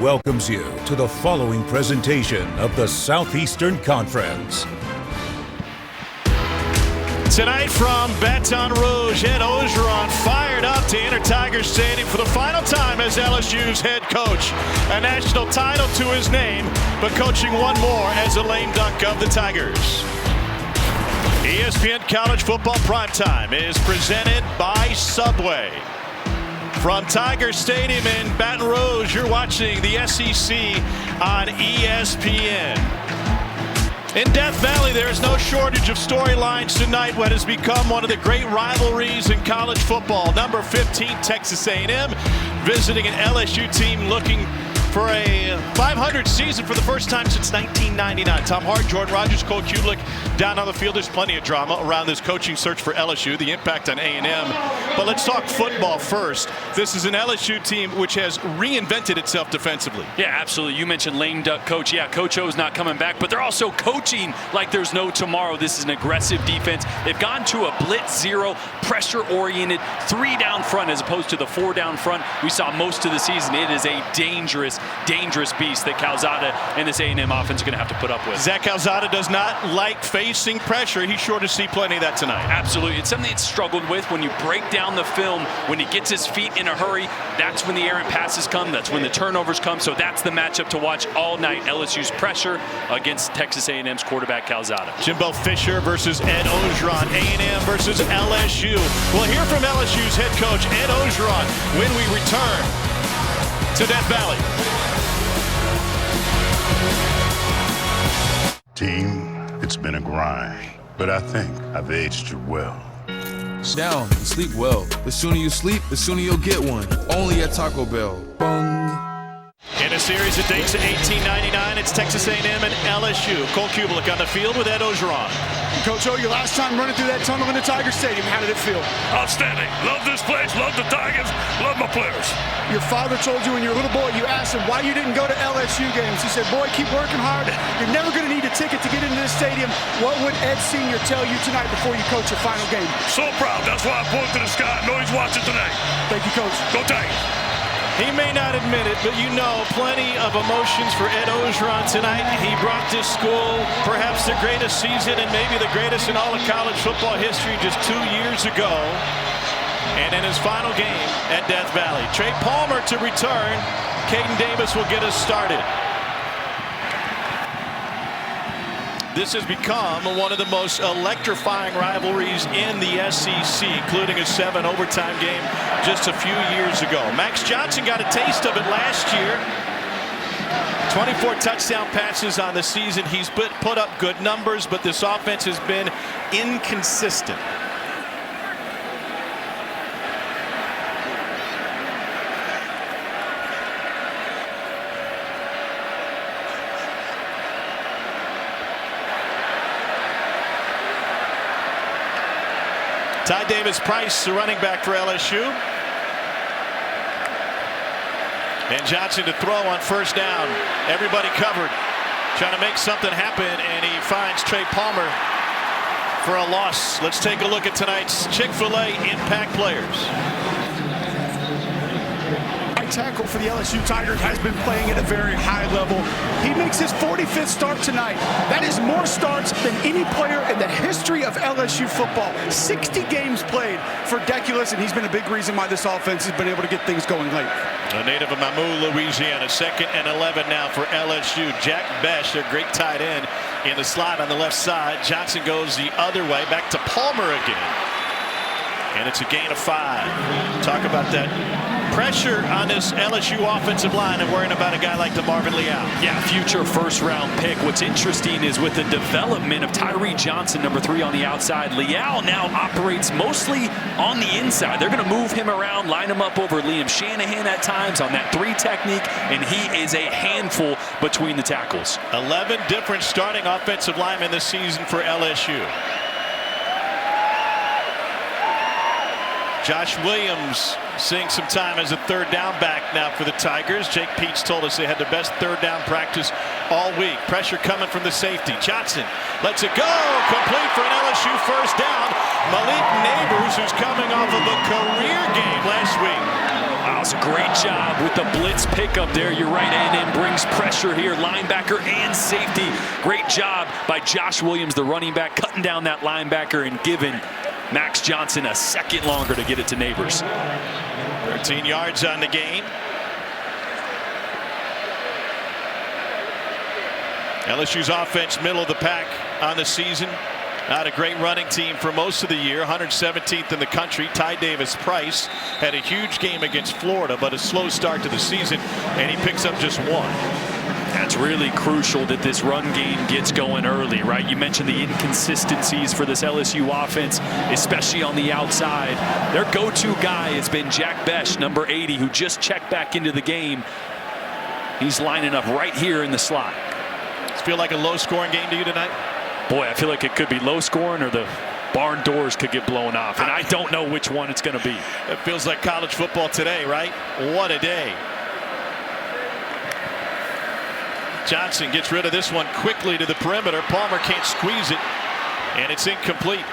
welcomes you to the following presentation of the Southeastern Conference. Tonight from Baton Rouge, Ed Orgeron fired up to enter Tiger Stadium for the final time as LSU's head coach. A national title to his name, but coaching one more as a lame duck of the Tigers. ESPN College Football Primetime is presented by Subway. From Tiger Stadium in Baton Rouge, you're watching the SEC on ESPN. In Death Valley, there is no shortage of storylines tonight. What has become one of the great rivalries in college football. Number 15, Texas A&M, visiting an LSU team looking for a 500 season for the first time since 1999. Tom Hart, Jordan Rogers, Cole Kubelik down on the field. There's plenty of drama around this coaching search for LSU, the impact on A&M. But let's talk football first. This is an LSU team which has reinvented itself defensively. Yeah, absolutely. You mentioned lame duck coach. Yeah, Coach O's not coming back, but they're also coaching like there's no tomorrow. This is an aggressive defense. They've gone to a blitz zero, pressure-oriented, 3 down front as opposed to the 4 down front we saw most of the season. It is a dangerous beast that Calzada and this A&M offense are going to have to put up with. Zach Calzada does not like facing pressure. He's sure to see plenty of that tonight. Absolutely. It's something he's struggled with. When you break down the film, when he gets his feet in a hurry, that's when the errant passes come. That's when the turnovers come. So that's the matchup to watch all night. LSU's pressure against Texas A&M's quarterback Calzada. Jimbo Fisher versus Ed Orgeron. A&M versus LSU. We'll hear from LSU's head coach Ed Orgeron when we return to Death Valley. Team, it's been a grind, but I think I've aged you well. Down and sleep well. The sooner you sleep, the sooner you'll get one. Only at Taco Bell. Bung. In a series that dates to 1899, it's Texas A&M and LSU. Cole Kubelik on the field with Ed Orgeron. Coach O, your last time running through that tunnel in the Tiger Stadium, how did it feel? Outstanding. Love this place, love the Tigers, love my players. Your father told you when you were a little boy, you asked him why you didn't go to LSU games. He said, boy, keep working hard. You're never going to need a ticket to get into this stadium. What would Ed Sr. tell you tonight before you coach your final game? So proud. That's why I point to the sky. I know he's watching tonight. Thank you, Coach. Go Tigers. He may not admit it, but you know, plenty of emotions for Ed Orgeron tonight. He brought this school perhaps the greatest season and maybe the greatest in all of college football history just 2 years ago. And in his final game at Death Valley. Trey Palmer to return. Caden Davis will get us started. This has become one of the most electrifying rivalries in the SEC, including a 7 overtime game just a few years ago. Max Johnson got a taste of it last year. 24 touchdown passes on the season. He's put up good numbers, but this offense has been inconsistent. Ty Davis-Price, the running back for LSU. And Johnson to throw on first down. Everybody covered. Trying to make something happen, and he finds Trey Palmer for a loss. Let's take a look at tonight's Chick-fil-A impact players. Tackle for the LSU Tigers has been playing at a very high level. He makes his 45th start tonight. That is more starts than any player in the history of LSU football. 60 games played for Deculus, and he's been a big reason why this offense has been able to get things going late. A native of Mamou, Louisiana. 2nd and 11 now for LSU. Jack Besh, their great tight end, in the slot on the left side. Johnson goes the other way, back to Palmer again. And it's a gain of 5. Talk about that pressure on this LSU offensive line and worrying about a guy like DeMarvin Leal. Yeah, future first-round pick. What's interesting is with the development of Tyree Johnson, number 3 on the outside, Leal now operates mostly on the inside. They're going to move him around, line him up over Liam Shanahan at times on that 3 technique, and he is a handful between the tackles. 11 different starting offensive linemen this season for LSU. Josh Williams seeing some time as a 3rd down back now for the Tigers. Jake Peets told us they had the best 3rd down practice all week. Pressure coming from the safety. Johnson lets it go. Complete for an LSU first down. Malik Neighbors, who's coming off of a career game last week. does a great job with the blitz pickup there. You're right, and brings pressure here. Linebacker and safety. Great job by Josh Williams, the running back, cutting down that linebacker and giving Max Johnson a second longer to get it to Neighbors. 13 yards on the game. LSU's offense, middle of the pack on the season. Not a great running team for most of the year. 117th in the country. Ty Davis-Price had a huge game against Florida, but a slow start to the season, and he picks up just one. That's really crucial that this run game gets going early, right? You mentioned the inconsistencies for this LSU offense, especially on the outside. Their go-to guy has been Jack Besh, number 80, who just checked back into the game. He's lining up right here in the slot. Does it feel like a low-scoring game to you tonight? Boy, I feel like it could be low-scoring or the barn doors could get blown off, and I don't know which one it's going to be. It feels like college football today, right? What a day. Johnson gets rid of this one quickly to the perimeter. Palmer can't squeeze it, and it's incomplete.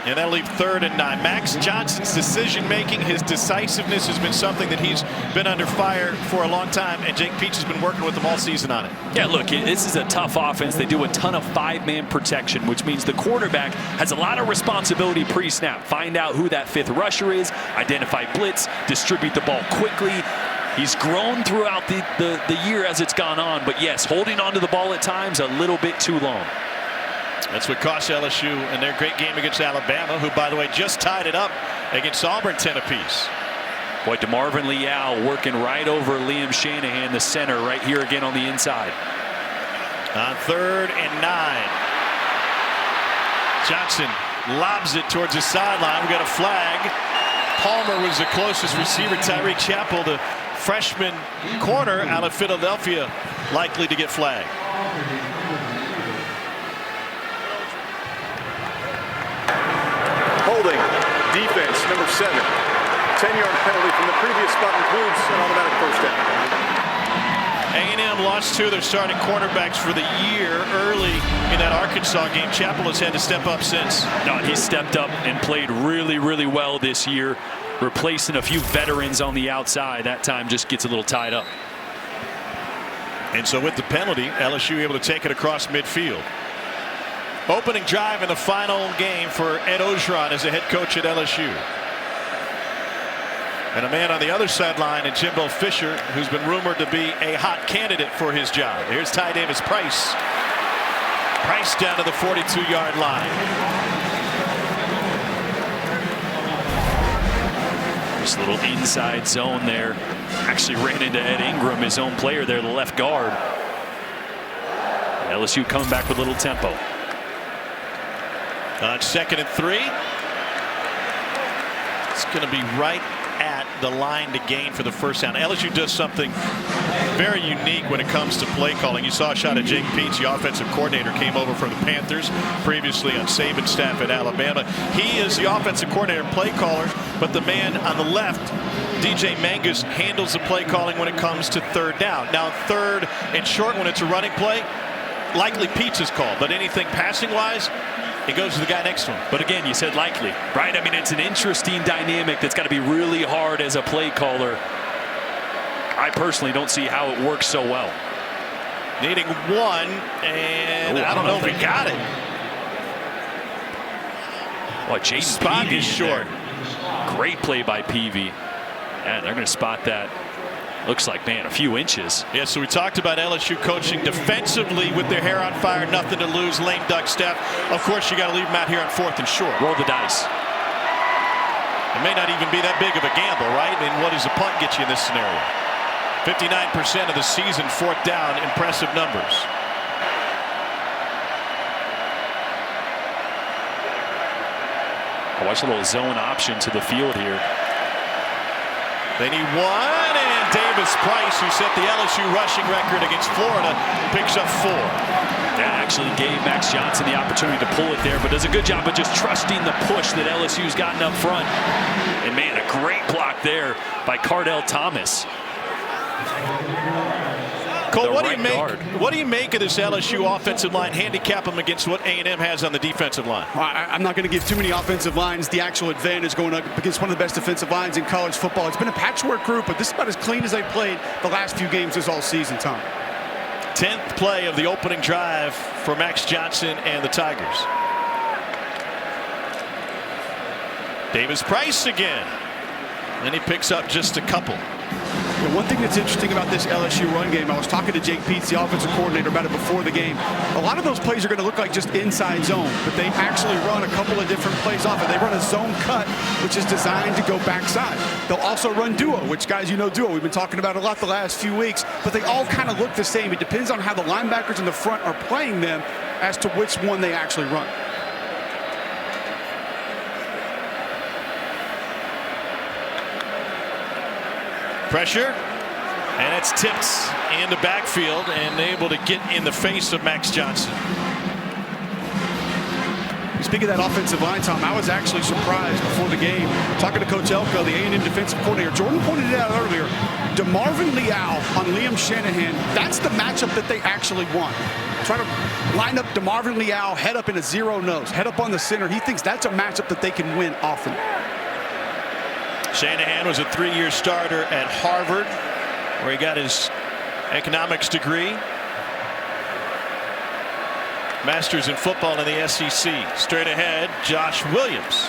And that'll leave 3rd and 9. Max Johnson's decision-making, his decisiveness has been something that he's been under fire for a long time, and Jake Peach has been working with him all season on it. Yeah, look, this is a tough offense. They do a ton of 5-man protection, which means the quarterback has a lot of responsibility pre-snap. Find out who that 5th rusher is, identify blitz, distribute the ball quickly. He's grown throughout the year as it's gone on, but yes, holding onto the ball at times a little bit too long. That's what cost LSU in their great game against Alabama, who, by the way, just tied it up against Auburn 10 apiece. Boy, DeMarvin Leal working right over Liam Shanahan, the center, right here again on the inside. On 3rd and 9. Johnson lobs it towards the sideline. We got a flag. Palmer was the closest receiver. Tyreek Chappell, the freshman corner out of Philadelphia, likely to get flagged. Holding, defense, number 7. 10-yard penalty from the previous spot includes an automatic first down. A&M lost 2 of their starting cornerbacks for the year early in that Arkansas game. Chappell has had to step up since. No, he stepped up and played really, really well this year, replacing a few veterans on the outside. That time just gets a little tied up. And so with the penalty, LSU able to take it across midfield. Opening drive in the final game for Ed Orgeron as the head coach at LSU. And a man on the other sideline in Jimbo Fisher, who's been rumored to be a hot candidate for his job. Here's Ty Davis-Price. Price down to the 42-yard line. This little inside zone there. Actually ran into Ed Ingram, his own player there, the left guard. LSU coming back with a little tempo. On 2nd and 3. It's going to be right at the line to gain for the first down. LSU does something very unique when it comes to play calling. You saw a shot at Jake Peach, the offensive coordinator, came over from the Panthers, previously on Saban's staff at Alabama. He is the offensive coordinator and play caller, but the man on the left, DJ Mangus, handles the play calling when it comes to 3rd down. Now 3rd and short, when it's a running play, likely Peach is called, but anything passing wise, it goes to the guy next to him. But again, you said likely, right? I mean, it's an interesting dynamic that's got to be really hard as a play caller. I personally don't see how it works so well. Needing 1, and I don't know if he got it. Well, Jaden Spot Peavy is short. Great play by Peavy. And they're going to spot that. Looks like, man, a few inches. Yeah, so we talked about LSU coaching defensively with their hair on fire, nothing to lose, lame duck step. Of course, you got to leave them out here on 4th and short. Roll the dice. It may not even be that big of a gamble, right? I mean, what does a punt get you in this scenario? 59% of the season, 4th down, impressive numbers. I watch a little zone option to the field here. They need 1, and Davis-Price, who set the LSU rushing record against Florida, picks up 4. That actually gave Max Johnson the opportunity to pull it there, but does a good job of just trusting the push that LSU's gotten up front. And man, a great block there by Cardell Thomas. Cole, what do you make of this LSU offensive line? Handicap them against what A&M has on the defensive line. I'm not going to give too many offensive lines the actual advantage going up against one of the best defensive lines in college football. It's been a patchwork group, but this is about as clean as they played the last few games this all season, Tom. 10th play of the opening drive for Max Johnson and the Tigers. Davis Price again. And he picks up just a couple. Yeah, one thing that's interesting about this LSU run game, I was talking to Jake Peets, the offensive coordinator, about it before the game. A lot of those plays are going to look like just inside zone, but they actually run a couple of different plays off it. They run a zone cut, which is designed to go backside. They'll also run duo, which, guys, you know duo. We've been talking about it a lot the last few weeks, but they all kind of look the same. It depends on how the linebackers in the front are playing them as to which one they actually run. Pressure, and it's tipped in the backfield and able to get in the face of Max Johnson. Speaking of that offensive line, Tom, I was actually surprised before the game. Talking to Coach Elko, the A&M defensive coordinator, Jordan pointed it out earlier. DeMarvin Leal on Liam Shanahan, that's the matchup that they actually want. Try to line up DeMarvin Leal, head up in a zero nose, head up on the center. He thinks that's a matchup that they can win often. Shanahan was a 3-year starter at Harvard, where he got his economics degree. Masters in football in the SEC. Straight ahead, Josh Williams.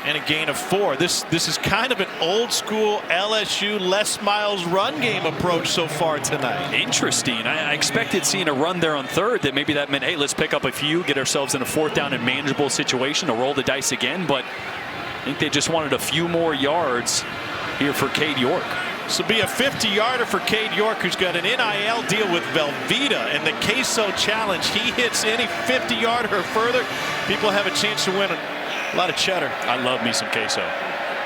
And a gain of 4. This is kind of an old school LSU Les Miles run game approach so far tonight. Interesting. I expected seeing a run there on third that maybe that meant, hey, let's pick up a few, get ourselves in a 4th down and manageable situation to roll the dice again. But I think they just wanted a few more yards here for Cade York. This will be a 50-yarder for Cade York, who's got an NIL deal with Velveeta and the Queso Challenge. He hits any 50-yarder or further, people have a chance to win a lot of cheddar. I love me some queso.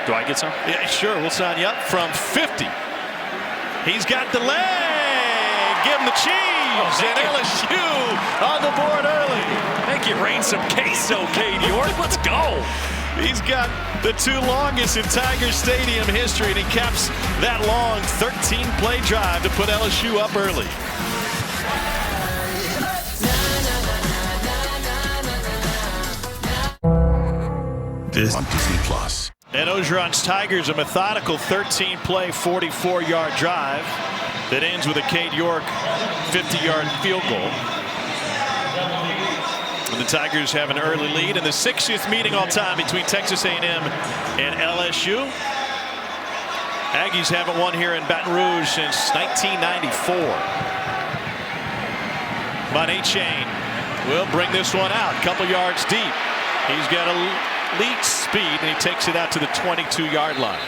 Do I get some? Yeah, sure. We'll sign you up from 50. He's got the leg. Give him the cheese. And LSU on the board early. Thank you, Rain. Some queso, Cade York. Let's go. He's got the 2 longest in Tiger Stadium history, and he caps that long 13-play drive to put LSU up early. This on Disney Plus. And Orgeron's Tigers, a methodical 13-play, 44-yard drive that ends with a Cade York 50-yard field goal. And the Tigers have an early lead in the 60th meeting all time between Texas A&M and LSU. Aggies haven't won here in Baton Rouge since 1994. But A-Chain will bring this one out, couple yards deep. He's got elite speed, and he takes it out to the 22-yard line.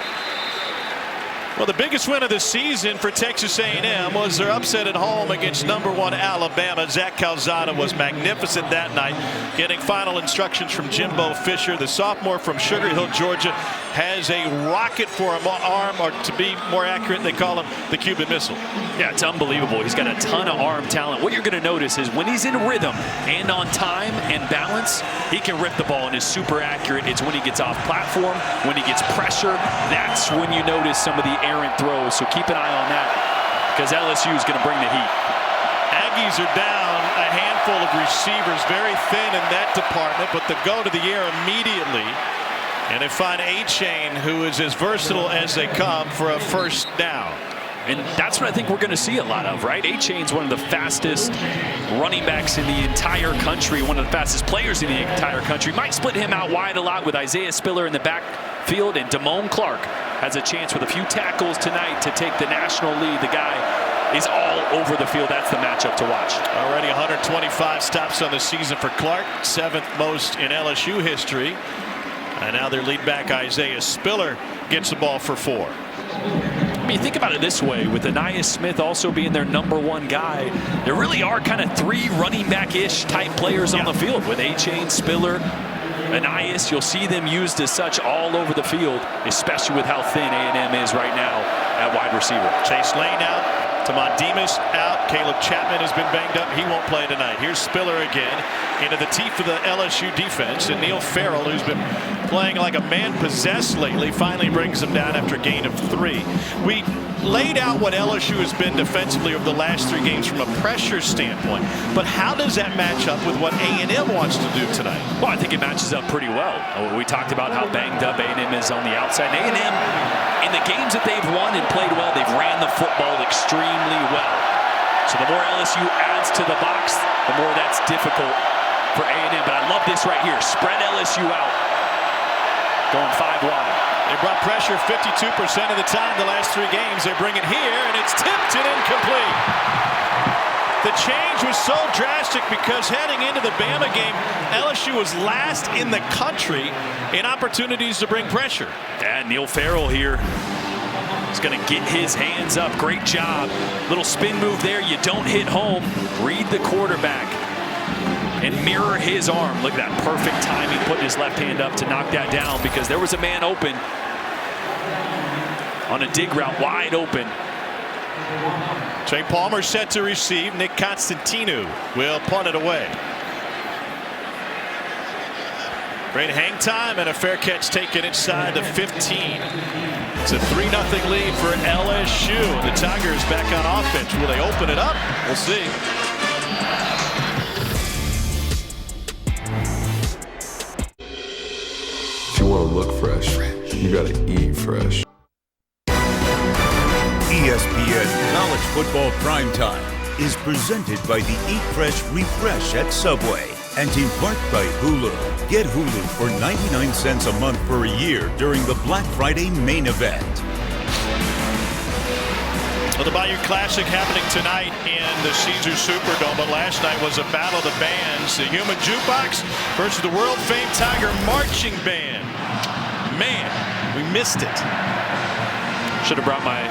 Well, the biggest win of the season for Texas A&M was their upset at home against #1 Alabama. Zach Calzada was magnificent that night, getting final instructions from Jimbo Fisher. The sophomore from Sugar Hill, Georgia, has a rocket for an arm, or to be more accurate, they call him the Cuban Missile. Yeah, it's unbelievable. He's got a ton of arm talent. What you're going to notice is when he's in rhythm and on time and balance, he can rip the ball and is super accurate. It's when he gets off platform, when he gets pressure, that's when you notice some of the errant throws. So keep an eye on that, because LSU is going to bring the heat. Aggies are down a handful of receivers, very thin in that department, but they go to the air immediately. And they find A-Chain, who is as versatile as they come, for a 1st down. And that's what I think we're going to see a lot of, right? A-Chain's one of the fastest running backs in the entire country, one of the fastest players in the entire country. Might split him out wide a lot with Isaiah Spiller in the backfield, and Damone Clark has a chance with a few tackles tonight to take the national lead. The guy is all over the field. That's the matchup to watch. Already 125 stops on the season for Clark, 7th most in LSU history. And now their lead back, Isaiah Spiller, gets the ball for 4. I mean, think about it this way, with Anias Smith also being their #1 guy, there really are kind of 3 running back-ish type players on the field. With A-Chain, Spiller, Anias, you'll see them used as such all over the field, especially with how thin A&M is right now at wide receiver. Chase Lane out. Tamon Demas out. Caleb Chapman has been banged up. He won't play tonight. Here's Spiller again into the teeth of the LSU defense. And Neil Farrell, who's been playing like a man possessed lately, finally brings him down after a gain of 3. We laid out what LSU has been defensively over the last 3 games from a pressure standpoint. But how does that match up with what A&M wants to do tonight? Well, I think it matches up pretty well. We talked about how banged up A&M is on the outside. A&M, in the games that they've won and played well, they've ran the football extremely well. So the more LSU adds to the box, the more that's difficult for A&M. But I love this right here. Spread LSU out. Going 5 wide. They brought pressure 52% of the time the last 3 games. They bring it here, and it's tipped and incomplete. The change was so drastic because heading into the Bama game, LSU was last in the country in opportunities to bring pressure. And Neil Farrell here is going to get his hands up. Great job. Little spin move there. You don't hit home. Read the quarterback and mirror his arm. Look at that perfect timing, putting his left hand up to knock that down because there was a man open on a dig route, wide open. Trey Palmer set to receive. Nick Constantino will punt it away. Great hang time and a fair catch taken inside the 15. It's a 3-0 lead for LSU. The Tigers back on offense. Will they open it up? We'll see. If you want to look fresh, you got to eat fresh. ESPN College Football Primetime is presented by the Eat Fresh Refresh at Subway and in part by Hulu. Get Hulu for 99 cents a month for a year during the Black Friday main event. Well, the Bayou Classic happening tonight in the Caesars Superdome, but last night was a battle of the bands. The Human Jukebox versus the world-famed Tiger Marching Band. Man, we missed it. Should have brought my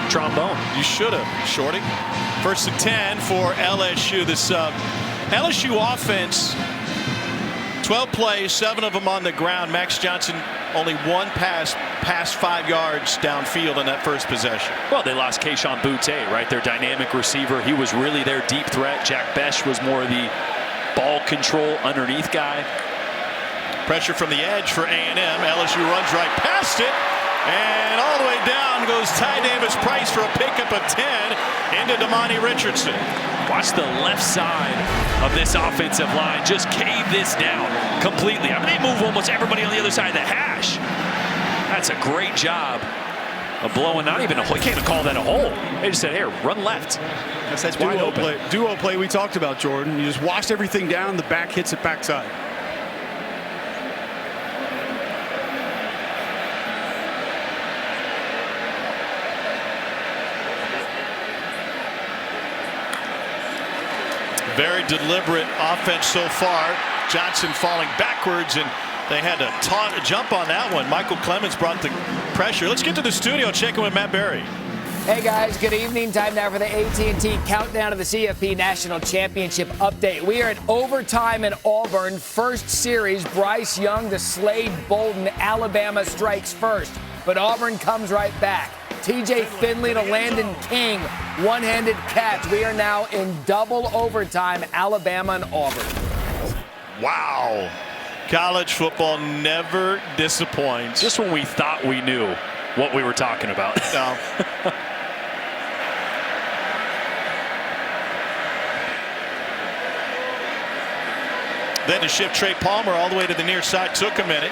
trombone. You should have, Shorty. 1st and 10 for LSU. This LSU offense, 12 plays, 7 of them on the ground. Max Johnson only 1 pass past 5 yards downfield in that first possession. Well, they lost Keyshawn Butte, right? Their dynamic receiver. He was really their deep threat. Jack Besh was more the ball control underneath guy. Pressure from the edge for A&M. LSU runs right past it. And all the way down goes Ty Davis Price for a pickup of 10 into Damani Richardson. Watch the left side of this offensive line just cave this down completely. I mean, they move almost everybody on the other side of the hash. That's a great job of blowing not even a hole. You can't even call that a hole. They just said, here, run left. That's that wide open. Duo play we talked about, Jordan. You just wash everything down, the back hits it backside. Very deliberate offense so far. Johnson falling backwards, and they had to jump on that one. Michael Clemens brought the pressure. Let's get to the studio, checking with Matt Berry. Hey guys, good evening. Time now for the AT&T Countdown to the CFP National Championship update. We are at overtime in Auburn. First series, Bryce Young to Slade Bolden. Alabama strikes first, but Auburn comes right back. TJ Finley to Landon King. One-handed catch. We are now in double overtime, Alabama and Auburn. Wow. College football never disappoints. Just when we thought we knew what we were talking about. No. Then to shift Trey Palmer all the way to the near side took a minute.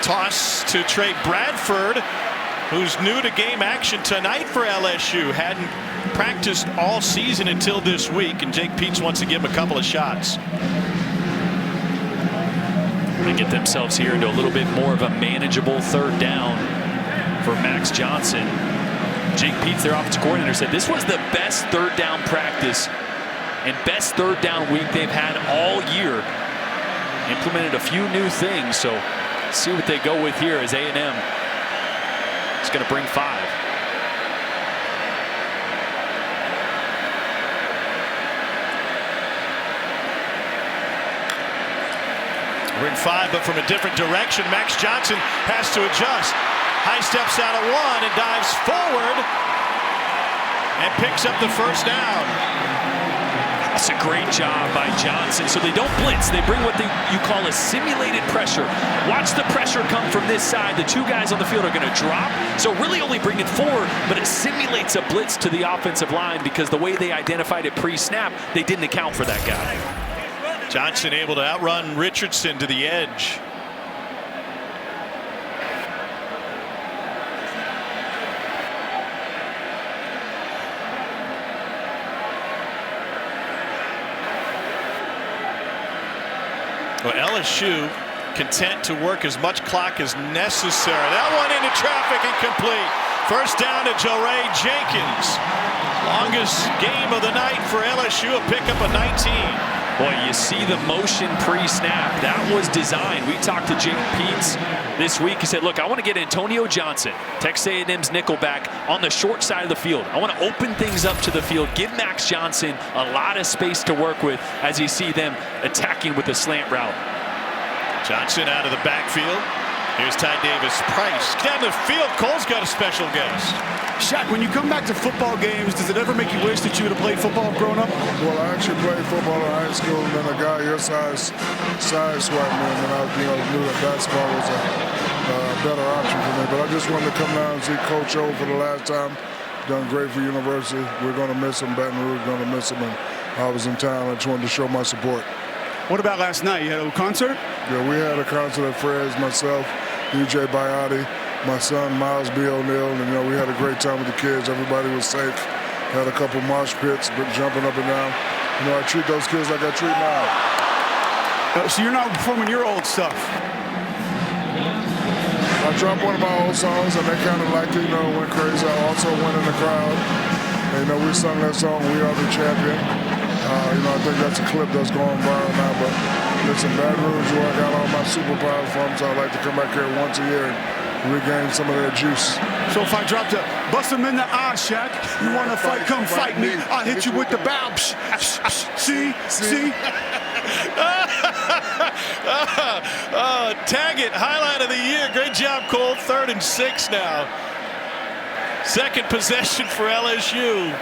Toss to Trey Bradford, who's new to game action tonight for LSU. Hadn't practiced all season until this week, and Jake Peets wants to give him a couple of shots. They get themselves here into a little bit more of a manageable 3rd down for Max Johnson. Jake Peets, their offensive coordinator, said this was the best 3rd down practice and best 3rd down week they've had all year. Implemented a few new things, so see what they go with here as A&M is going to bring 5. Bring 5, but from a different direction. Max Johnson has to adjust. High steps out of 1 and dives forward and picks up the 1st down. That's a great job by Johnson. So they don't blitz. They bring what you call a simulated pressure. Watch the pressure come from this side. The two guys on the field are going to drop. So really only bring it forward, but it simulates a blitz to the offensive line because the way they identified it pre-snap, they didn't account for that guy. Johnson able to outrun Richardson to the edge. Well, LSU content to work as much clock as necessary. That one into traffic, incomplete. First down to Joray Jenkins. Longest game of the night for LSU, a pickup of 19. Boy, you see the motion pre-snap. That was designed. We talked to Jake Peets this week. He said, look, I want to get Antonio Johnson, Texas A&M's nickelback, on the short side of the field. I want to open things up to the field, give Max Johnson a lot of space to work with as you see them attacking with a slant route. Johnson out of the backfield. Here's Ty Davis Price. Down the field, Cole's got a special guest. Shaq, when you come back to football games, does it ever make you wish that you would have played football growing up? Well, I actually played football in high school, and then a guy your size swiped me, and then I knew that basketball was a better option for me. But I just wanted to come down and see Coach O for the last time. Done great for University. We're going to miss him. Baton Rouge going to miss him, and I was in town. I just wanted to show my support. What about last night? You had a concert? Yeah, we had a concert at Fred's, myself, DJ Biotti, my son Miles B. O'Neal, and we had a great time with the kids. Everybody was safe. Had a couple mosh pits, but jumping up and down. I treat those kids like I treat mine. So you're not performing your old stuff? I dropped one of my old songs, and they kind of liked it. Went crazy. I also went in the crowd. And, we sung that song, "We Are the Champion." I think that's a clip that's going viral now, but it's in Baton Rouge where I got all my superpowers from, so I like to come back here once a year and regain some of that juice. So if I drop the bust him in the eye, Shaq, you want to fight, come fight me. I'll hit you with the bow. See? Taggett, highlight of the year. Great job, Cole. 3rd and 6 now. Second possession for LSU.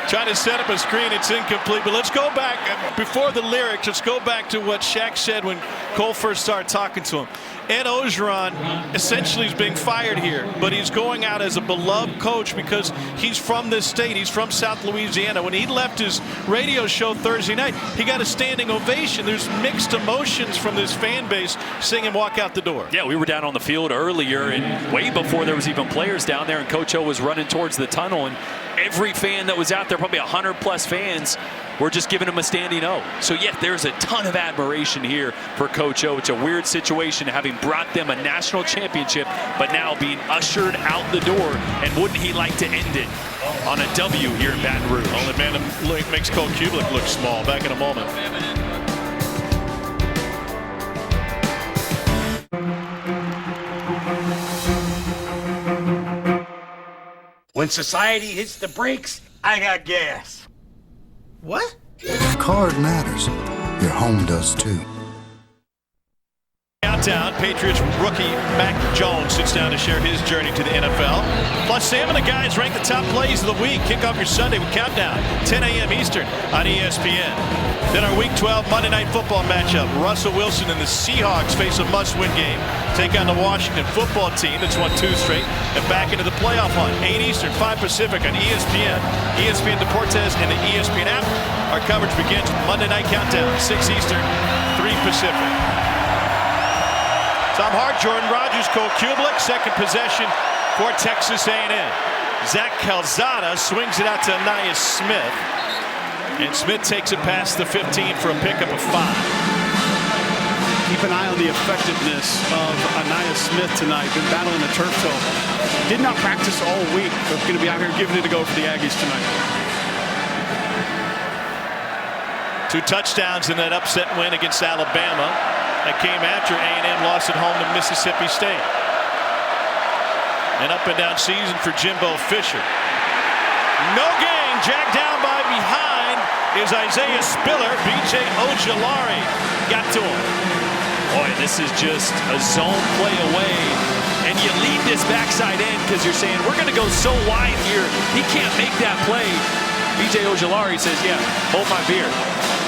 Trying to set up a screen, it's incomplete. But let's go back, before the lyrics, let's go back to what Shaq said when Cole first started talking to him. Ed Orgeron essentially is being fired here, but he's going out as a beloved coach because he's from this state. He's from South Louisiana. When he left his radio show Thursday night, he got a standing ovation. There's mixed emotions from this fan base seeing him walk out the door. Yeah, we were down on the field earlier, and way before there was even players down there, and Coach O was running towards the tunnel, and every fan that was out there, probably 100+ fans, were just giving him a standing O. So, yeah, there's a ton of admiration here for Coach O. It's a weird situation having brought them a national championship, but now being ushered out the door. And wouldn't he like to end it on a W here in Baton Rouge? Only man that makes Cole Kublik look small. Back in a moment. When society hits the brakes, I got gas. What? Card matters. Your home does too. Countdown, Patriots rookie Mac Jones sits down to share his journey to the NFL. Plus, Sam and the guys rank the top plays of the week. Kick off your Sunday with Countdown, 10 a.m. Eastern on ESPN. Then our Week 12 Monday Night Football matchup. Russell Wilson and the Seahawks face a must-win game. Take on the Washington football team that's won 2 straight and back into the playoff hunt. 8 Eastern, 5 Pacific on ESPN, ESPN Deportes, and the ESPN app. Our coverage begins with Monday Night Countdown, 6 Eastern, 3 Pacific. Tom Hart, Jordan Rogers, Cole Kublik, second possession for Texas A&M. Zach Calzada swings it out to Anais Smith. And Smith takes it past the 15 for a pickup of 5. Keep an eye on the effectiveness of Anais Smith tonight. Been battling a turf toe. Did not practice all week, but going to be out here giving it a go for the Aggies tonight. 2 touchdowns in that upset win against Alabama. That came after A&M lost at home to Mississippi State. An up and down season for Jimbo Fisher. No gain, jacked down by behind is Isaiah Spiller. B.J. Ojulari got to him. Boy, this is just a zone play away. And you leave this backside end because you're saying, we're going to go so wide here, he can't make that play. B.J. Ojulari says, yeah, hold my beer.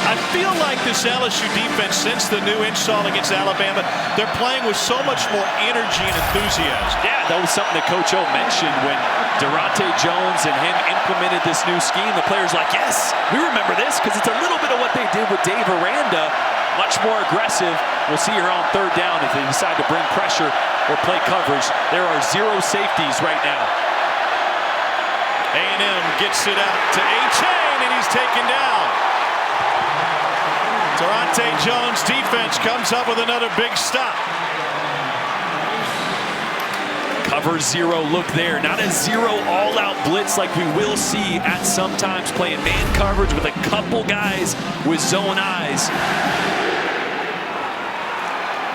I feel like this LSU defense, since the new install against Alabama, they're playing with so much more energy and enthusiasm. Yeah, that was something that Coach O mentioned when Durante Jones and him implemented this new scheme. The players like, yes, we remember this because it's a little bit of what they did with Dave Aranda. Much more aggressive. We'll see here on third down if they decide to bring pressure or play coverage. There are 0 safeties right now. A&M gets it out to A-Chain, and he's taken down. Durante Jones' defense comes up with another big stop. Cover 0 look there. Not a 0 all-out blitz like we will see at sometimes, playing man coverage with a couple guys with zone eyes.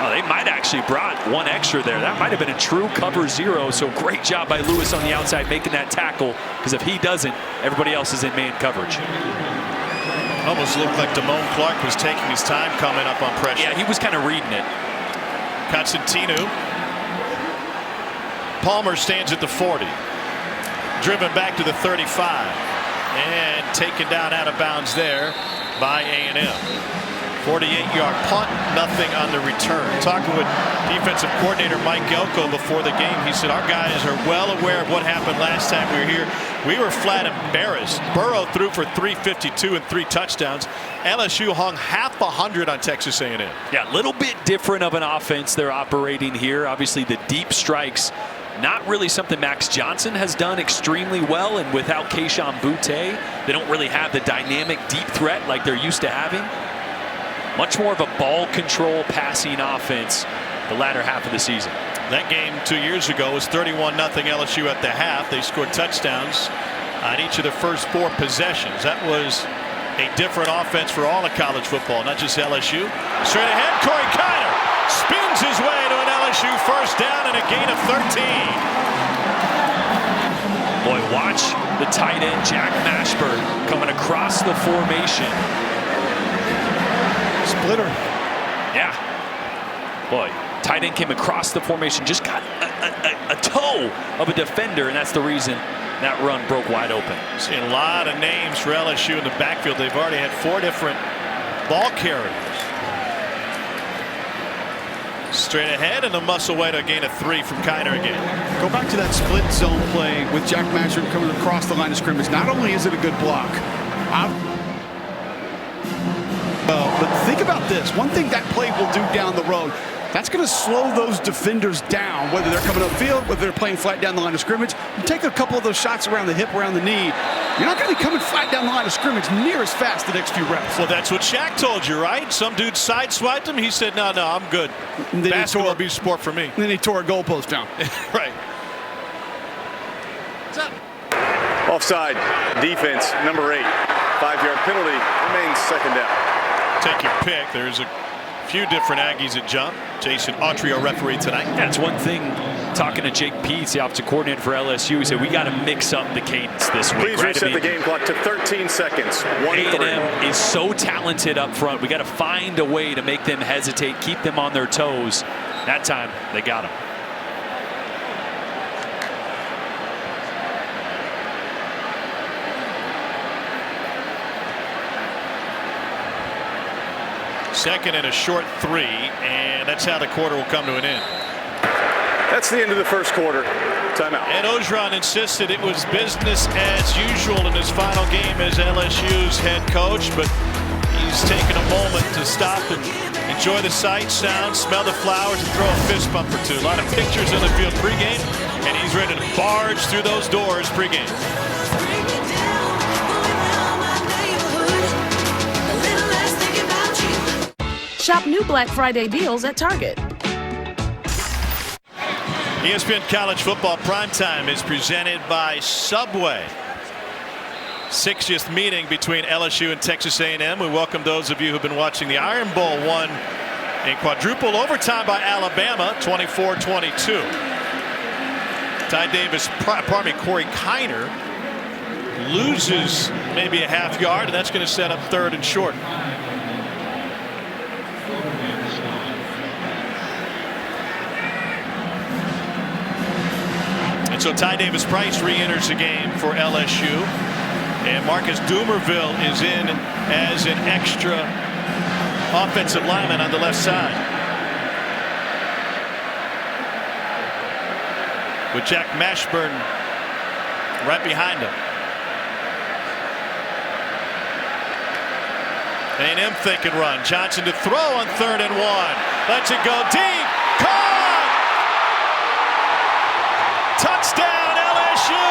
Oh, they might actually brought one extra there. That might have been a true cover 0. So great job by Lewis on the outside making that tackle, because if he doesn't, everybody else is in man coverage. Almost looked like Damone Clark was taking his time coming up on pressure. Yeah, he was kind of reading it. Constantino. Palmer stands at the 40. Driven back to the 35. And taken down out of bounds there by A&M. 48-yard punt, nothing on the return. Talking with defensive coordinator Mike Elko before the game, he said our guys are well aware of what happened last time we were here. We were flat embarrassed. Burrow threw for 352 and 3 touchdowns. LSU hung half 100 on Texas A&M. Yeah, a little bit different of an offense they're operating here. Obviously, the deep strikes, not really something Max Johnson has done extremely well. And without Kayshon Boutte, they don't really have the dynamic deep threat like they're used to having. Much more of a ball control passing offense the latter half of the season. That game 2 years ago was 31-0 LSU at the half. They scored touchdowns on each of the first 4 possessions. That was a different offense for all of college football, not just LSU. Straight ahead, Corey Kiner spins his way to an LSU first down and a gain of 13. Boy, watch the tight end Jack Mashburn coming across the formation. Splitter. Yeah. Boy, tight end came across the formation, just got a toe of a defender, and that's the reason that run broke wide open. Seeing a lot of names for LSU in the backfield. They've already had 4 different ball carriers. Straight ahead and a muscle way to a gain of 3 from Kiner again. Go back to that split zone play with Jack Mashburn coming across the line of scrimmage. Not only is it a good block, but think about this. One thing that play will do down the road, that's going to slow those defenders down, whether they're coming upfield, whether they're playing flat down the line of scrimmage. You take a couple of those shots around the hip, around the knee, you're not going to be coming flat down the line of scrimmage near as fast the next few reps. Well, that's what Shaq told you, right? Some dude sideswiped him. He said, no, I'm good. Basketball will be sport for me. And then he tore a goalpost down. Right. What's up? Offside. Defense, number 8. 5-yard penalty. Remains second down. Take your pick. There's a few different Aggies that jump. Jason Autry, our referee tonight. That's one thing. Talking to Jake Peets, the offensive coordinator for LSU, he said we got to mix up the cadence this week. Please reset the game clock to 13 seconds. 1-3. A&M is so talented up front. We got to find a way to make them hesitate, keep them on their toes. That time they got them. Second and a short 3, and that's how the quarter will come to an end. That's the end of the first quarter. Timeout. And Orgeron insisted it was business as usual in his final game as LSU's head coach, but he's taken a moment to stop and enjoy the sights, sounds, smell the flowers, and throw a fist bump or 2. A lot of pictures in the field pregame, and he's ready to barge through those doors pregame. Shop new Black Friday deals at Target. ESPN College Football Primetime is presented by Subway. 60th meeting between LSU and Texas A&M. We welcome those of you who've been watching the Iron Bowl, won in quadruple overtime by Alabama, 24-22. Corey Kiner loses maybe a half yard, and that's going to set up 3rd and short. So Ty Davis Price re-enters the game for LSU. And Marcus Dumerville is in as an extra offensive lineman on the left side. With Jack Mashburn right behind him. A&M think and run. Johnson to throw on 3rd and 1. Lets it go deep. Caught! Touchdown LSU!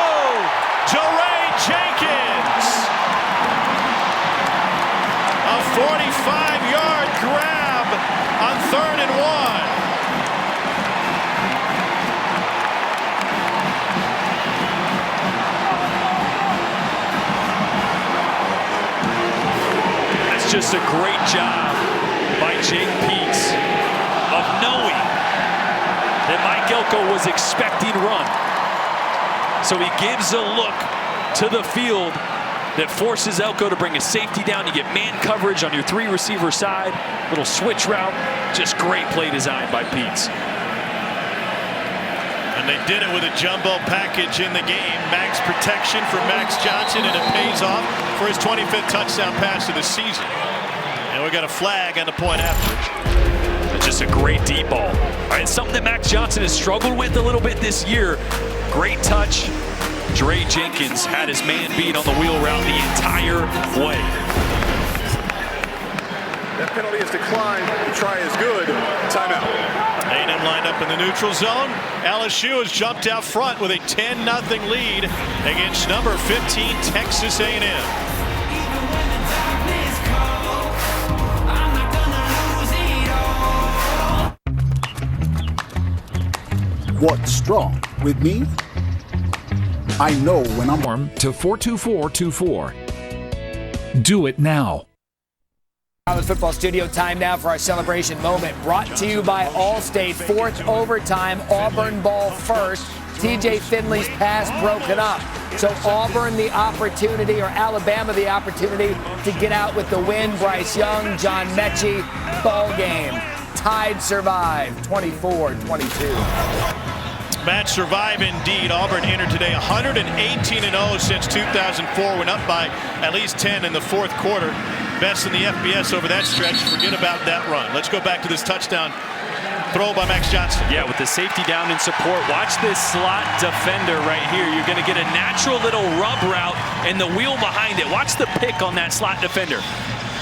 Jaray Jenkins. A 45-yard grab on 3rd and 1. Just a great job by Jake Peets of knowing that Mike Elko was expecting run. So he gives a look to the field that forces Elko to bring a safety down. You get man coverage on your 3-receiver side. Little switch route. Just great play design by Peets. And they did it with a jumbo package in the game. Max protection for Max Johnson, and it pays off for his 25th touchdown pass of the season. And we got a flag on the point after. Just a great deep ball. All right, something that Max Johnson has struggled with a little bit this year. Great touch. Jaray Jenkins had his man beat on the wheel route the entire way. That penalty is declined. The try is good. Timeout. A&M lined up in the neutral zone. LSU has jumped out front with a 10-0 lead against number 15 Texas A&M. What's strong with me? I know when I'm warm to 42424. Do it now. College football studio time now for our celebration moment. Brought to you by Allstate. 4th overtime, Auburn ball first. TJ Finley's pass broken up. So Auburn the opportunity, or Alabama the opportunity to get out with the win. Bryce Young, John Mechie, ball game. Tide survive, 24-22. Match survive indeed. Auburn entered today 118-0 since 2004. Went up by at least 10 in the 4th quarter. Best in the FBS over that stretch. Forget about that run. Let's go back to this touchdown throw by Max Johnson. Yeah, with the safety down in support. Watch this slot defender right here. You're going to get a natural little rub route and the wheel behind it. Watch the pick on that slot defender.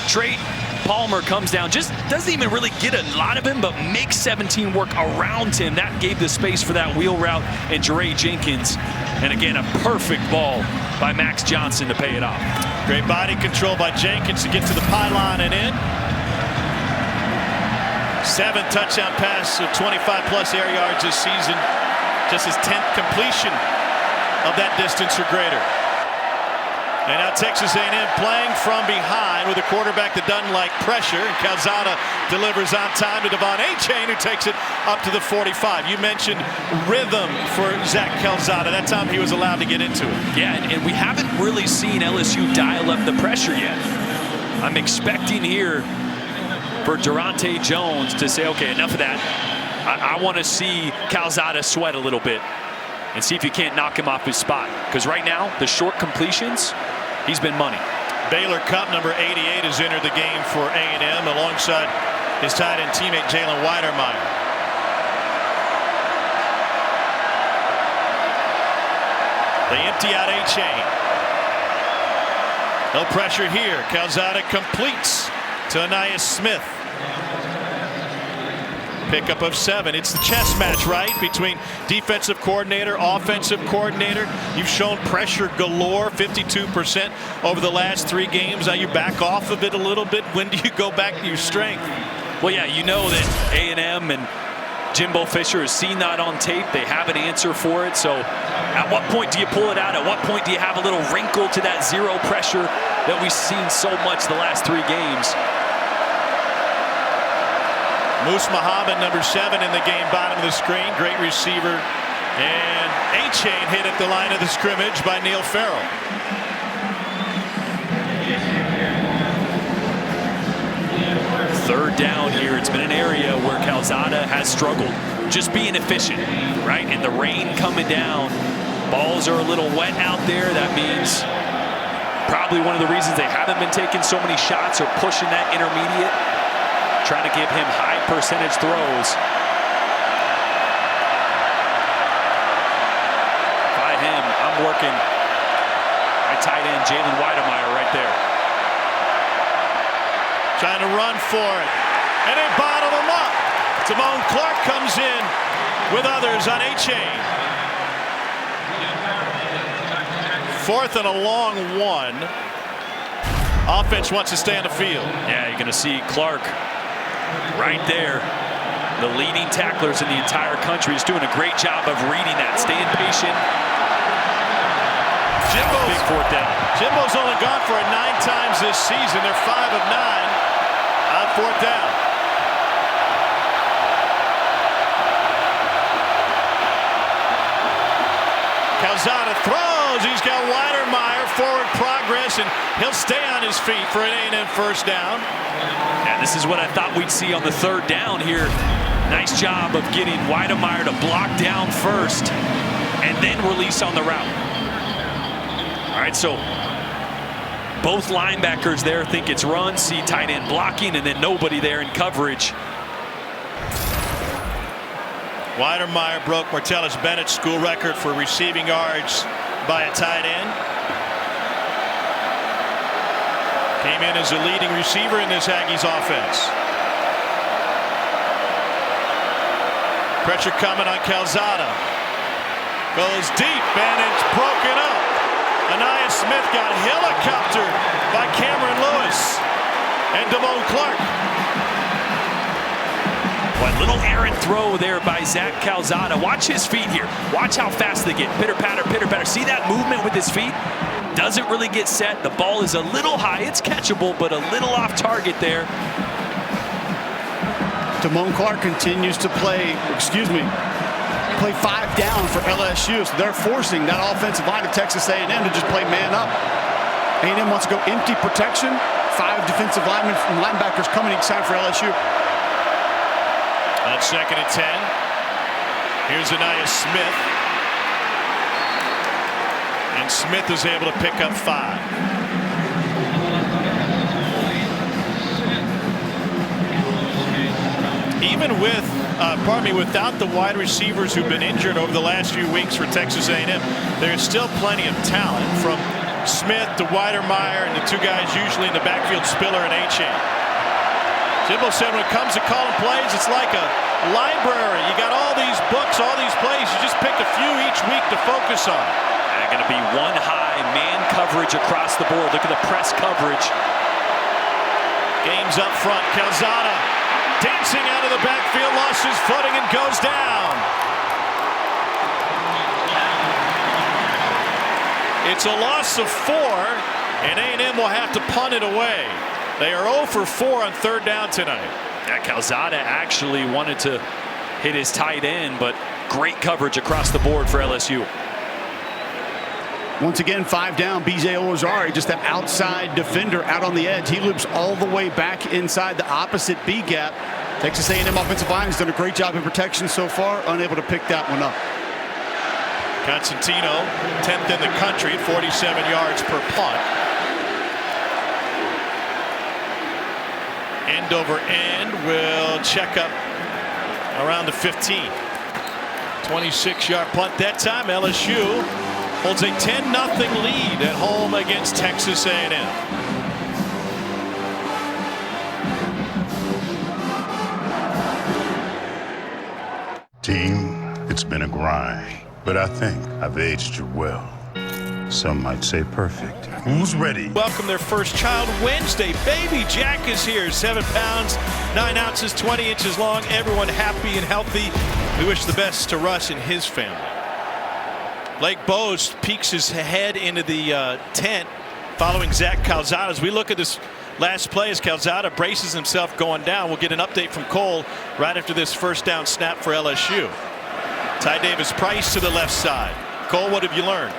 Trey Palmer comes down, just doesn't even really get a lot of him, but makes 17 work around him. That gave the space for that wheel route and Jaray Jenkins. And again, a perfect ball by Max Johnson to pay it off. Great body control by Jenkins to get to the pylon and in. 7th touchdown pass of 25-plus air yards this season. Just his 10th completion of that distance or greater. And now Texas A&M playing from behind with a quarterback that doesn't like pressure. And Calzada delivers on time to Devon Achane, who takes it up to the 45. You mentioned rhythm for Zach Calzada. That time he was allowed to get into it. Yeah, and we haven't really seen LSU dial up the pressure yet. I'm expecting here for Durante Jones to say, okay, enough of that. I want to see Calzada sweat a little bit and see if you can't knock him off his spot. Because right now, the short completions, he's been money. Baylor Cup number 88 has entered the game for A&M alongside his tight end teammate Jalen Weidermeyer. They empty out Achane. No pressure here. Calzada completes to Anais Smith. Pickup of 7. It's the chess match, right, between defensive coordinator, offensive coordinator. You've shown pressure galore, 52% over the last 3 games. Now you back off of it a little bit. When do you go back to your strength? Well, yeah, you know that A&M and Jimbo Fisher has seen that on tape. They have an answer for it. So at what point do you pull it out? At what point do you have a little wrinkle to that zero pressure that we've seen so much the last 3 games? Moose Muhammad, number 7 in the game, bottom of the screen. Great receiver. And Achane hit at the line of the scrimmage by Neil Farrell. Third down here. It's been an area where Calzada has struggled. Just being efficient, right? And the rain coming down. Balls are a little wet out there. That means Probably one of the reasons they haven't been taking so many shots or pushing that intermediate, trying to give him high percentage throws. By him, I'm working my tight end, Jalen Weidemeyer, right there. Trying to run for it, and they bottle him up. Damone Clark comes in with others on A-Chain. 4th and a long 1. Offense wants to stay on the field. Yeah, you're going to see Clark right there. The leading tacklers in the entire country is doing a great job of reading that, staying patient. Big 4th down. Jimbo's only gone for it 9 times this season. They're 5 of 9 on 4th down. Calzada throws. He's got Weidemeyer, forward progress, and he'll stay on his feet for an A&M first down. Yeah, this is what I thought we'd see on the 3rd down here. Nice job of getting Weidemeyer to block down first and then release on the route. All right, so both linebackers there think it's run, see tight end blocking, and then nobody there in coverage. Weidemeyer broke Martellus Bennett's school record for receiving yards by a tight end. Came in as a leading receiver in this Aggies offense. Pressure coming on Calzada. Goes deep, and it's broken up. Anaya Smith got helicoptered by Cameron Lewis and Damone Clark. One little errant throw there by Zach Calzada. Watch his feet here. Watch how fast they get. Pitter patter, pitter patter. See that movement with his feet? Doesn't really get set. The ball is a little high. It's catchable, but a little off target there. Damone Clark continues to play 5 down for LSU. So they're forcing that offensive line of Texas A&M to just play man up. A&M wants to go empty protection. 5 defensive linemen and linebackers coming each side for LSU. On 2nd and 10. Here's Anaya Smith. And Smith is able to pick up 5. Even with, without the wide receivers who've been injured over the last few weeks for Texas A&M, there's still plenty of talent from Smith to Weidemeyer and the 2 guys usually in the backfield, Spiller and A-Chain. Jimbo said when it comes to calling plays, it's like a library. You got all these books, all these plays. You just pick a few each week to focus on. They're going to be one high man coverage across the board. Look at the press coverage. Game's up front. Calzada dancing out of the backfield, lost his footing and goes down. It's a loss of 4, and A&M will have to punt it away. They are 0 for 4 on 3rd down tonight. Yeah, Calzada actually wanted to hit his tight end, but great coverage across the board for LSU. Once again, 5 down. B.J. Ozari, just that outside defender out on the edge. He loops all the way back inside the opposite B gap. Texas A&M offensive line has done a great job in protection so far, unable to pick that one up. Constantino, 10th in the country, 47 yards per punt. End over end will check up around the 15. 26-yard punt that time. LSU holds a 10-0 lead at home against Texas A&M. Team, it's been a grind, but I think I've aged you well. Some might say perfect. Who's ready? Welcome their first child Wednesday. Baby Jack is here. 7 pounds, 9 ounces, 20 inches long. Everyone happy and healthy. We wish the best to Russ and his family. Blake Bose peeks his head into the tent following Zach Calzada. As we look at this last play as Calzada braces himself going down. We'll get an update from Cole right after this first down snap for LSU. Ty Davis Price to the left side. Cole, what have you learned?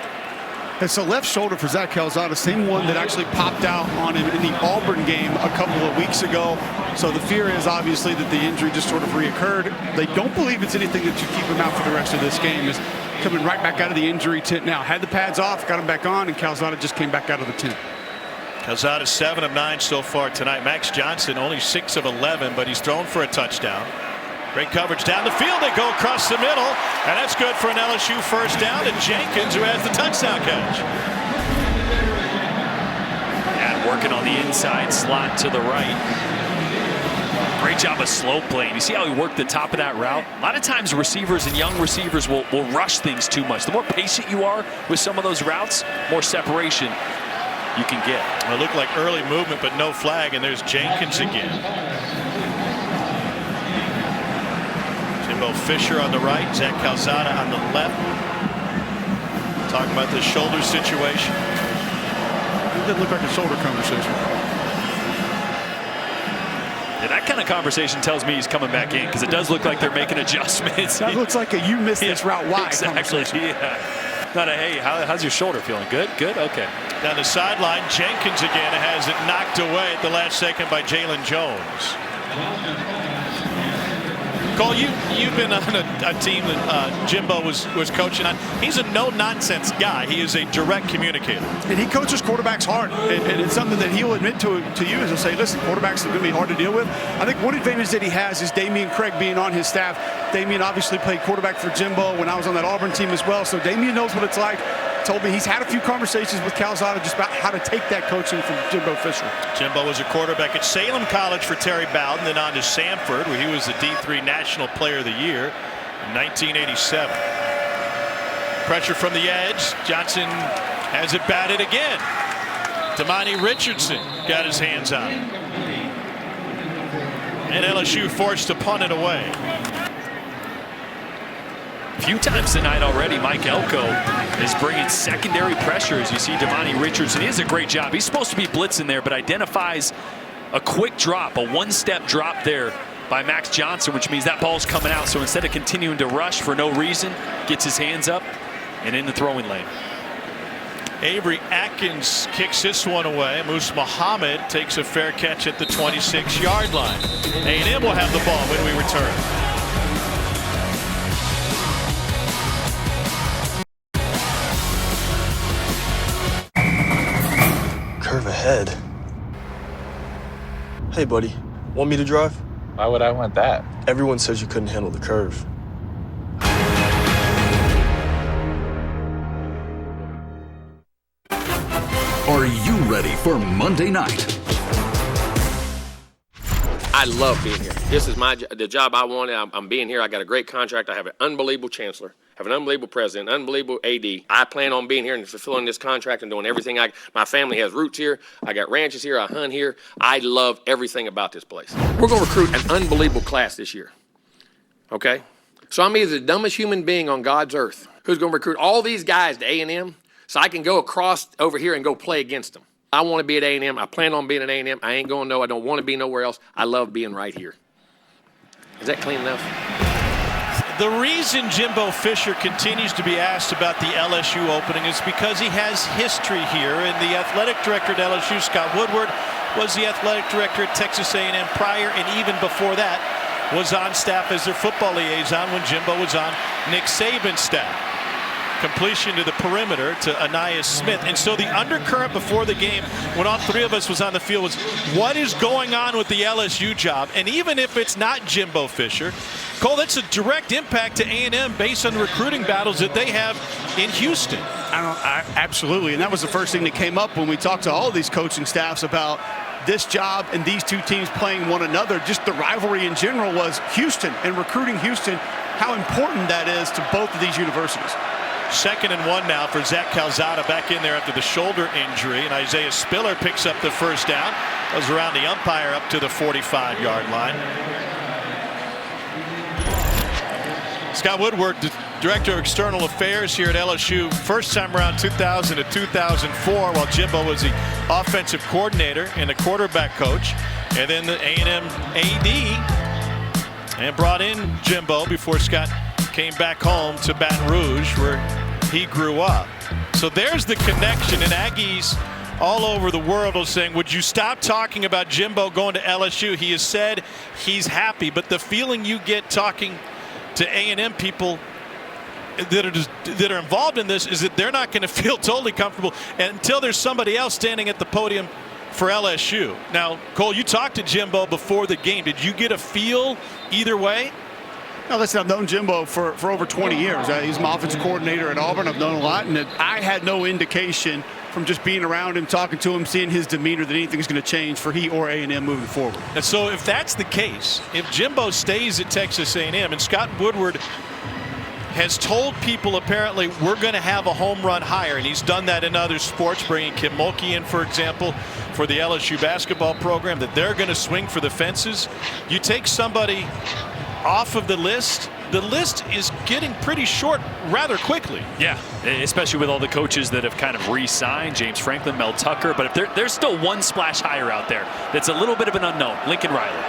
It's a left shoulder for Zach Calzada, same one that actually popped out on him in the Auburn game a couple of weeks ago. So the fear is obviously that the injury just sort of reoccurred. They don't believe it's anything that should keep him out for the rest of this game. Is coming right back out of the injury tent now. Had the pads off, got him back on, and Calzada just came back out of the tent. Calzada 7 of 9 so far tonight. Max Johnson only 6 of 11, but he's thrown for a touchdown. Great coverage down the field. They go across the middle, and that's good for an LSU first down to Jenkins, who has the touchdown catch. And working on the inside slot to the right. Great job of slow playing. You see how he worked the top of that route? A lot of times receivers and young receivers will rush things too much. The more patient you are with some of those routes, more separation you can get. Well, it looked like early movement, but no flag, and there's Jenkins again. Jimbo Fisher on the right, Zach Calzada on the left. Talking about the shoulder situation. It didn't look like a shoulder conversation. Yeah, that kind of conversation tells me he's coming back in, because it does look like they're making adjustments. That looks like a you missed this route. Why? Exactly. Yeah. Not a hey, how's your shoulder feeling? Good? Good? Okay. Down the sideline, Jenkins again has it knocked away at the last second by Jalen Jones. Cole, you've been on a team that Jimbo was coaching on. He's a no-nonsense guy. He is a direct communicator. And he coaches quarterbacks hard. And it's something that he'll admit to you, is he'll say, listen, quarterbacks are going to be hard to deal with. I think one advantage that he has is Damian Craig being on his staff. Damian obviously played quarterback for Jimbo when I was on that Auburn team as well. So Damian knows what it's like. Told me he's had a few conversations with Calzada just about how to take that coaching from Jimbo Fisher. Jimbo was a quarterback at Salem College for Terry Bowden, then on to Samford, where he was the D3 National Player of the Year in 1987. Pressure from the edge. Johnson has it batted again. Damani Richardson got his hands on it. And LSU forced to punt it away. A few times tonight already, Mike Elko is bringing secondary pressures. You see Damani Richardson. He does a great job. He's supposed to be blitzing there, but identifies a quick drop, a one-step drop there by Max Johnson, which means that ball's coming out. So instead of continuing to rush for no reason, gets his hands up and in the throwing lane. Avery Atkins kicks this one away. Moose Muhammad takes a fair catch at the 26-yard line. A&M will have the ball when we return. Curve ahead. Hey, buddy, want me to drive? Why would I want that? Everyone says you couldn't handle the curve. Are you ready for Monday night? I love being here. This is the job I wanted. I'm being here. I got a great contract. I have an unbelievable chancellor. Have an unbelievable president, unbelievable AD. I plan on being here and fulfilling this contract and doing everything. My family has roots here. I got ranches here. I hunt here. I love everything about this place. We're going to recruit an unbelievable class this year. Okay? So I'm either the dumbest human being on God's earth who's going to recruit all these guys to A&M so I can go across over here and go play against them. I want to be at A&M. I plan on being at A&M. I ain't going no. I don't want to be nowhere else. I love being right here. Is that clean enough? The reason Jimbo Fisher continues to be asked about the LSU opening is because he has history here, and the athletic director at LSU, Scott Woodward, was the athletic director at Texas A&M prior, and even before that was on staff as their football liaison when Jimbo was on Nick Saban's staff. Completion to the perimeter to Anais Smith. And so the undercurrent before the game, when all three of us was on the field, was what is going on with the LSU job? And even if it's not Jimbo Fisher, Cole, that's a direct impact to A&M based on the recruiting battles that they have in Houston. Absolutely. And that was the first thing that came up when we talked to all of these coaching staffs about this job and these two teams playing one another. Just the rivalry in general was Houston and recruiting Houston, how important that is to both of these universities. 2nd and 1 now for Zach Calzada back in there after the shoulder injury, and Isaiah Spiller picks up the first down. Goes around the umpire up to the 45-yard line. Scott Woodward, the Director of External Affairs here at LSU, first time around 2000 to 2004, while Jimbo was the offensive coordinator and the quarterback coach, and then the A&M AD, and brought in Jimbo before Scott came back home to Baton Rouge, where he grew up. So there's the connection, and Aggies all over the world are saying, would you stop talking about Jimbo going to LSU? He has said he's happy, but the feeling you get talking to A&M people that are involved in this is that they're not going to feel totally comfortable until there's somebody else standing at the podium for LSU. Now, Cole, you talked to Jimbo before the game. Did you get a feel either way? Now, listen, I've known Jimbo for over 20 years. He's my offensive coordinator at Auburn. I've known a lot, and I had no indication from just being around him, talking to him, seeing his demeanor that anything's going to change for he or A&M moving forward. And so if that's the case, if Jimbo stays at Texas A&M, and Scott Woodward has told people apparently we're going to have a home run hire, and he's done that in other sports, bringing Kim Mulkey in, for example, for the LSU basketball program, that they're going to swing for the fences. You take somebody off of the list is getting pretty short rather quickly. Yeah, especially with all the coaches that have kind of re-signed, James Franklin, Mel Tucker. But if there's still one splash hire out there that's a little bit of an unknown, Lincoln Riley.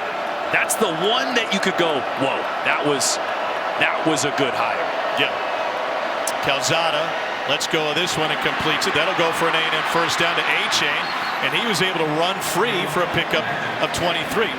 That's the one that you could go, whoa, that was a good hire. Yeah. Calzada lets go of this one and completes it. That'll go for an A&M first down to A-Chain, and he was able to run free for a pickup of 23.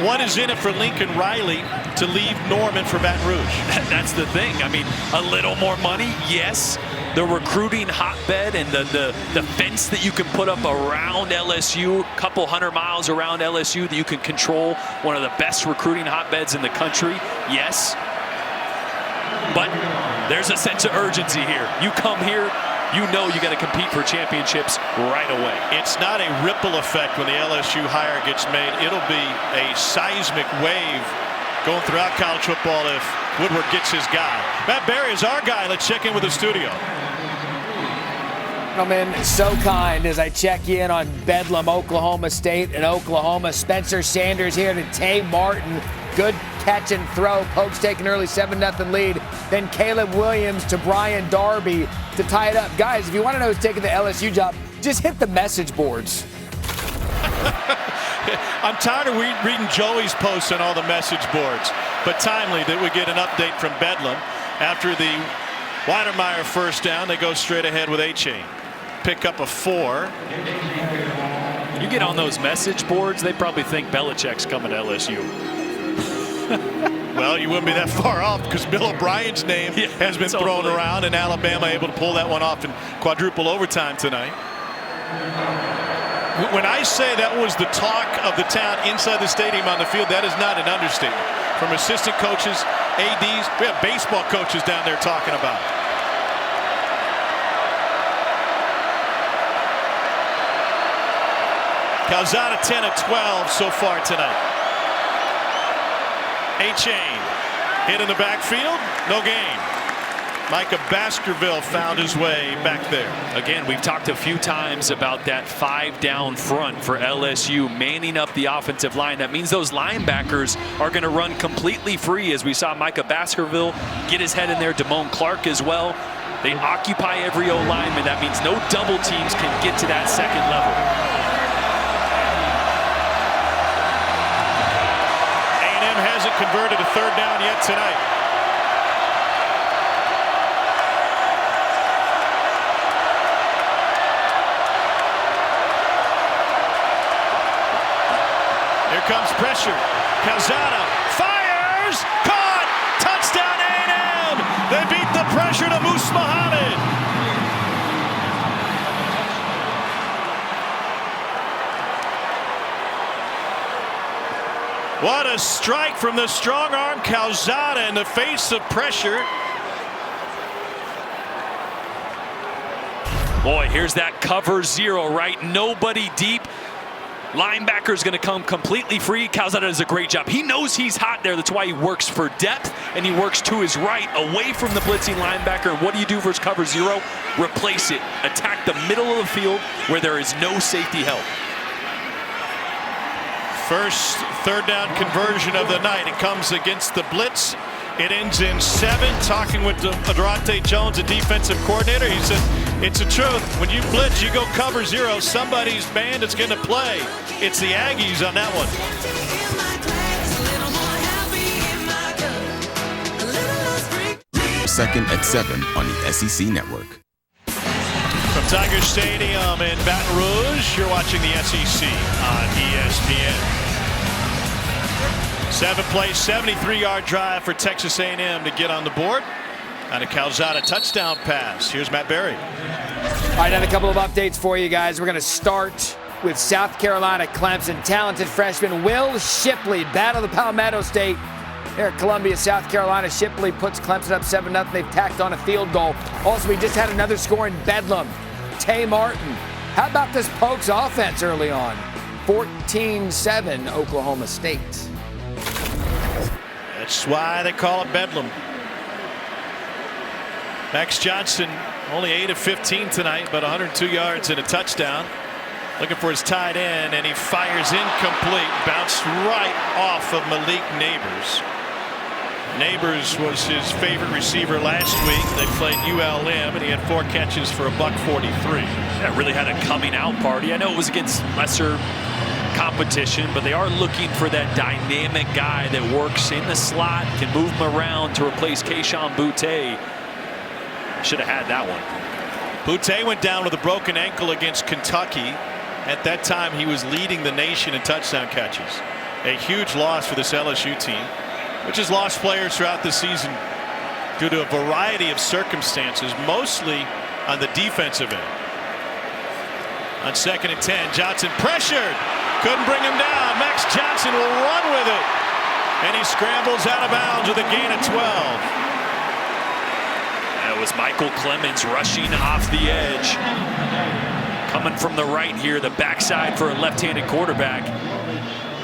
What is in it for Lincoln Riley to leave Norman for Baton Rouge? That's the thing. I mean, a little more money, yes. The recruiting hotbed and the fence that you can put up around LSU, a couple 100 miles around LSU that you can control, one of the best recruiting hotbeds in the country, yes. But there's a sense of urgency here. You come here, you know you got to compete for championships right away. It's not a ripple effect when the LSU hire gets made. It'll be a seismic wave going throughout college football if Woodward gets his guy. Matt Barry is our guy. Let's check in with the studio. Gentlemen, so kind as I check in on Bedlam, Oklahoma State and Oklahoma. Spencer Sanders here to Tay Martin. Good catch and throw. Pokes take an early 7-0 lead. Then Caleb Williams to Brian Darby to tie it up. Guys, if you want to know who's taking the LSU job, just hit the message boards. I'm tired of reading Joey's posts on all the message boards, but timely that we get an update from Bedlam. After the Weidermeyer first down, they go straight ahead with A-Chain. Pick up a 4. You get on those message boards, they probably think Belichick's coming to LSU. Well, you wouldn't be that far off because Bill O'Brien's name has been thrown around, and Alabama able to pull that one off in quadruple overtime tonight. When I say that was the talk of the town inside the stadium on the field, that is not an understatement. From assistant coaches, ADs, we have baseball coaches down there talking about it. Calzada 10 of 12 so far tonight. A-Chain hit in the backfield, no gain. Micah Baskerville found his way back there. Again, we've talked a few times about that 5-down front for LSU, manning up the offensive line. That means those linebackers are going to run completely free, as we saw Micah Baskerville get his head in there, Damone Clark as well. They occupy every O-lineman. That means no double teams can get to that second level. A&M hasn't converted a third down yet tonight. Comes pressure. Calzada fires, caught, touchdown A&M. They beat the pressure to Moose Muhammad. What a strike from the strong arm Calzada in the face of pressure. Boy, here's that cover zero, right? Nobody deep. Linebacker's going to come completely free. Calzada does a great job. He knows he's hot there. That's why he works for depth, and he works to his right, away from the blitzing linebacker. And what do you do versus cover zero? Replace it. Attack the middle of the field where there is no safety help. First third down conversion of the night. It comes against the blitz. It ends in 7. Talking with Durante Jones, the defensive coordinator, he said, it's the truth. When you blitz, you go cover zero. Somebody's band is going to play. It's the Aggies on that one. Second at 7 on the SEC Network. From Tiger Stadium in Baton Rouge, you're watching the SEC on ESPN. 7-play, 73-yard drive for Texas A&M to get on the board. And a Calzada touchdown pass. Here's Matt Berry. All right, now a couple of updates for you guys. We're going to start with South Carolina Clemson. Talented freshman Will Shipley battled the Palmetto State here at Columbia, South Carolina. Shipley puts Clemson up 7-0. They've tacked on a field goal. Also, we just had another score in Bedlam. Tay Martin. How about this Pokes offense early on? 14-7 Oklahoma State. That's why they call it Bedlam. Max Johnson only 8 of 15 tonight, but 102 yards and a touchdown. Looking for his tight end, and he fires incomplete. Bounced right off of Malik Neighbors. Neighbors was his favorite receiver last week. They played ULM, and he had 4 catches for $143. Yeah, really had a coming out party. I know it was against lesser competition, but they are looking for that dynamic guy that works in the slot, can move him around to replace Kayshon Boutte. Should have had that one. Boutte went down with a broken ankle against Kentucky. At that time, he was leading the nation in touchdown catches. A huge loss for this LSU team, which has lost players throughout the season due to a variety of circumstances, mostly on the defensive end. On 2nd and 10, Johnson pressured. Couldn't bring him down. Max Johnson will run with it. And he scrambles out of bounds with a gain of 12. It was Michael Clemens rushing off the edge. Coming from the right here, the backside for a left-handed quarterback.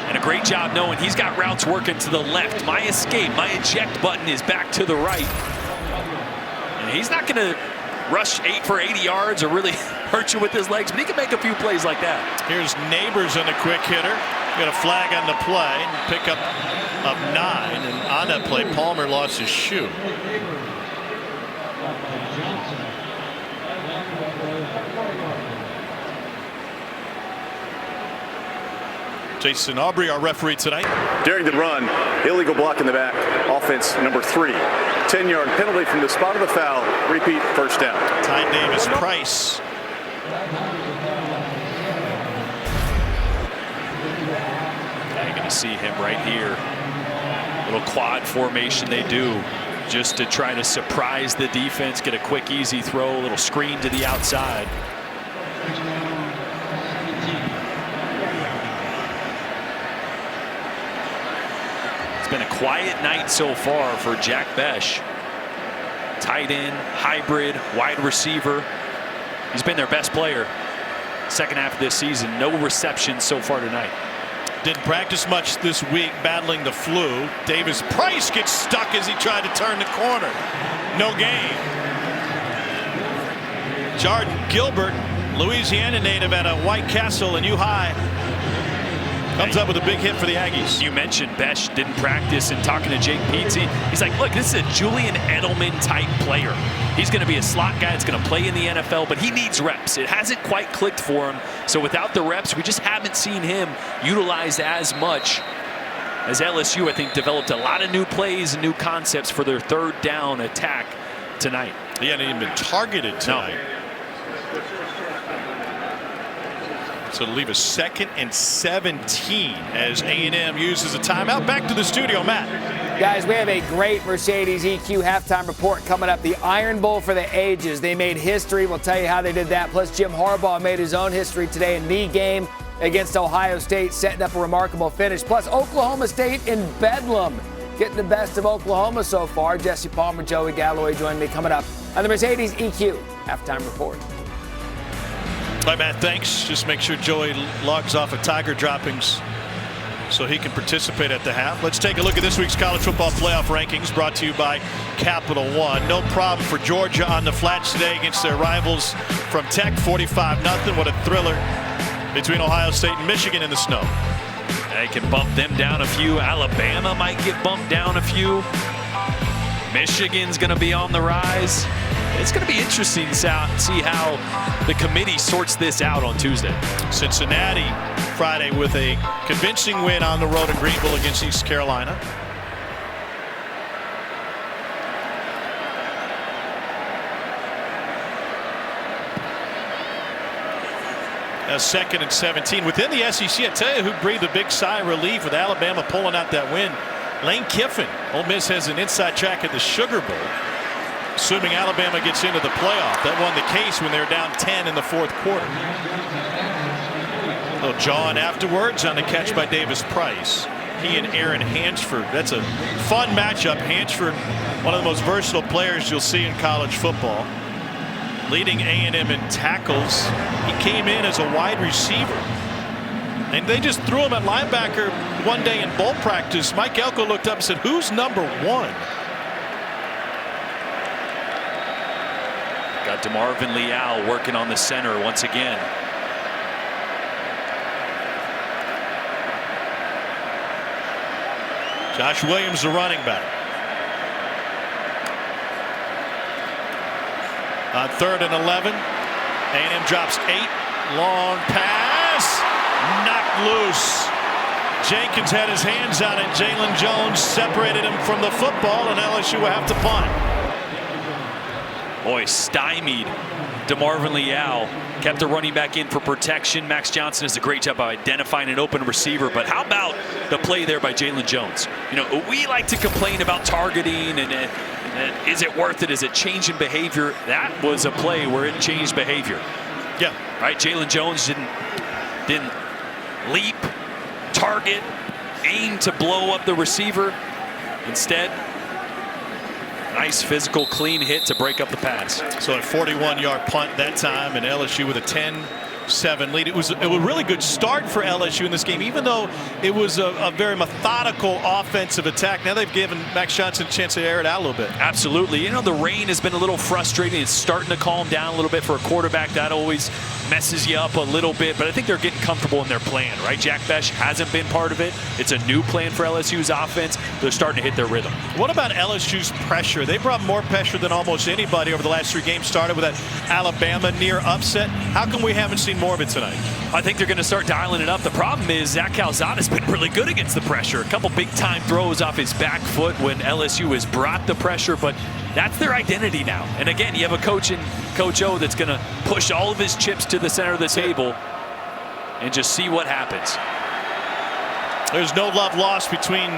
And a great job knowing he's got routes working to the left. My escape, my eject button is back to the right. And he's not going to rush 8 for 80 yards or really hurt you with his legs, but he can make a few plays like that. Here's Neighbors on the quick hitter. Got a flag on the play. Pick up of 9. And on that play, Palmer lost his shoe. Jason Aubrey, our referee tonight. During the run, illegal block in the back. Offense number 3. 10-yard penalty from the spot of the foul. Repeat, first down. Ty Davis Price. You're going to see him right here. Little quad formation they do just to try to surprise the defense, get a quick, easy throw, a little screen to the outside. It's been a quiet night so far for Jack Besh. Tight end, hybrid, wide receiver. He's been their best player second half of this season. No receptions so far tonight. Didn't practice much this week, battling the flu. Davis Price gets stuck as he tried to turn the corner. No gain. Jordan Gilbert, Louisiana native out of White Castle and U-High, comes up with a big hit for the Aggies. You mentioned Besh didn't practice, and talking to Jake Peetsy, he's like, look, this is a Julian Edelman type player. He's going to be a slot guy that's going to play in the NFL, but he needs reps. It hasn't quite clicked for him. So without the reps, we just haven't seen him utilized as much as LSU, I think, developed a lot of new plays and new concepts for their third down attack tonight. He hadn't even been targeted tonight. No. So to leave a 2nd and 17 as A&M uses a timeout. Back to the studio, Matt. Guys, we have a great Mercedes EQ halftime report coming up. The Iron Bowl for the ages. They made history. We'll tell you how they did that. Plus, Jim Harbaugh made his own history today in the game against Ohio State, setting up a remarkable finish. Plus, Oklahoma State in Bedlam, getting the best of Oklahoma so far. Jesse Palmer, Joey Galloway join me coming up on the Mercedes EQ halftime report. All right, Matt, thanks. Just make sure Joey logs off of Tiger droppings so he can participate at the half. Let's take a look at this week's college football playoff rankings brought to you by Capital One. No problem for Georgia on the flats today against their rivals from Tech, 45-0. What a thriller between Ohio State and Michigan in the snow. They can bump them down a few. Alabama might get bumped down a few. Michigan's going to be on the rise. It's going to be interesting to see how the committee sorts this out on Tuesday. Cincinnati Friday with a convincing win on the road in Greenville against East Carolina. A 2nd and 17 within the SEC. I tell you who breathed a big sigh of relief with Alabama pulling out that win. Lane Kiffin. Ole Miss has an inside track at the Sugar Bowl. assuming Alabama gets into the playoff. That won the case when they were down 10 in the fourth quarter. A little jawing afterwards on the catch by Davis Price. He and Aaron Hansford. That's a fun matchup. Hansford, one of the most versatile players you'll see in college football. Leading A&M in tackles. He came in as a wide receiver. And they just threw him at linebacker one day in bowl practice. Mike Elko looked up and said, "Who's number 1?" Got DeMarvin Leal working on the center once again. Josh Williams, the running back. On 3rd and 11, A&M drops 8. Long pass, knocked loose. Jenkins had his hands on it. Jalen Jones separated him from the football, and LSU will have to punt. Boy, stymied DeMarvin Leal. Kept the running back in for protection. Max Johnson does a great job of identifying an open receiver. But how about the play there by Jalen Jones? You know, we like to complain about targeting and is it worth it? Is it changing behavior? That was a play where it changed behavior. Yeah. Right. Jalen Jones didn't leap, target, aim to blow up the receiver. Instead, nice physical, clean hit to break up the pass. So a 41-yard punt that time, and LSU with a 10-7 lead. It was a really good start for LSU in this game, even though it was a very methodical offensive attack. Now they've given Max Johnson a chance to air it out a little bit. Absolutely. You know, the rain has been a little frustrating. It's starting to calm down a little bit for a quarterback. That always messes you up a little bit, but I think they're getting comfortable in their plan, right? Jack Besh hasn't been part of it. It's a new plan for LSU's offense. They're starting to hit their rhythm. What about LSU's pressure? They brought more pressure than almost anybody over the last 3 games. Started with that Alabama near upset. How come we haven't seen more of it tonight? I think they're going to start dialing it up. The problem is Zach Calzada's been really good against the pressure. A couple big-time throws off his back foot when LSU has brought the pressure, but that's their identity now. And again, you have a coach in Coach O that's going to push all of his chips to the center of the table and just see what happens. There's no love lost between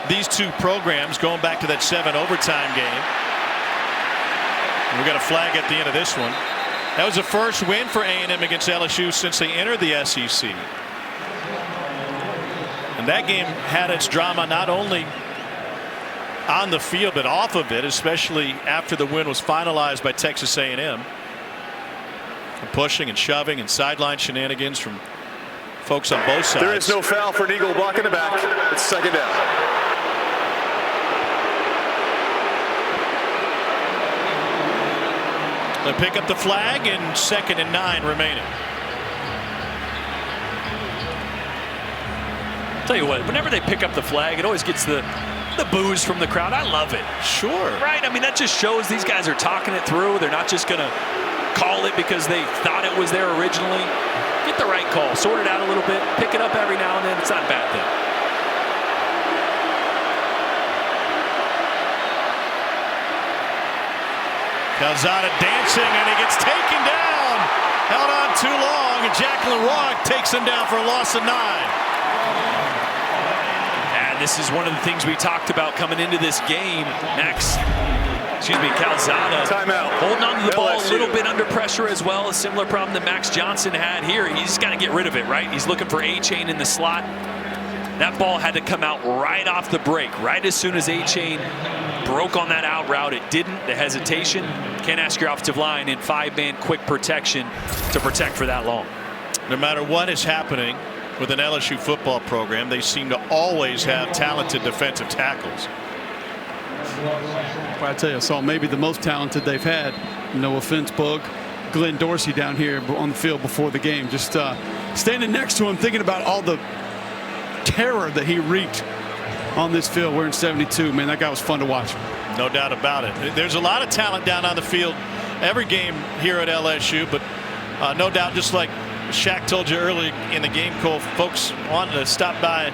these two programs going back to that 7 overtime game. And we got a flag at the end of this one. That was the first win for A&M against LSU since they entered the SEC. And that game had its drama not only on the field but off of it, especially after the win was finalized by Texas A&M. And pushing and shoving and sideline shenanigans from folks on both sides. There is no foul for an Eagle block in the back. It's second down. They pick up the flag and 2nd and 9 remaining. Tell you what, whenever they pick up the flag, it always gets the boos from the crowd. I love it. Sure. Right? I mean, that just shows these guys are talking it through. They're not just going to call it because they thought it was there originally. Get the right call. Sort it out a little bit. Pick it up every now and then. It's not a bad thing. Calzada dancing, and he gets taken down. Held on too long, and Jacqueline Rock takes him down for a loss of 9. And this is one of the things we talked about coming into this game. Calzada holding on to the ball a little bit under pressure as well. A similar problem that Max Johnson had here. He's got to get rid of it, right? He's looking for A-Chain in the slot. That ball had to come out right off the break, right as soon as A-Chain broke on that out route. It didn't. The hesitation. Can't ask your offensive line in 5-man quick protection to protect for that long. No matter what is happening with an LSU football program, they seem to always have talented defensive tackles. I tell you, I saw maybe the most talented they've had. No offense, Bug. Glenn Dorsey down here on the field before the game, just standing next to him, thinking about all the terror that he wreaked on this field. We're in 72. Man, that guy was fun to watch. No doubt about it. There's a lot of talent down on the field every game here at LSU, but no doubt, just like Shaq told you early in the game, Cole, folks wanted to stop by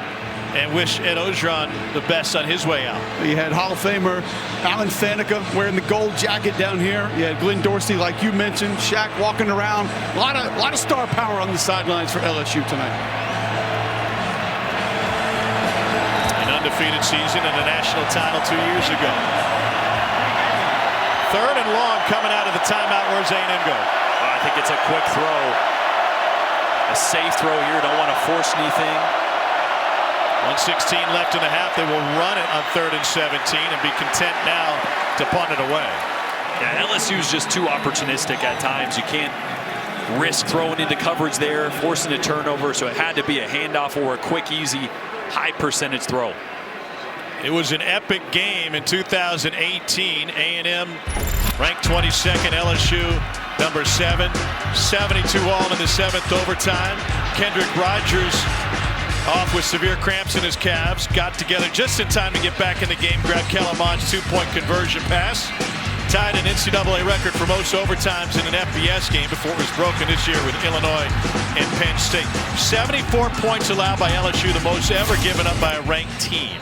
and wish Ed Ogeron the best on his way out. You had Hall of Famer Alan Faneca wearing the gold jacket down here. You had Glenn Dorsey, like you mentioned, Shaq walking around. A lot of star power on the sidelines for LSU tonight. An undefeated season and a national title 2 years ago. 3rd and long coming out of the timeout. Where's A&M go? I think it's a quick throw. A safe throw here. Don't want to force anything. 1:16 left in the half. They will run it on 3rd and 17 and be content now to punt it away. Yeah, LSU is just too opportunistic at times. You can't risk throwing into coverage there, forcing a turnover. So it had to be a handoff or a quick, easy, high percentage throw. It was an epic game in 2018. A&M ranked 22nd, LSU number 7. 72 all in the 7th overtime. Kendrick Rogers off with severe cramps in his calves. Got together just in time to get back in the game. Grabbed Kellerman's 2-point conversion pass. Tied an NCAA record for most overtimes in an FBS game before it was broken this year with Illinois and Penn State. 74 points allowed by LSU, the most ever given up by a ranked team.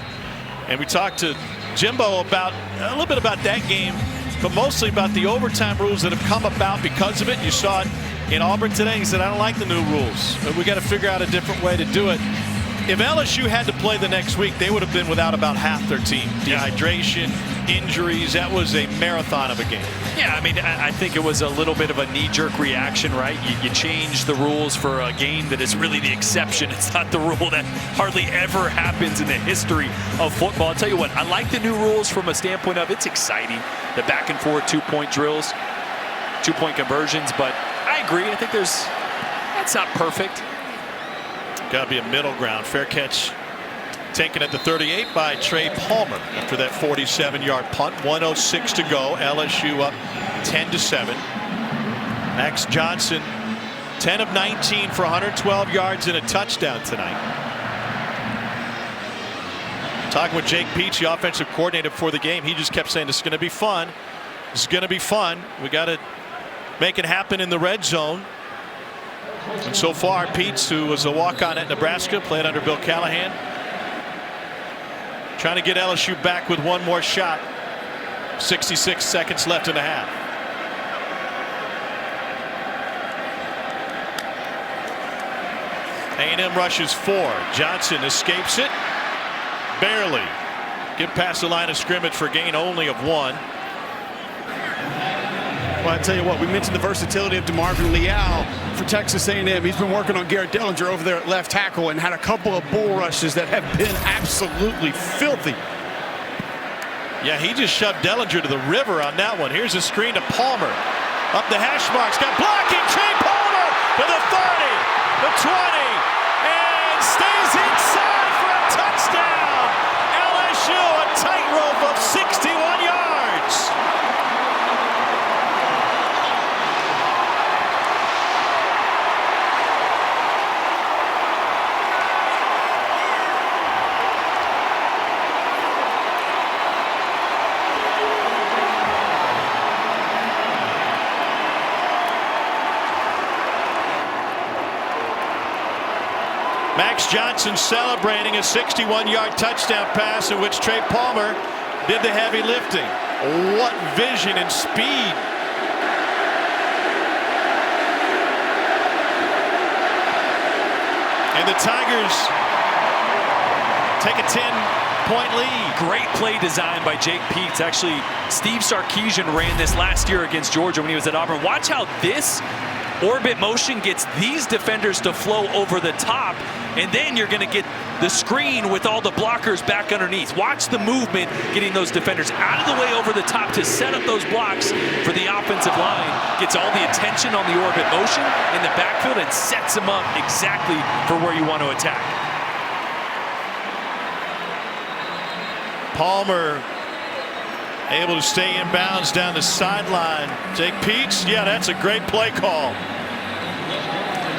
And we talked to Jimbo about a little bit about that game, but mostly about the overtime rules that have come about because of it. You saw it in Auburn today. He said, I don't like the new rules. We got to figure out a different way to do it. If LSU had to play the next week, they would have been without about half their team. Dehydration, injuries, that was a marathon of a game. Yeah, I mean, I think it was a little bit of a knee-jerk reaction, right? You change the rules for a game that is really the exception. It's not the rule that hardly ever happens in the history of football. I'll tell you what, I like the new rules from a standpoint of it's exciting. The back and forth 2-point drills, 2-point conversions, but I agree. I think that's not perfect. Got to be a middle ground. Fair catch taken at the 38 by Trey Palmer after that 47-yard punt. 1:06 to go. LSU up 10-7. Max Johnson 10 of 19 for 112 yards and a touchdown tonight. Talking with Jake Peach, the offensive coordinator for the game, he just kept saying this is going to be fun. This is going to be fun. We got to make it happen in the red zone. And so far, Peets, who was a walk-on at Nebraska, played under Bill Callahan, trying to get LSU back with one more shot. 66 seconds left in the half. A&M rushes 4. Johnson escapes it. Barely. Get past the line of scrimmage for a gain only of 1. Well, I tell you what, we mentioned the versatility of DeMarvin Leal for Texas A&M. He's been working on Garrett Dillinger over there at left tackle and had a couple of bull rushes that have been absolutely filthy. Yeah, he just shoved Dillinger to the river on that one. Here's a screen to Palmer. Up the hash marks, got blocking. Trey Palmer to the 30, the 20, and stays inside for a touchdown. LSU, a tightrope of 61 yards. Max Johnson celebrating a 61-yard touchdown pass in which Trey Palmer did the heavy lifting. What vision and speed. And the Tigers take a 10-point lead. Great play design by Jake Peets. Actually, Steve Sarkisian ran this last year against Georgia when he was at Auburn. Watch how this orbit motion gets these defenders to flow over the top, and then you're going to get the screen with all the blockers back underneath. Watch the movement getting those defenders out of the way over the top to set up those blocks for the offensive line. Gets all the attention on the orbit motion in the backfield and sets them up exactly for where you want to attack. Palmer able to stay in bounds down the sideline. Jake Peets, yeah, that's a great play call.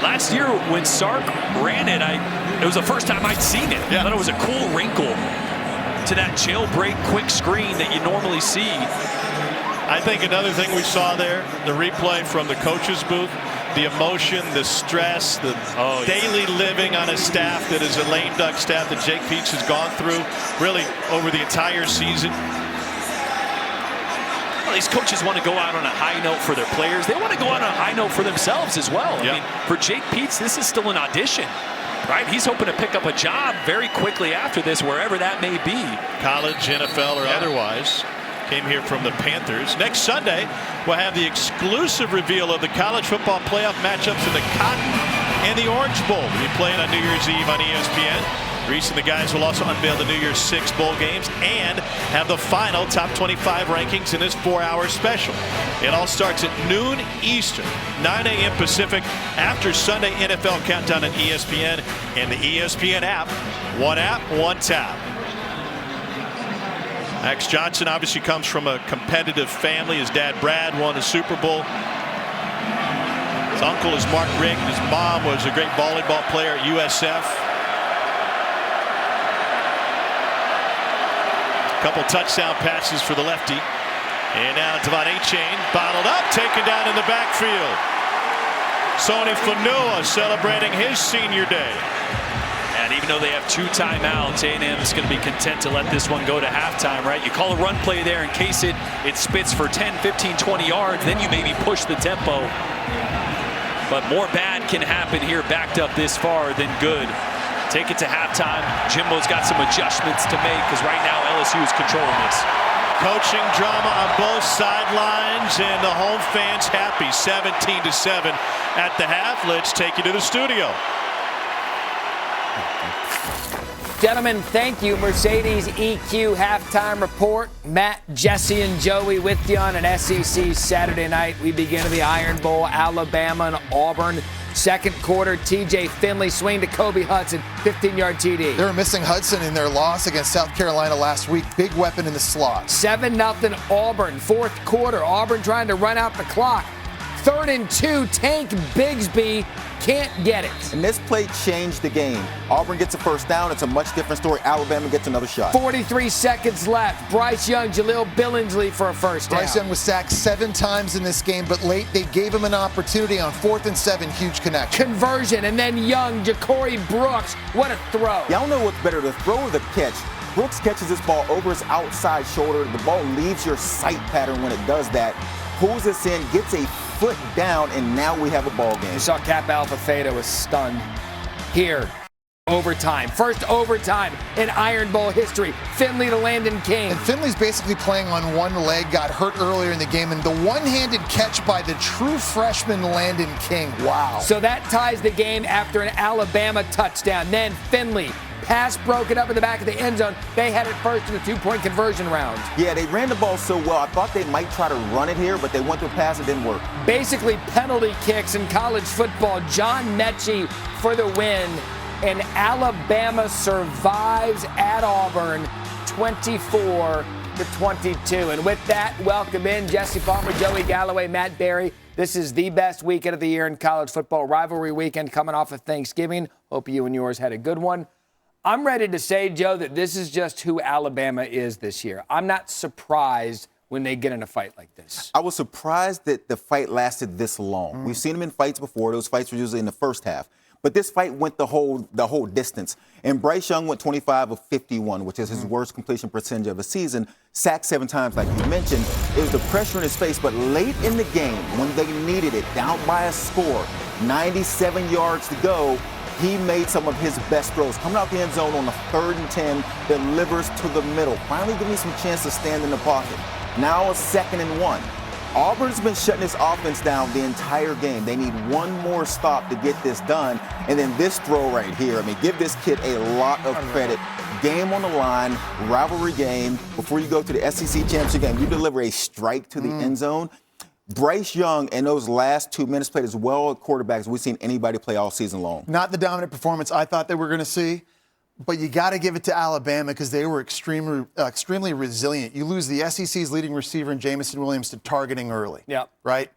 Last year when Sark ran it, it was the first time I'd seen it. I thought it was a cool wrinkle to that jailbreak quick screen that you normally see. I think another thing we saw there, the replay from the coach's booth, the emotion, the stress, the daily living on a staff that is a lame duck staff that Jake Peets has gone through really over the entire season. Well, these coaches want to go out on a high note for their players. They want to go out on a high note for themselves as well. I mean, for Jake Peets, this is still an audition, right? He's hoping to pick up a job very quickly after this, wherever that may be. College, NFL, or otherwise. Came here from the Panthers. Next Sunday, we'll have the exclusive reveal of the college football playoff matchups in the Cotton and the Orange Bowl. We'll be playing on New Year's Eve on ESPN. Reese and the guys will also unveil the New Year's 6 bowl games and have the final top 25 rankings in this 4-hour special. It all starts at noon Eastern, 9 a.m. Pacific, after Sunday NFL Countdown on ESPN and the ESPN app. One app, one tap. Max Johnson obviously comes from a competitive family. His dad, Brad, won a Super Bowl. His uncle is Mark Rick. His mom was a great volleyball player at USF. Couple touchdown passes for the lefty. And now Devon A-Chain bottled up, taken down in the backfield. Sony Fanua celebrating his senior day. And even though they have 2 timeouts, A&M is going to be content to let this one go to halftime, right? You call a run play there in case it spits for 10, 15, 20 yards, then you maybe push the tempo. But more bad can happen here, backed up this far, than good. Take it to halftime. Jimbo's got some adjustments to make because right now LSU is controlling this. Coaching drama on both sidelines, and the home fans happy. 17-7 at the half. Let's take you to the studio. Gentlemen, thank you. Mercedes EQ halftime report. Matt, Jesse, and Joey with you on an SEC Saturday night. We begin at the Iron Bowl, Alabama and Auburn. Second quarter, TJ Finley swing to Kobe Hudson, 15-yard TD. They were missing Hudson in their loss against South Carolina last week. Big weapon in the slot. 7-0 Auburn, fourth quarter. Auburn trying to run out the clock. 3rd and 2, Tank Bigsby can't get it. And this play changed the game. Auburn gets a first down. It's a much different story. Alabama gets another shot. 43 seconds left. Bryce Young, Jaleel Billingsley for a first down. Bryce Young was sacked 7 times in this game, but late they gave him an opportunity on 4th and 7. Huge connection. Conversion, and then Young, Ja'Cory Brooks. What a throw. Yeah, I don't know what's better, the throw or the catch. Brooks catches this ball over his outside shoulder. The ball leaves your sight pattern when it does that. Pulls this in, gets a foot down, and now we have a ball game. You saw Kappa Alpha Theta was stunned. Here, overtime. First overtime in Iron Bowl history. Finley to Landon King. And Finley's basically playing on one leg, got hurt earlier in the game, and the one-handed catch by the true freshman Landon King. Wow. So that ties the game after an Alabama touchdown. Then Finley. Pass broken up in the back of the end zone. They had it first in the 2-point conversion round. Yeah, they ran the ball so well. I thought they might try to run it here, but they went to a pass. It didn't work. Basically, penalty kicks in college football. John Mechie for the win. And Alabama survives at Auburn 24-22. And with that, welcome in Jesse Palmer, Joey Galloway, Matt Berry. This is the best weekend of the year in college football. Rivalry weekend coming off of Thanksgiving. Hope you and yours had a good one. I'm ready to say, Joe, that this is just who Alabama is this year. I'm not surprised when they get in a fight like this. I was surprised that the fight lasted this long. We've seen them in fights before. Those fights were usually in the first half. But this fight went the whole distance. And Bryce Young went 25 of 51, which is his worst completion percentage of the season. Sacked 7 times, like you mentioned. It was the pressure in his face. But late in the game, when they needed it, down by a score, 97 yards to go, he made some of his best throws. Coming out the end zone on the 3rd and 10, delivers to the middle. Finally giving some chance to stand in the pocket. Now a 2nd and 1. Auburn's been shutting this offense down the entire game. They need one more stop to get this done. And then this throw right here, I mean, give this kid a lot of credit. Game on the line, rivalry game. Before you go to the SEC championship game, you deliver a strike to the end zone. Bryce Young in those last 2 minutes played as well at quarterback as we've seen anybody play all season long. Not the dominant performance I thought they were going to see, but you got to give it to Alabama because they were extremely resilient. You lose the SEC's leading receiver in Jamison Williams to targeting early. Yeah. Right?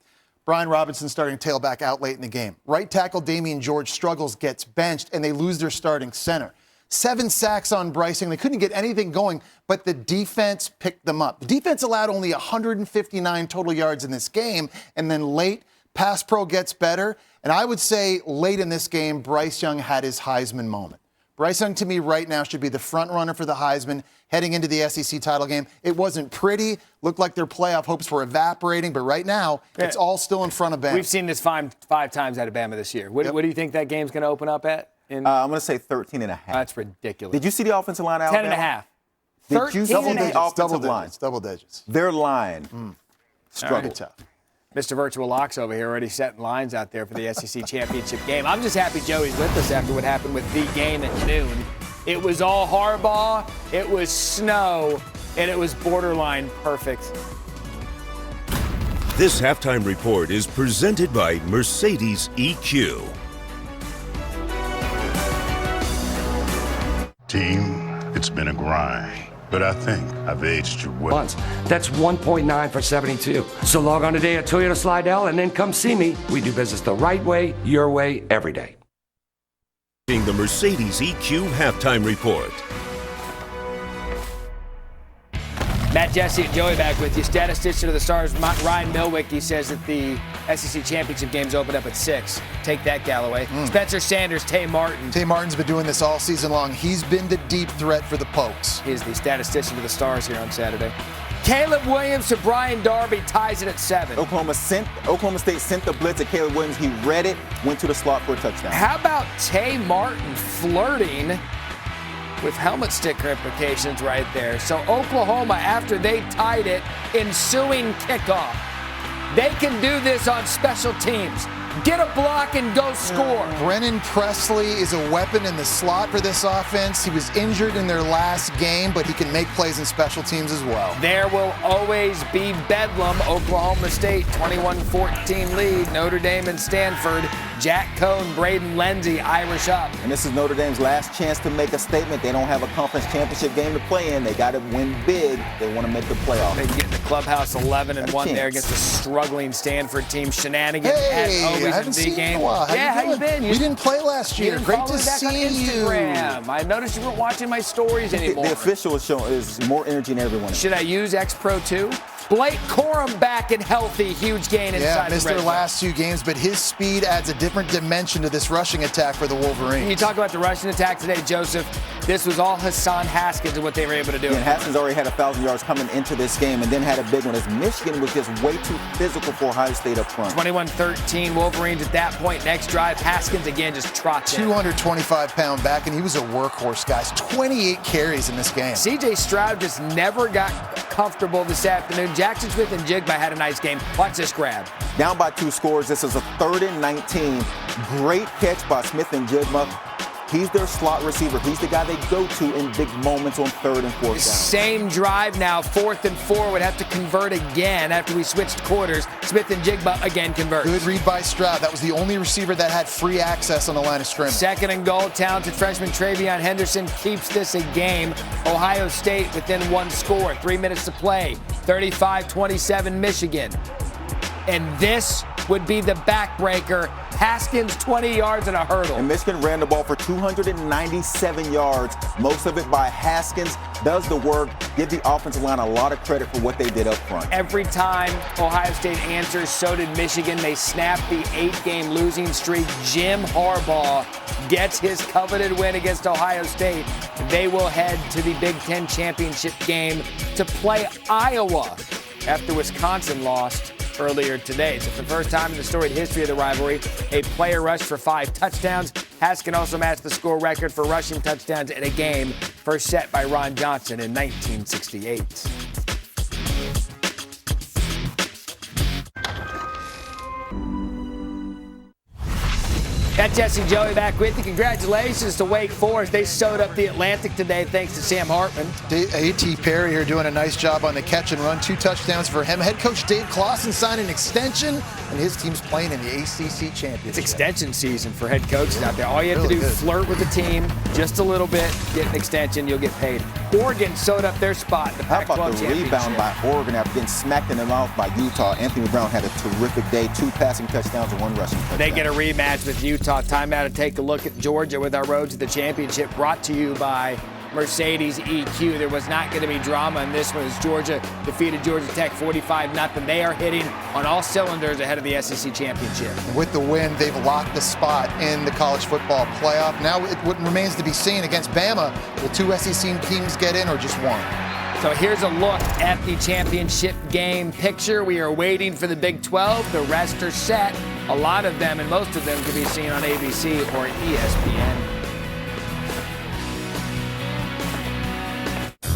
Brian Robinson starting tailback out late in the game. Right tackle Damian George struggles, gets benched, and they lose their starting center. 7 sacks on Bryce Young. They couldn't get anything going, but the defense picked them up. The defense allowed only 159 total yards in this game, and then late, pass pro gets better. And I would say late in this game, Bryce Young had his Heisman moment. Bryce Young, to me, right now, should be the front runner for the Heisman heading into the SEC title game. It wasn't pretty. Looked like their playoff hopes were evaporating, but right now, it's all still in front of Bama. We've seen this five times out of Bama this year. What do you think that game's going to open up at? I'm going to say 13.5. That's ridiculous. Did you see the offensive line out? 10.5. Did you see the offensive line? Double digits. Their line struggled. Tough. Mr. Virtual Locks over here already setting lines out there for the SEC championship game. I'm just happy Joey's with us after what happened with the game at noon. It was all Harbaugh, it was snow, and it was borderline perfect. This halftime report is presented by Mercedes EQ. Team, it's been a grind, but I think I've aged you well. Months. That's 1.9 for 72. So log on today at Toyota Slidell and then come see me. We do business the right way, your way, every day. The Mercedes EQ halftime report. Matt, Jesse, and Joey back with you. Statistician of the Stars, Ryan Milwicky, says that the SEC championship games open up at 6. Take that, Galloway. Spencer Sanders, Tay Martin. Tay Martin's been doing this all season long. He's been the deep threat for the Pokes. He's the statistician of the Stars here on Saturday. Caleb Williams to Brian Darby ties it at 7. Oklahoma State sent the blitz at Caleb Williams. He read it, went to the slot for a touchdown. How about Tay Martin flirting with helmet sticker implications right there? So Oklahoma, after they tied it, ensuing kickoff. They can do this on special teams. Get a block and go score. Brennan Presley is a weapon in the slot for this offense. He was injured in their last game, but he can make plays in special teams as well. There will always be bedlam. Oklahoma State, 21-14 lead. Notre Dame and Stanford. Jack Cohn, Braden Lenzy, Irish up. And this is Notre Dame's last chance to make a statement. They don't have a conference championship game to play in. They got to win big. They want to make the playoff. They can get in the clubhouse 11-1 there against a struggling Stanford team. Shenanigans hey, at I haven't seen you in a while. How you been? We didn't play last year. Great to see you. I noticed you weren't watching my stories anymore. The official is more energy than everyone. Should I use X Pro 2? Blake Corum back and healthy. Huge gain inside the red missed their last 2 games, but his speed adds a different dimension to this rushing attack for the Wolverines. You talk about the rushing attack today, Joseph. This was all Hassan Haskins and what they were able to do. And Haskins already had 1,000 yards coming into this game and then had a big one as Michigan was just way too physical for Ohio State up front. 21-13 Wolverines at that point. Next drive, Haskins again just trots in. 225-pound back, and he was a workhorse, guys. 28 carries in this game. C.J. Stroud just never got comfortable this afternoon. Jackson Smith and Jigba had a nice game. Watch this grab. Down by 2 scores. This is a 3rd and 19. Great catch by Smith and Jigba. He's their slot receiver. He's the guy they go to in big moments on 3rd and 4th down. Same drive now, 4th and 4. Would have to convert again after we switched quarters. Smith and Jigba again convert. Good read by Stroud. That was the only receiver that had free access on the line of scrimmage. 2nd and goal. Talented freshman Travion Henderson keeps this a game. Ohio State within 1 score. 3 minutes to play. 35-27 Michigan. And this would be the backbreaker. Haskins, 20 yards and a hurdle. And Michigan ran the ball for 297 yards. Most of it by Haskins. Does the work. Give the offensive line a lot of credit for what they did up front. Every time Ohio State answers, so did Michigan. They snapped the 8-game losing streak. Jim Harbaugh gets his coveted win against Ohio State. They will head to the Big Ten championship game to play Iowa after Wisconsin lost earlier today. So for the first time in the storied history of the rivalry, a player rushed for 5 touchdowns. Haskins also matched the score record for rushing touchdowns in a game, first set by Ron Johnson in 1968. Got Jesse Joey back with you. Congratulations to Wake Forest. They sewed up the Atlantic today thanks to Sam Hartman. A.T. Perry here doing a nice job on the catch and run. 2 touchdowns for him. Head coach Dave Clawson signed an extension, and his team's playing in the ACC championship. It's extension season for head coaches out there. All you have to do is flirt with the team just a little bit, get an extension, you'll get paid. Oregon sewed up their spot in the Pac-12 championship. How about the rebound by Oregon after getting smacked in the mouth by Utah? Anthony Brown had a terrific day. 2 passing touchdowns and 1 rushing touchdown. They get a rematch with Utah. Time now to take a look at Georgia with our Road to the Championship, brought to you by Mercedes EQ. There was not going to be drama in this one as Georgia defeated Georgia Tech 45-0. They are hitting on all cylinders ahead of the SEC championship. And with the win, they've locked the spot in the college football playoff. Now what remains to be seen against Bama, will 2 SEC teams get in or just 1? So here's a look at the championship game picture. We are waiting for the Big 12. The rest are set. A lot of them and most of them can be seen on ABC or ESPN.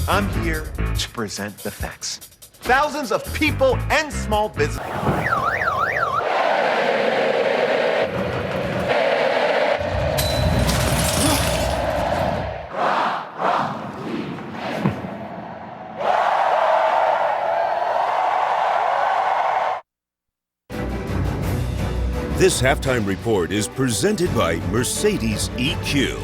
I'm here to present the facts. Thousands of people and small business. This halftime report is presented by Mercedes EQ.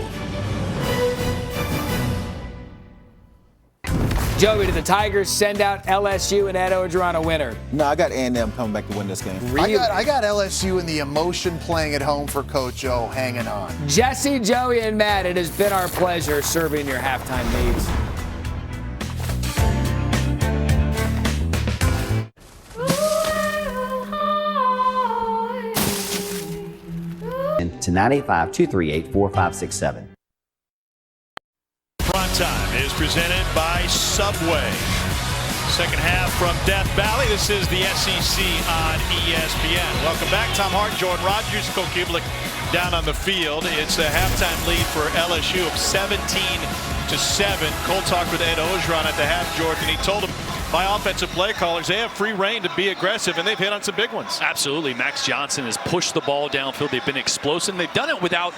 Joey, did the Tigers send out LSU and Ed Orgeron a winner? No, I got A&M coming back to win this game. Really? I got LSU and the emotion playing at home for Coach O hanging on. Jesse, Joey, and Matt, it has been our pleasure serving your halftime needs. To 985-238-4567. Prime Time is presented by Subway. Second half from Death Valley. This is the SEC on ESPN. Welcome back. Tom Hart, Jordan Rogers, Cole Kublik down on the field. It's a halftime lead for LSU of 17-7. Cole talked with Ed Orgeron at the half, Jordan. He told him, my offensive play callers, they have free reign to be aggressive, and they've hit on some big ones. Absolutely. Max Johnson has pushed the ball downfield. They've been explosive. They've done it without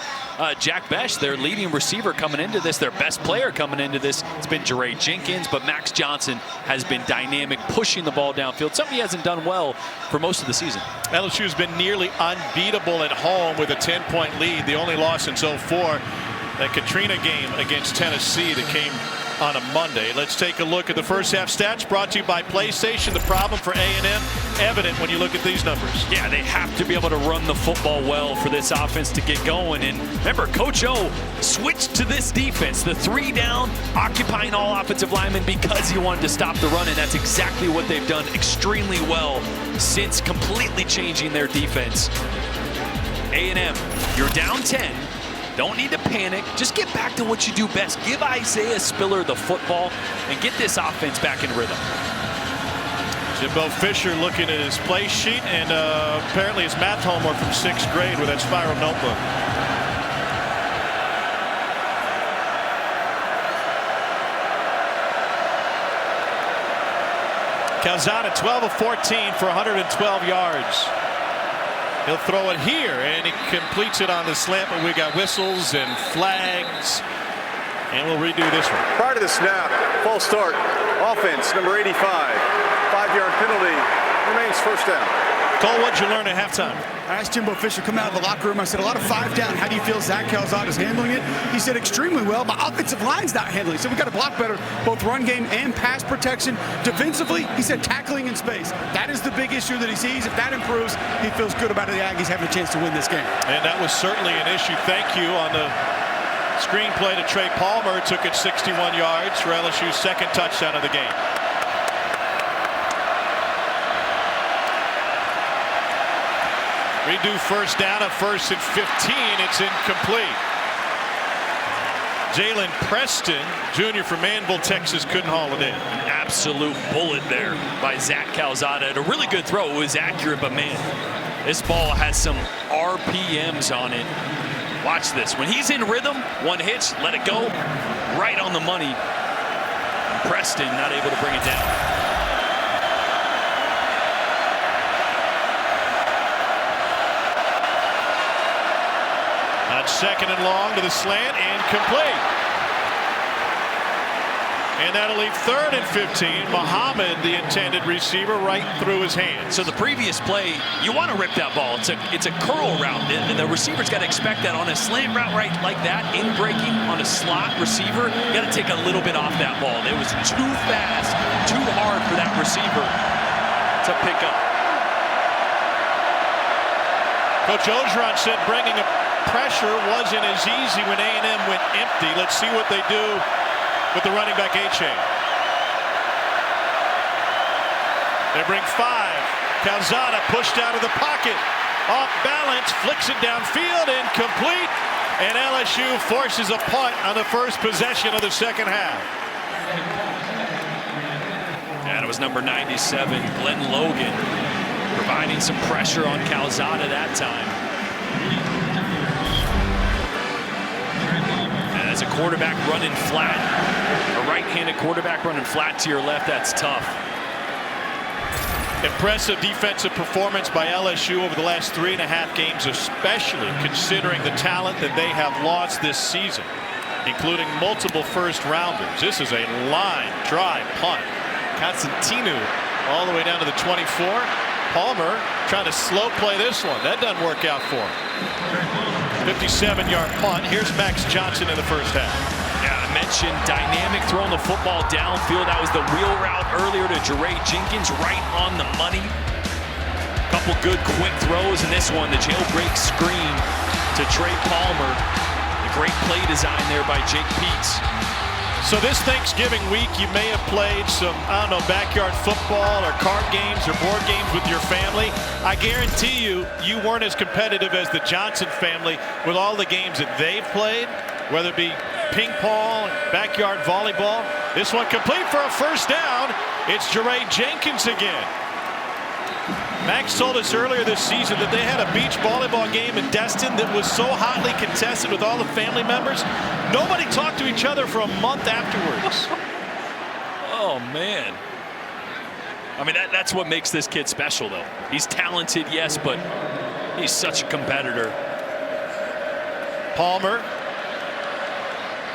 Jack Besh, their leading receiver coming into this, their best player coming into this. It's been Jeray Jenkins, but Max Johnson has been dynamic, pushing the ball downfield, something he hasn't done well for most of the season. LSU has been nearly unbeatable at home with a 10-point lead. The only loss since 2004, that Katrina game against Tennessee that came on a Monday. Let's take a look at the first half stats brought to you by PlayStation. The problem for A&M evident when you look at these numbers. Yeah, they have to be able to run the football well for this offense to get going. And remember, Coach O switched to this defense, the 3 down, occupying all offensive linemen because he wanted to stop the run, and that's exactly what they've done extremely well since completely changing their defense. A&M, you're down 10. Don't need to panic. Just get back to what you do best. Give Isaiah Spiller the football and get this offense back in rhythm. Jimbo Fisher looking at his play sheet and apparently his math homework from 6th grade with that spiral notebook. Calzada 12 of 14 for 112 yards. He'll throw it here, and he completes it on the slant, but we got whistles and flags, and we'll redo this one. Prior to the snap, false start, offense, number 85, 5-yard penalty, remains first down. Cole, what'd you learn at halftime? I asked Jimbo Fisher come out of the locker room. I said, a lot of 5 down. How do you feel Zach Calzada is handling it? He said, extremely well. My offensive line's not handling it. So we got to block better, both run game and pass protection. Defensively, he said tackling in space. That is the big issue that he sees. If that improves, he feels good about the Aggies having a chance to win this game. And that was certainly an issue. Thank you on the screenplay to Trey Palmer. Took it 61 yards for LSU's second touchdown of the game. Redo first down at 1st and 15. It's incomplete. Jalen Preston, junior from Manville, Texas, couldn't haul it in. An absolute bullet there by Zach Calzada. And a really good throw. It was accurate, but man, this ball has some RPMs on it. Watch this. When he's in rhythm, one hitch, let it go. Right on the money. Preston not able to bring it down. Second and long to the slant and complete. And that'll leave 3rd and 15. Muhammad, the intended receiver, right through his hands. So the previous play, you want to rip that ball. It's a curl route. The receiver's got to expect that on a slant route right like that, in breaking on a slot receiver. You got to take a little bit off that ball. It was too fast, too hard for that receiver to pick up. Coach Orgeron said bringing a pressure wasn't as easy when A&M went empty. Let's see what they do with the running back A-chain. They bring 5. Calzada pushed out of the pocket. Off balance, flicks it downfield, incomplete. And LSU forces a punt on the first possession of the second half. And it was number 97, Glenn Logan, providing some pressure on Calzada that time. And as a quarterback running flat, a right-handed quarterback running flat to your left, that's tough. Impressive defensive performance by LSU over the last 3.5 games, especially considering the talent that they have lost this season, including multiple first-rounders. This is a line drive punt. Constantinu all the way down to the 24. Palmer trying to slow play this one. That doesn't work out for him. 57-yard punt. Here's Max Johnson in the first half. Yeah, I mentioned dynamic throwing the football downfield. That was the wheel route earlier to Jeray Jenkins, right on the money. Couple good quick throws, and this one, the jailbreak screen to Trey Palmer. The great play design there by Jake Peets. So this Thanksgiving week, you may have played some, I don't know, backyard football or card games or board games with your family. I guarantee you, you weren't as competitive as the Johnson family with all the games that they've played, whether it be ping pong, backyard volleyball. This one complete for a first down. It's Jeray Jenkins again. Max told us earlier this season that they had a beach volleyball game in Destin that was so hotly contested with all the family members. Nobody talked to each other for a month afterwards. Oh, man. I mean, that's what makes this kid special, though. He's talented, yes, but he's such a competitor. Palmer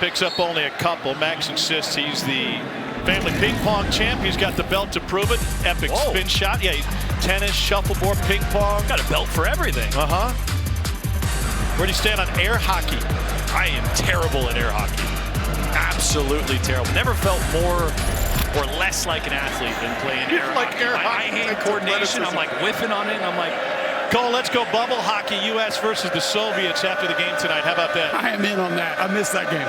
picks up only a couple. Max insists he's the family ping pong champ. He's got the belt to prove it. Epic spin shot. Yeah, tennis, shuffleboard, ping pong. Got a belt for everything. Where do you stand on air hockey? I am terrible at air hockey. Absolutely terrible. Never felt more or less like an athlete than playing air hockey. Air My hockey. eye-hand coordination, I'm like whiffing on it, and I'm like, Cole, let's go bubble hockey, U.S. versus the Soviets after the game tonight. How about that? I am in on that. I missed that game.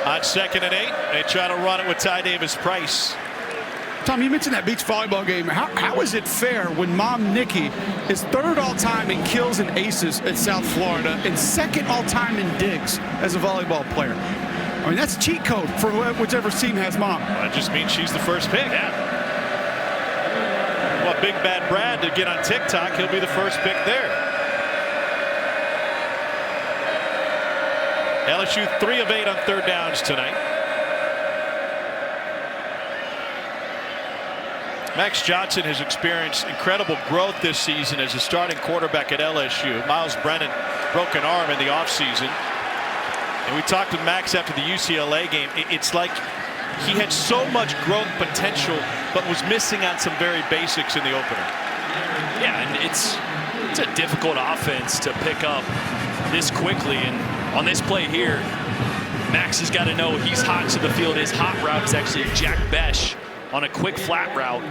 On 2nd and 8, they try to run it with Ty Davis-Price. Tom, you mentioned that beach volleyball game. How is it fair when Mom Nikki is 3rd all-time in kills and aces at South Florida and 2nd all-time in digs as a volleyball player? I mean, that's a cheat code for whichever team has Mom. Well, that just means she's the first pick. Yeah. Well, Big Bad Brad to get on TikTok, he'll be the first pick there. LSU 3 of 8 on 3rd downs tonight. Max Johnson has experienced incredible growth this season as a starting quarterback at LSU. Miles Brennan, broken arm in the offseason. And we talked with Max after the UCLA game. It's like he had so much growth potential, but was missing on some very basics in the opener. Yeah, and it's a difficult offense to pick up this quickly. And on this play here, Max has got to know he's hot to the field. His hot route is actually Jack Besh on a quick flat route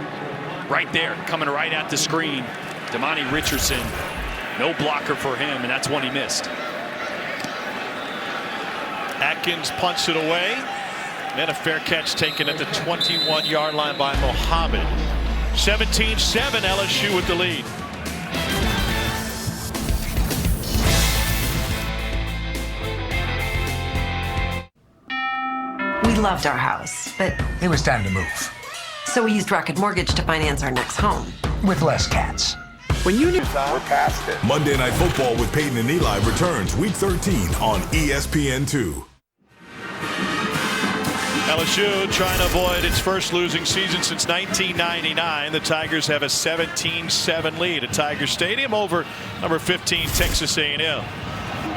right there, coming right at the screen. Damani Richardson, no blocker for him, and that's one he missed. Atkins punts it away. And a fair catch taken at the 21-yard line by Mohammed. 17-7, LSU with the lead. We loved our house, but it was time to move. So we used Rocket Mortgage to finance our next home. With less cats. When you knew we're past it. Monday Night Football with Peyton and Eli returns Week 13 on ESPN2. LSU trying to avoid its first losing season since 1999. The Tigers have a 17-7 lead at Tiger Stadium over number 15 Texas A&M.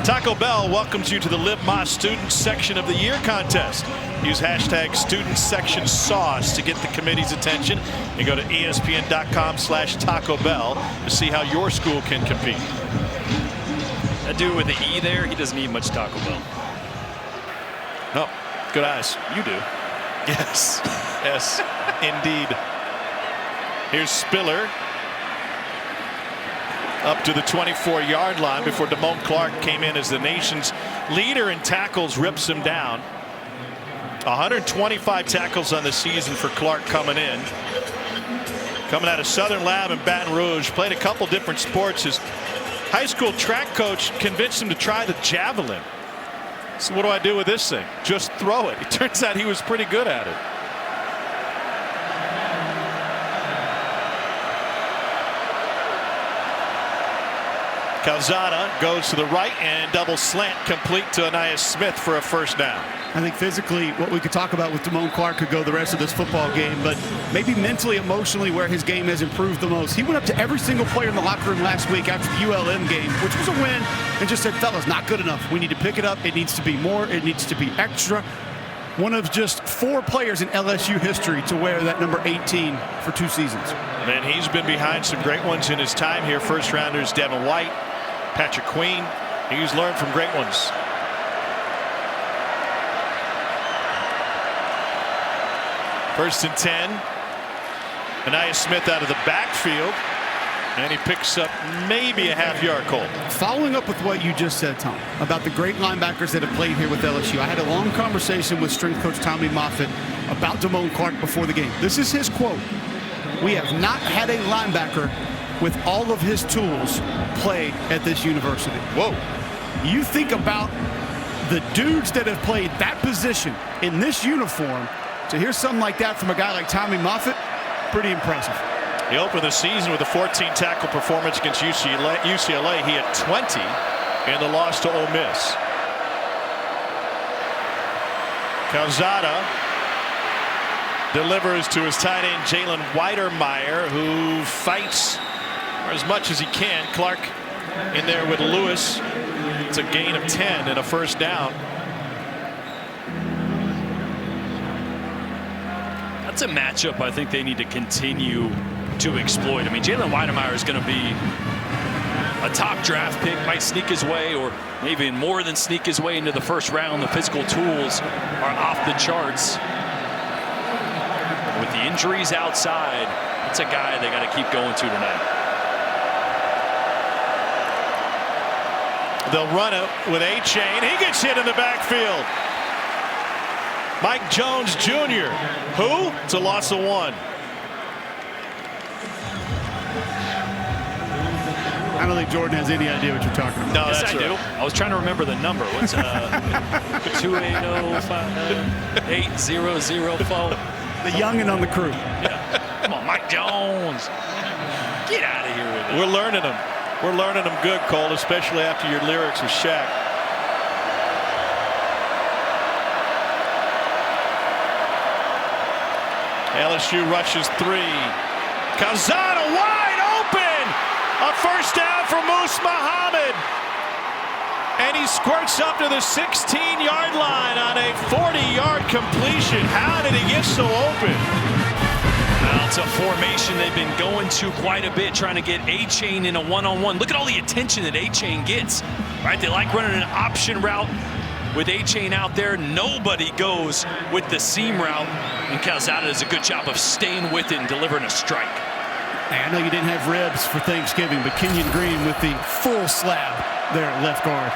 Taco Bell welcomes you to the Live Más Student Section of the Year contest. Use hashtag Student Section Sauce to get the committee's attention and go to ESPN.com/Taco Bell to see how your school can compete. That dude with the E there, he doesn't need much Taco Bell. No, good eyes. You do. Yes, yes, indeed. Here's Spiller. Up to the 24-yard line before Damone Clark came in as the nation's leader in tackles, rips him down. 125 tackles on the season for Clark coming in. Coming out of Southern Lab in Baton Rouge, played a couple different sports. His high school track coach convinced him to try the javelin. So what do I do with this thing? Just throw it. It turns out he was pretty good at it. Calzada goes to the right and double slant complete to Anais Smith for a first down. I think physically what we could talk about with Damone Clark could go the rest of this football game, but maybe mentally, emotionally where his game has improved the most. He went up to every single player in the locker room last week after the ULM game, which was a win, and just said, fellas, not good enough. We need to pick it up. It needs to be more. It needs to be extra. One of just 4 players in LSU history to wear that number 18 for 2 seasons. And he's been behind some great ones in his time here. First rounders Devin White, Patrick Queen. He's learned from great ones. First and 10. Anais Smith out of the backfield. And he picks up maybe a half-yard Cole. Following up with what you just said, Tom, about the great linebackers that have played here with LSU, I had a long conversation with strength coach Tommy Moffitt about Damone Clark before the game. This is his quote. We have not had a linebacker with all of his tools play at this university. Whoa. You think about the dudes that have played that position in this uniform, to hear something like that from a guy like Tommy Moffitt, pretty impressive. He opened the season with a 14-tackle performance against UCLA. He had 20 in the loss to Ole Miss. Calzada delivers to his tight end Jalen Weidermeyer, who fights for as much as he can. Clark in there with Lewis. It's a gain of 10 and a first down. That's a matchup I think they need to continue to exploit. I mean, Jalen Weidermeyer is going to be a top draft pick, might sneak his way, or maybe more than sneak his way into the first round. The physical tools are off the charts. With the injuries outside, it's a guy they got to keep going to tonight. They'll run it with A-Chain. He gets hit in the backfield. Mike Jones Jr. Who? It's a loss of 1. I don't think Jordan has any idea what you're talking about. No, yes, that's I do. I was trying to remember the number. What's 280-8004? The youngin' on the crew. Yeah. Come on, Mike Jones. Get out of here with it. We're learning them. We're learning them good, Cole, especially after your lyrics with Shaq. LSU rushes 3. Calzada wide open. A first down for Moose Muhammad. And he squirts up to the 16-yard line on a 40-yard completion. How did he get so open? Well, it's a formation they've been going to quite a bit, trying to get A-Chain in a one-on-one. Look at all the attention that A-Chain gets. Right? They like running an option route with A-Chain out there. Nobody goes with the seam route. And Calzada does a good job of staying with it and delivering a strike. Hey, I know you didn't have ribs for Thanksgiving, but Kenyon Green with the full slab there at left guard.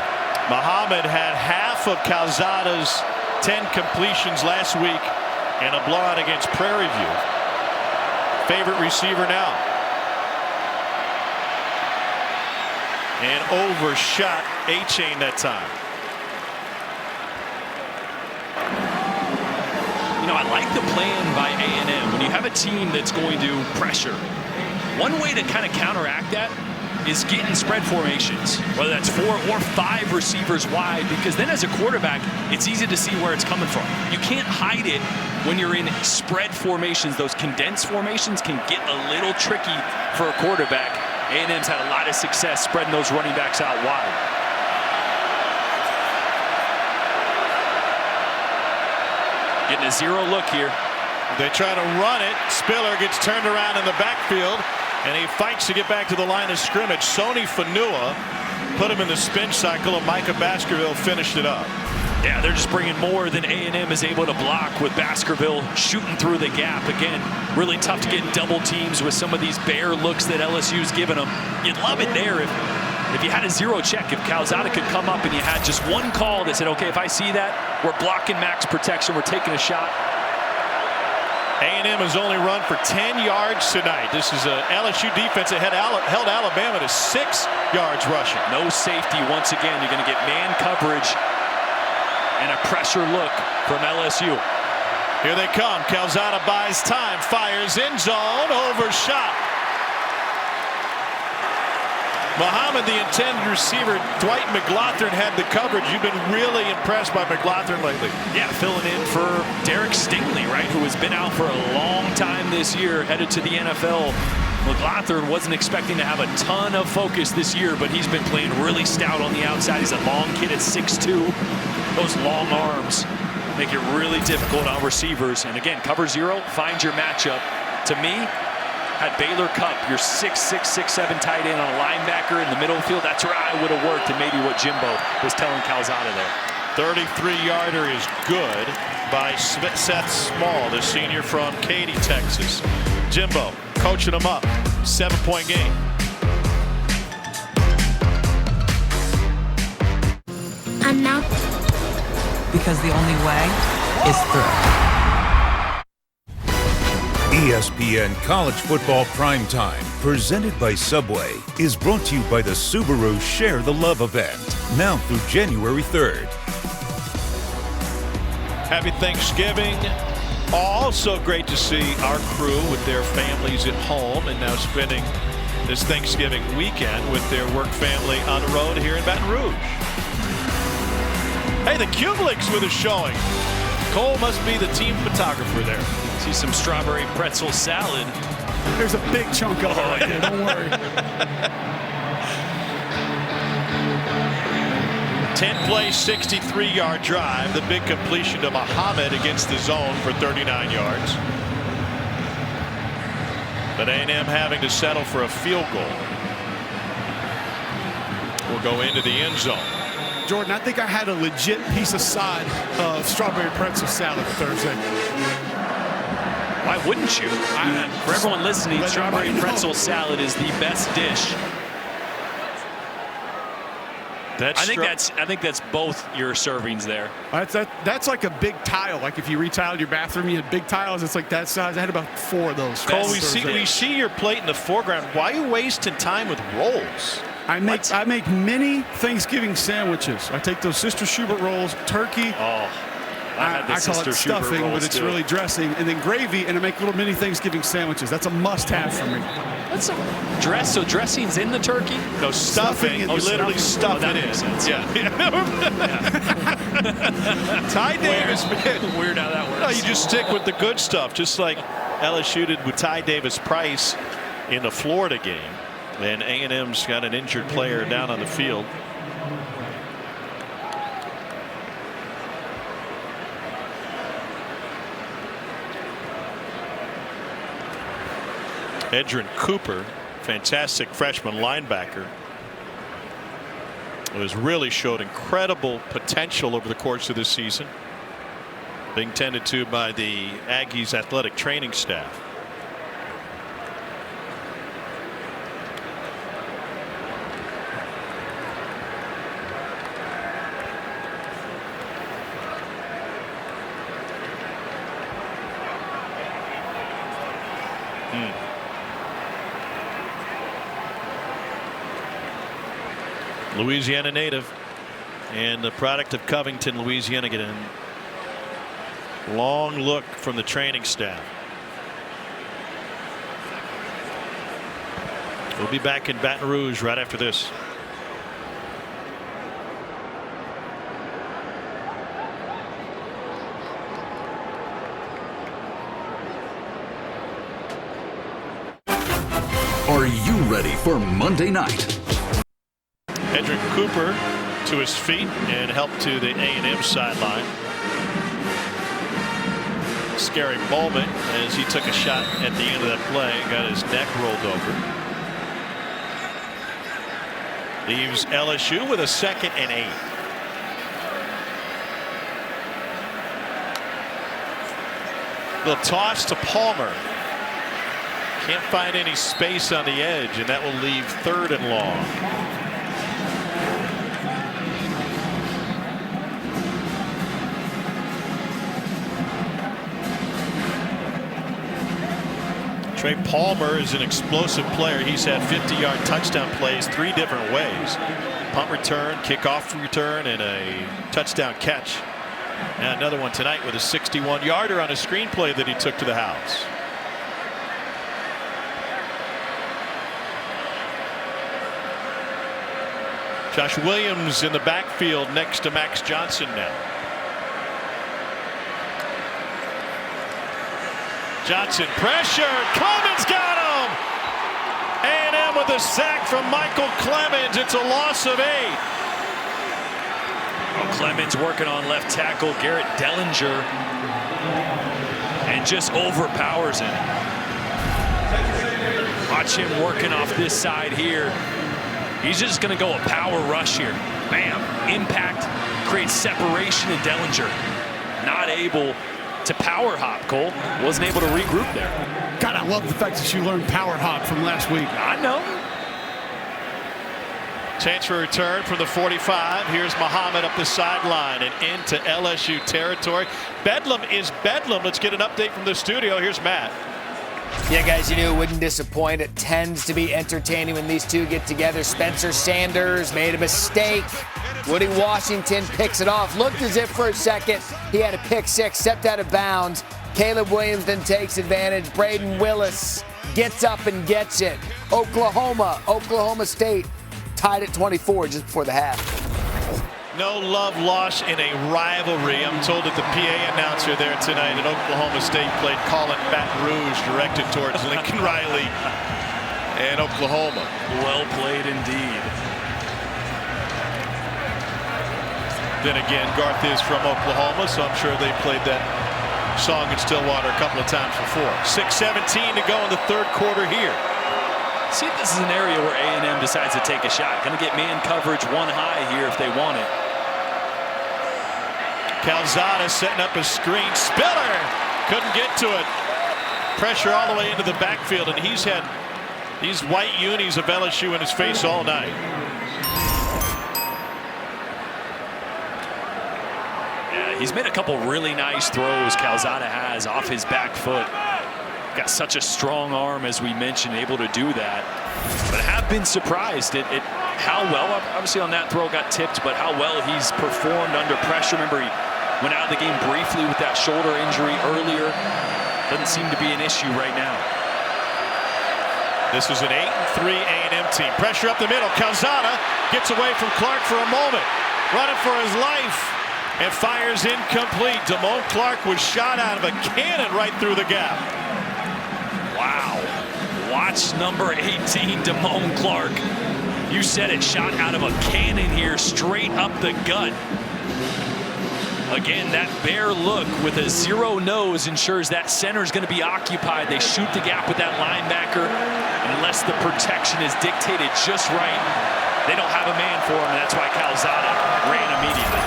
Muhammad had half of Calzada's 10 completions last week and a blowout against Prairie View. Favorite receiver now. And overshot A-Chain that time. You know, I like the plan by A&M. When you have a team that's going to pressure, one way to kind of counteract that is getting spread formations, whether that's 4 or 5 receivers wide, because then as a quarterback, it's easy to see where it's coming from. You can't hide it when you're in spread formations. Those condensed formations can get a little tricky for a quarterback. A&M's had a lot of success spreading those running backs out wide. Getting a zero look here. They try to run it. Spiller gets turned around in the backfield, and he fights to get back to the line of scrimmage. Sony Fanua put him in the spin cycle, and Micah Baskerville finished it up. Yeah, they're just bringing more than A&M is able to block, with Baskerville shooting through the gap. Again, really tough to get double teams with some of these bare looks that LSU's given them. You'd love it there if you had a zero check, if Calzada could come up and you had just one call that said, okay, if I see that, we're blocking max protection, we're taking a shot. A&M has only run for 10 yards tonight. This is a LSU defense that held Alabama to 6 yards rushing. No safety once again. You're going to get man coverage and a pressure look from LSU. Here they come. Calzada buys time, fires end zone, overshot. Muhammad, the intended receiver, Dwight McLaughlin had the coverage. You've been really impressed by McLaughlin lately. Yeah, filling in for Derek Stingley, right, who has been out for a long time this year, headed to the NFL. McLaughlin wasn't expecting to have a ton of focus this year, but he's been playing really stout on the outside. He's a long kid at 6'2". Those long arms make it really difficult on receivers. And again, cover zero, find your matchup. To me, had Baylor Cupp, your 6'6", 6'7" tight end on a linebacker in the middle of the field, that's where I would have worked, and maybe what Jimbo was telling Calzada there. 33-yarder is good by Seth Small, the senior from Katy, Texas. Jimbo coaching him up. 7-point game. I'm not. Because the only way is through. ESPN College Football Primetime, presented by Subway, is brought to you by the Subaru Share the Love event, now through January 3rd. Happy Thanksgiving. Also great to see our crew with their families at home and now spending this Thanksgiving weekend with their work family on the road here in Baton Rouge. Hey, the Kublicks with a showing. Cole must be the team photographer there. See some strawberry pretzel salad. There's a big chunk of it right there, don't worry. 10-play, 63-yard drive. The big completion to Muhammad against the zone for 39 yards. But A&M having to settle for a field goal. Will go into the end zone. Jordan, I think I had a legit piece of side of strawberry pretzel salad Thursday. Why wouldn't you? For everyone listening, strawberry pretzel salad is the best dish. I think that's both your servings there. That's like a big tile. Like if you retiled your bathroom, you had big tiles. It's like that size. I had about 4 of those. Cole, we see your plate in the foreground. Why are you wasting time with rolls? I make mini Thanksgiving sandwiches. I take those Sister Schubert rolls, turkey. Oh, I call it stuffing, but it's really dressing, and then gravy, and I make little mini Thanksgiving sandwiches. That's a must-have for me. That's a dress. So dressing's in the turkey? No, stuffing. You literally stuff it in. Yeah. Ty Davis. Weird how that works. No, you just stick with the good stuff, just like LSU did with Ty Davis Price in the Florida game. And A&M's got an injured player down on the field. Edrin Cooper, fantastic freshman linebacker, who has really showed incredible potential over the course of this season, being tended to by the Aggies athletic training staff. Louisiana native and the product of Covington, Louisiana, getting a long look from the training staff. We'll be back in Baton Rouge right after this. Are you ready for Monday night? Edrin Cooper to his feet and help to the A&M sideline. Scary moment as he took a shot at the end of that play, got his neck rolled over. Leaves LSU with a 2nd and 8. Little toss to Palmer. Can't find any space on the edge, and that will leave 3rd and long. Trey Palmer is an explosive player. He's had 50-yard touchdown plays 3 different ways. Punt return, kickoff return, and a touchdown catch. And another one tonight with a 61-yarder on a screenplay that he took to the house. Josh Williams in the backfield next to Max Johnson now. Johnson pressure. Clemens got him. A&M with a sack from Michael Clemens. It's a loss of 8. Clemens working on left tackle Garrett Dellinger and just overpowers him. Watch him working off this side here. He's just going to go a power rush here. Bam. Impact creates separation in Dellinger. Not able to power hop, Cole. Wasn't able to regroup there. God, I love the fact that you learned power hop from last week. I know. Chance for a return from the 45. Here's Muhammad up the sideline and into LSU territory. Bedlam is Bedlam. Let's get an update from the studio. Here's Matt. Yeah, guys, you knew it wouldn't disappoint. It tends to be entertaining when these two get together. Spencer Sanders made a mistake. Woody Washington picks it off. Looked as if for a second he had a pick six, stepped out of bounds. Caleb Williams then takes advantage. Braden Willis gets up and gets it. Oklahoma State tied at 24 just before the half. No love lost in a rivalry. I'm told that the PA announcer there tonight at Oklahoma State played Call It Baton Rouge, directed towards Lincoln Riley and Oklahoma. Well played indeed. Then again, Garth is from Oklahoma, so I'm sure they played that song in Stillwater a couple of times before. 6:17 to go in the third quarter here. See if this is an area where A&M decides to take a shot. Going to get man coverage one high here if they want it. Calzada setting up a screen. Spiller couldn't get to it. Pressure all the way into the backfield, and he's had these white unis of LSU in his face all night. Yeah, he's made a couple really nice throws, Calzada has, off his back foot. Got such a strong arm, as we mentioned, able to do that. But I have been surprised at how well, obviously on that throw got tipped, but how well he's performed under pressure. Remember, he went out of the game briefly with that shoulder injury earlier. Doesn't seem to be an issue right now. This is an 8-3 A&M team. Pressure up the middle. Calzada gets away from Clark for a moment. Running for his life and fires incomplete. Damone Clark was shot out of a cannon right through the gap. Wow. Watch number 18, Damone Clark. You said it, shot out of a cannon here, straight up the gut. Again, that bare look with a zero nose ensures that center is going to be occupied. They shoot the gap with that linebacker. Unless the protection is dictated just right, they don't have a man for him, and that's why Calzada ran immediately.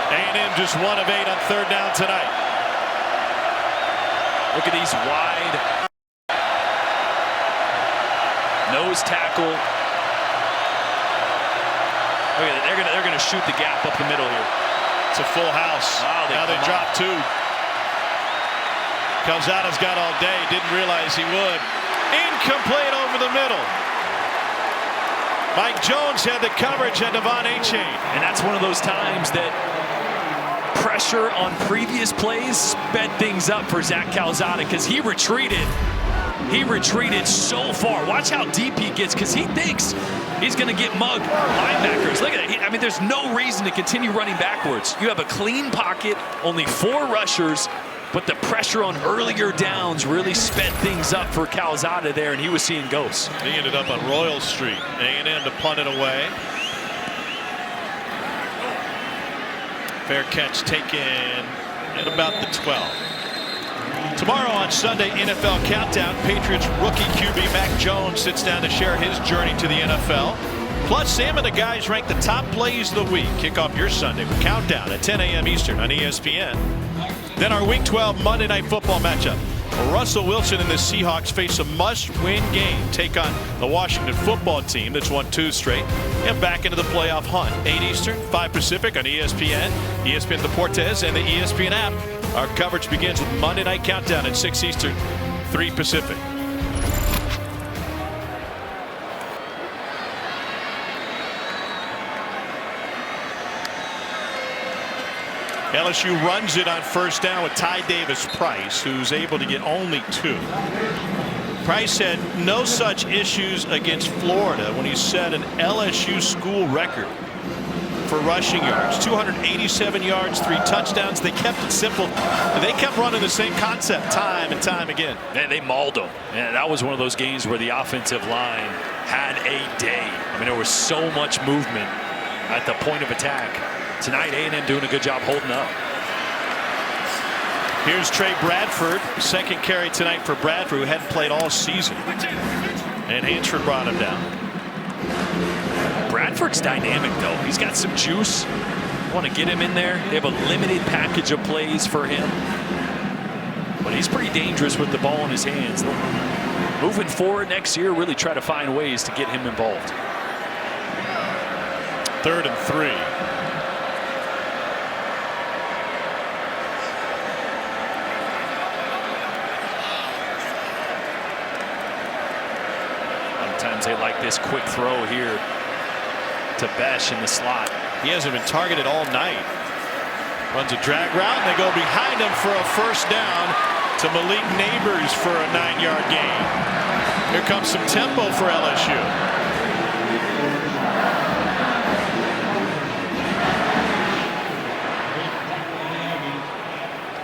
A&M just 1 of 8 on third down tonight. Look at these wide nose tackle. Look at it. They're gonna shoot the gap up the middle here. It's a full house. Wow, now they drop 2. Calzada's got all day. Didn't realize he would. Incomplete over the middle. Mike Jones had the coverage at Devon Achane. And that's one of those times that pressure on previous plays sped things up for Zach Calzada, because he retreated. He retreated so far. Watch how deep he gets, because he thinks he's going to get mugged. Linebackers, look at it. I mean, there's no reason to continue running backwards. You have a clean pocket, only 4 rushers, but the pressure on earlier downs really sped things up for Calzada there, and he was seeing ghosts. He ended up on Royal Street. A&M to punt it away. Fair catch taken at about the 12. Tomorrow on Sunday, NFL Countdown, Patriots rookie QB Mac Jones sits down to share his journey to the NFL. Plus, Sam and the guys rank the top plays of the week. Kick off your Sunday with Countdown at 10 a.m. Eastern on ESPN. Then our Week 12 Monday Night Football matchup. Russell Wilson and the Seahawks face a must-win game. Take on the Washington football team that's won 2 straight and back into the playoff hunt. 8 Eastern, 5 Pacific on ESPN, ESPN Deportes, and the ESPN app. Our coverage begins with Monday Night Countdown at 6 Eastern, 3 Pacific. LSU runs it on first down with Ty Davis Price, who's able to get only 2. Price had no such issues against Florida when he set an LSU school record for rushing yards. 287 yards, 3 touchdowns. They kept it simple. They kept running the same concept time and time again. And they mauled them. And that was one of those games where the offensive line had a day. I mean, there was so much movement at the point of attack. Tonight, A&M doing a good job holding up. Here's Trey Bradford, second carry tonight for Bradford, who hadn't played all season. And Hansford brought him down. Bradford's dynamic, though. He's got some juice. Want to get him in there. They have a limited package of plays for him. But he's pretty dangerous with the ball in his hands. Moving forward next year, really try to find ways to get him involved. 3rd and 3. Sometimes they like this quick throw here to Besh in the slot. He hasn't been targeted all night. Runs a drag route, and they go behind him for a first down to Malik Neighbors for a 9-yard gain. Here comes some tempo for LSU.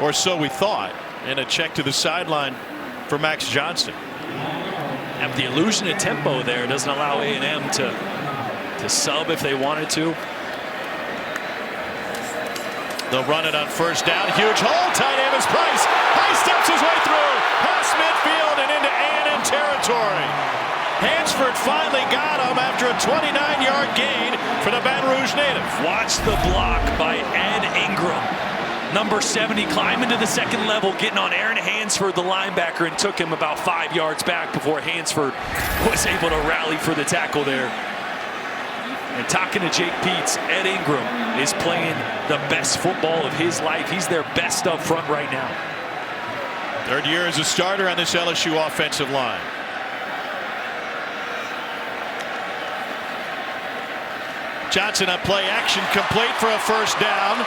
Or so we thought. And a check to the sideline for Max Johnston. And the illusion of tempo there doesn't allow A&M to sub if they wanted to. They'll run it on first down. Huge hole. Tight end is Price. Price steps his way through. Past midfield and into A&M territory. Hansford finally got him after a 29-yard gain for the Baton Rouge native. Watch the block by Ed Ingram. Number 70 climbing to the second level, getting on Aaron Hansford, the linebacker, and took him about 5 yards back before Hansford was able to rally for the tackle there. And talking to Jake Peets, Ed Ingram is playing the best football of his life. He's their best up front right now. 3rd year as a starter on this LSU offensive line. Johnson on play action, complete for a first down.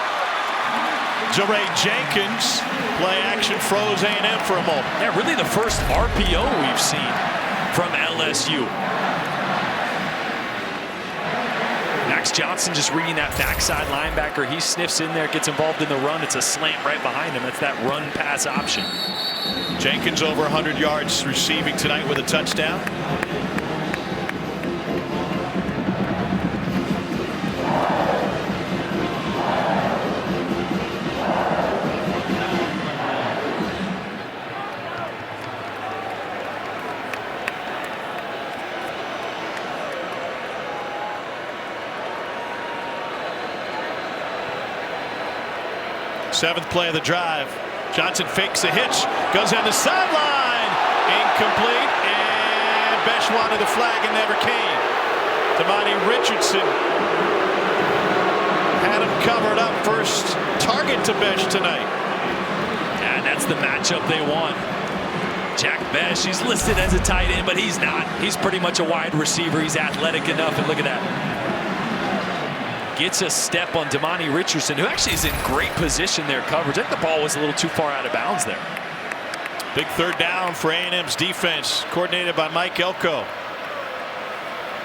Jeray Jenkins, play action, froze A&M for a moment. Yeah, really the first RPO we've seen from LSU. Max Johnson just reading that backside linebacker. He sniffs in there, gets involved in the run. It's a slant right behind him. That's that run pass option. Jenkins over 100 yards receiving tonight with a touchdown. Seventh play of the drive. Johnson fakes a hitch, goes on the sideline, incomplete, and Besh wanted the flag and never came. Damani Richardson had him covered up. First target to Besh tonight. And that's the matchup they want. Jack Besh, he's listed as a tight end, but he's not. He's pretty much a wide receiver. He's athletic enough, and look at that. Gets a step on Damani Richardson, who actually is in great position there coverage. I think the ball was a little too far out of bounds there. Big 3rd down for A&M's defense, coordinated by Mike Elko.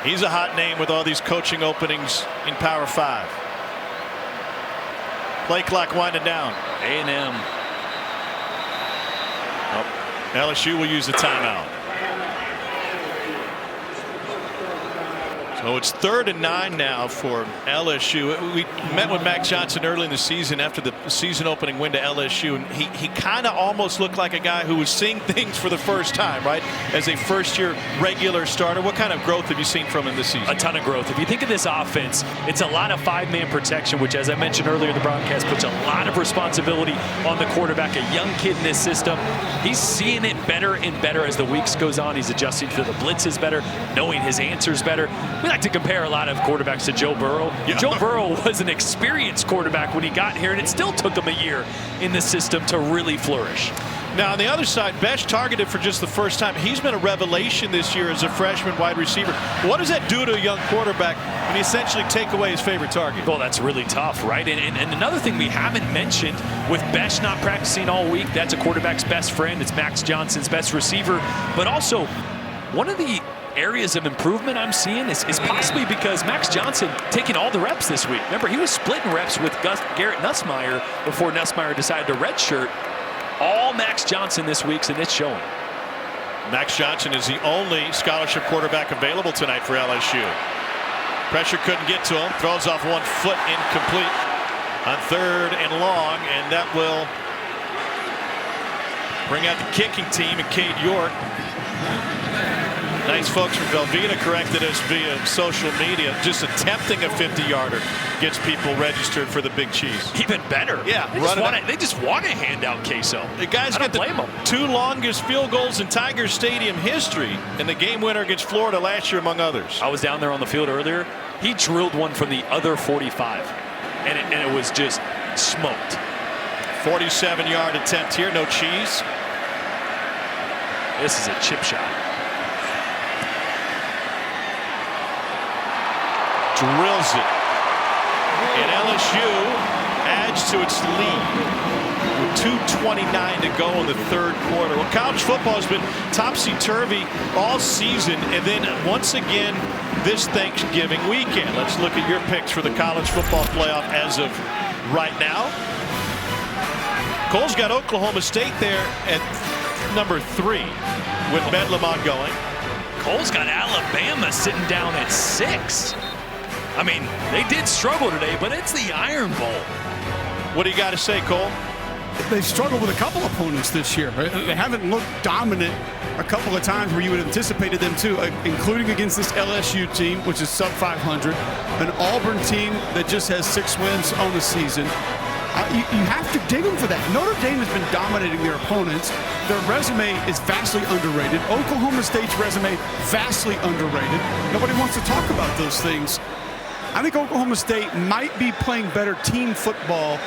He's a hot name with all these coaching openings in Power 5. Play clock winding down. A&M. Oh, LSU will use the timeout. So it's 3rd and 9 now for LSU. We met with Max Johnson early in the season after the season opening win to LSU, and he kind of almost looked like a guy who was seeing things for the first time, right? As a first-year regular starter. What kind of growth have you seen from him this season? A ton of growth. If you think of this offense, it's a lot of 5-man protection, which, as I mentioned earlier in the broadcast, puts a lot of responsibility on the quarterback. A young kid in this system. He's seeing it better and better as the weeks goes on. He's adjusting to the blitzes better, knowing his answers better. We like to compare a lot of quarterbacks to Joe Burrow. Yeah. Joe Burrow was an experienced quarterback when he got here, and it still took him a year in the system to really flourish. Now, on the other side, Besh targeted for just the first time. He's been a revelation this year as a freshman wide receiver. What does that do to a young quarterback when you essentially take away his favorite target? Well, that's really tough, right? And another thing we haven't mentioned, with Besh not practicing all week, that's a quarterback's best friend. It's Max Johnson's best receiver. But also, one of the areas of improvement I'm seeing is possibly because Max Johnson taking all the reps this week. Remember, he was splitting reps with Garrett Nussmeier before Nussmeier decided to redshirt. All Max Johnson this week, and it's showing. Max Johnson is the only scholarship quarterback available tonight for LSU. Pressure couldn't get to him. Throws off 1 foot, incomplete on 3rd and long, and that will bring out the kicking team and Cade York. Nice folks from Velveeta corrected us via social media. Just attempting a 50-yarder gets people registered for the big cheese. Even better. Yeah, they just want to hand out queso. The guys get the 2 longest field goals in Tiger Stadium history, and the game winner against Florida last year, among others. I was down there on the field earlier. He drilled one from the other 45, and it was just smoked. 47-yard attempt here, no cheese. This is a chip shot. Drills it. And LSU adds to its lead with 2:29 to go in the 3rd quarter. Well, college football has been topsy-turvy all season, and then once again this Thanksgiving weekend. Let's look at your picks for the college football playoff as of right now. Cole's got Oklahoma State there at number 3 with Bedlam ongoing. Cole's got Alabama sitting down at 6. I mean, they did struggle today, but it's the Iron Bowl. What do you got to say, Cole? They've struggled with a couple opponents this year. They haven't looked dominant a couple of times where you would have anticipated them to, including against this LSU team, which is sub 500, an Auburn team that just has 6 wins on the season. You have to dig them for that. Notre Dame has been dominating their opponents. Their resume is vastly underrated. Oklahoma State's resume, vastly underrated. Nobody wants to talk about those things. I think Oklahoma State might be playing better team football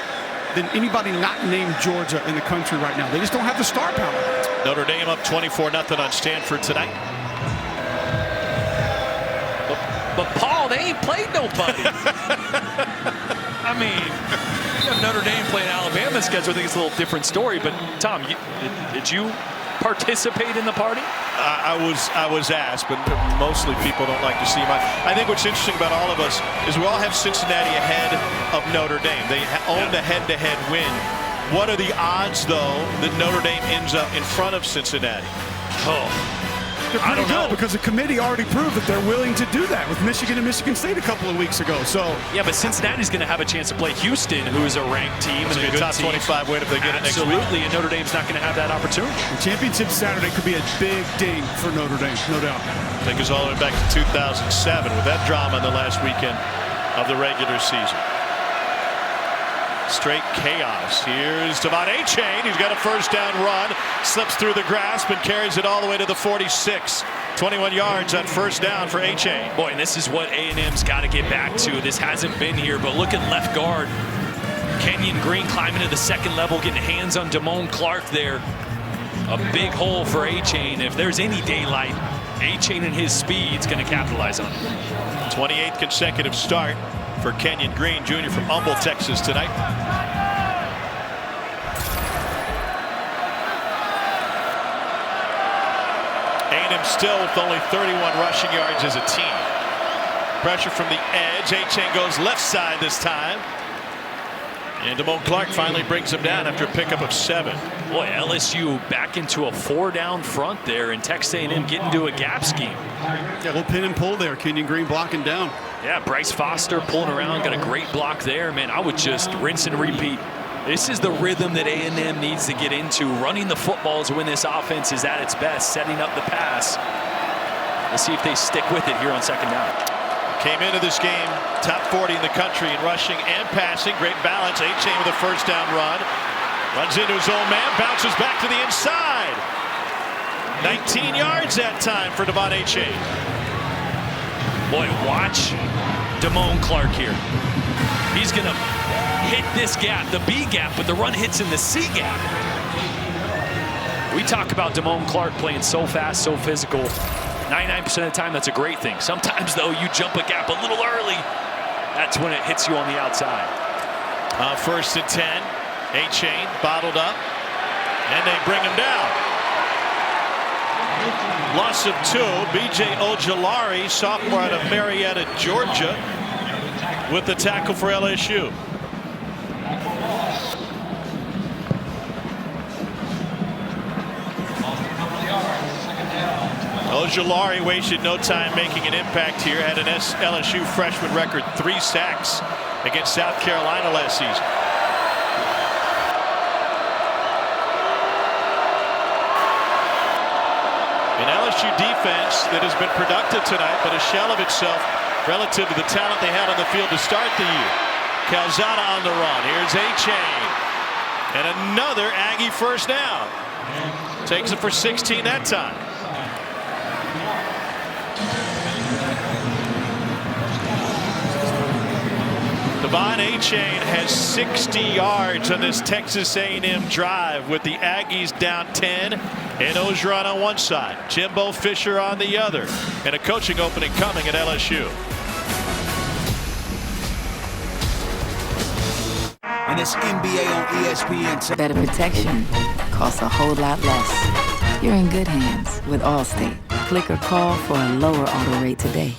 than anybody not named Georgia in the country right now. They just don't have the star power. Notre Dame up 24-0 on Stanford tonight. But Paul, they ain't played nobody. I mean, Notre Dame playing Alabama's schedule, I think it's a little different story. But Tom, did you participate in the party? I was asked, but mostly people don't like to see my. I think what's interesting about all of us is we all have Cincinnati ahead of Notre Dame. They owned a head-to-head win. What are the odds, though, that Notre Dame ends up in front of Cincinnati? Oh, they're pretty good because the committee already proved that they're willing to do that with Michigan and Michigan State a couple of weeks ago. So yeah, but Cincinnati's going to have a chance to play Houston, who is a ranked team and a good top 25 win if they get it next week. Absolutely, and Notre Dame's not going to have that opportunity. The championship Saturday could be a big ding for Notre Dame, no doubt. Take us all the way back to 2007 with that drama in the last weekend of the regular season. Straight chaos. Here's Devon Achane. He's got a first down run, slips through the grasp and carries it all the way to the 46. 21 yards on first down for Achane. Boy, and this is what A&M's got to get back to. This hasn't been here, but look at left guard. Kenyon Green climbing to the 2nd level, getting hands on Damone Clark there. A big hole for Achane. If there's any daylight, Achane and his speed's going to capitalize on it. 28th consecutive start for Kenyon Green, Jr. from Humble, Texas tonight. A&M still with only 31 rushing yards as a team. Pressure from the edge. Achane goes left side this time. And Damone Clark finally brings him down after a pickup of 7. Boy, LSU back into a 4-down front there, and Texas A&M getting into a gap scheme. Yeah, a little pin and pull there. Kenyon Green blocking down. Yeah, Bryce Foster pulling around, got a great block there. Man, I would just rinse and repeat. This is the rhythm that A&M needs to get into. Running the football is when this offense is at its best, setting up the pass. Let's see if they stick with it here on 2nd down. Came into this game top 40 in the country in rushing and passing. Great balance. Achane with a first down run. Runs into his own man, bounces back to the inside. 19 yards that time for Devon Achane. Boy, watch Damone Clark here. He's going to hit this gap, the B gap, but the run hits in the C gap. We talk about Damone Clark playing so fast, so physical. 99% of the time, that's a great thing. Sometimes, though, you jump a gap a little early. That's when it hits you on the outside. 1st and 10. A-Chain bottled up, and they bring him down. Loss of 2. B.J. Ojulari, sophomore out of Marietta, Georgia, with the tackle for LSU. Ojulari wasted no time making an impact here. Had an LSU freshman record 3 sacks against South Carolina last season. An LSU defense that has been productive tonight, but a shell of itself relative to the talent they had on the field to start the year. Calzada on the run. Here's A-Chain. And another Aggie first down. Takes it for 16 that time. Devon A-Chain has 60 yards on this Texas A&M drive with the Aggies down 10 and Ogeron on one side, Jimbo Fisher on the other, and a coaching opening coming at LSU. And it's NBA on ESPN. Better protection costs a whole lot less. You're in good hands with Allstate. Click or call for a lower auto rate today.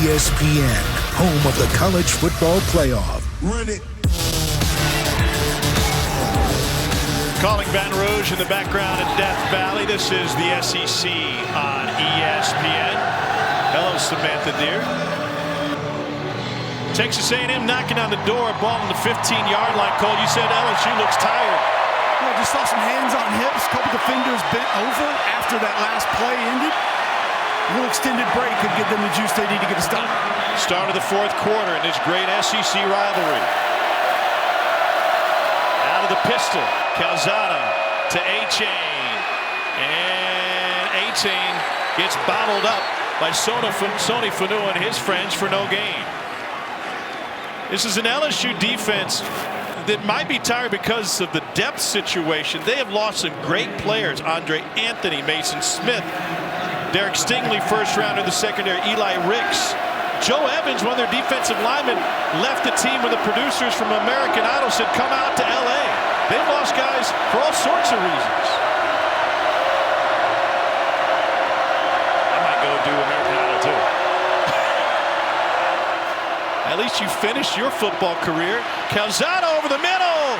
ESPN, home of the college football playoff. Run it. Calling Baton Rouge in the background at Death Valley. This is the SEC on ESPN. Hello, Samantha dear. Texas A&M knocking on the door, ball on the 15-yard line. Cole, you said LSU looks tired. Well, just saw some hands on hips, couple defenders bent over after that last play ended. A little extended break could give them the juice they need to get a stop. Start of the 4th quarter in this great SEC rivalry. Out of the pistol, Calzada to A-Chain. And A-Chain gets bottled up by Sony Fanu and his friends for no gain. This is an LSU defense that might be tired because of the depth situation. They have lost some great players. Andre Anthony, Mason Smith, Derek Stingley, first rounder in the secondary, Eli Ricks. Joe Evans, one of their defensive linemen, left the team when the producers from American Idol said, come out to LA. They've lost guys for all sorts of reasons. I might go do American Idol too. At least you finished your football career. Calzada over the middle.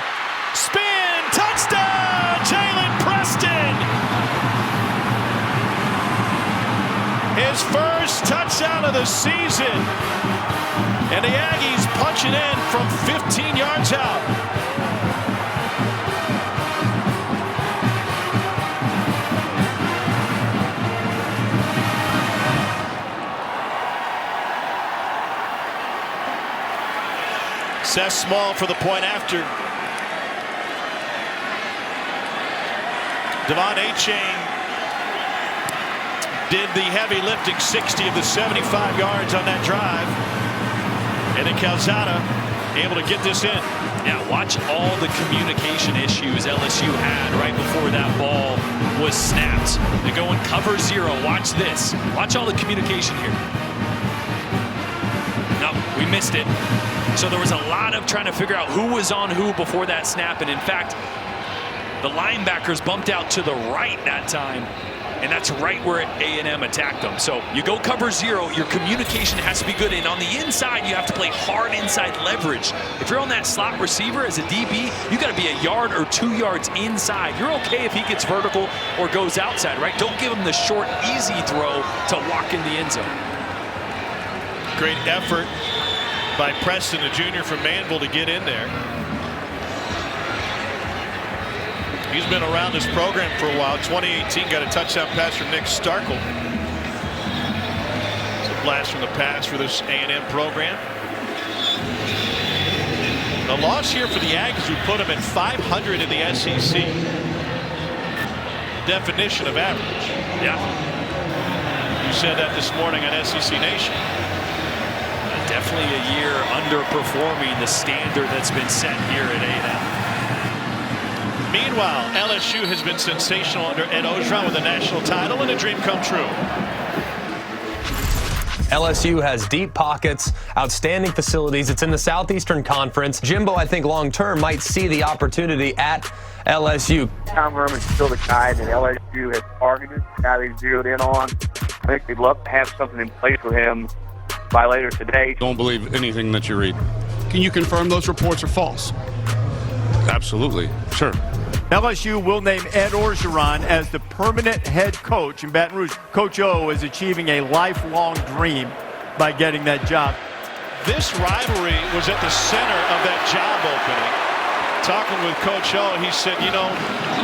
Spin, touchdown, Jalen Preston. His first touchdown of the season. And the Aggies punch it in from 15 yards out. Seth Small for the point after. Devon A-Chain did the heavy lifting, 60 of the 75 yards on that drive. And then Calzada able to get this in. Yeah, watch all the communication issues LSU had right before that ball was snapped. They go in cover 0. Watch this. Watch all the communication here. No, we missed it. So there was a lot of trying to figure out who was on who before that snap. And in fact, the linebackers bumped out to the right that time. And that's right where A&M attacked them. So you go cover 0, your communication has to be good. And on the inside, you have to play hard inside leverage. If you're on that slot receiver as a DB, you got to be a yard or 2 yards inside. You're okay if he gets vertical or goes outside, right? Don't give him the short, easy throw to walk in the end zone. Great effort by Preston, a junior from Manville, to get in there. He's been around this program for a while. 2018 got a touchdown pass from Nick Starkle. It's a blast from the past for this A&M program. A loss here for the Aggies, who put them at 500 in the SEC. Definition of average. Yeah. You said that this morning on SEC Nation. Definitely a year underperforming the standard that's been set here at A&M. Meanwhile, LSU has been sensational under Ed Orgeron with a national title and a dream come true. LSU has deep pockets, outstanding facilities. It's in the Southeastern Conference. Jimbo, I think long-term, might see the opportunity at LSU. Tom Herman's still the guy that LSU has targeted, the guy they zeroed in on. I think they'd love to have something in place for him by later today. Don't believe anything that you read. Can you confirm those reports are false? Absolutely. Sure. LSU will name Ed Orgeron as the permanent head coach in Baton Rouge. Coach O is achieving a lifelong dream by getting that job. This rivalry was at the center of that job opening. Talking with Coach O, he said, you know,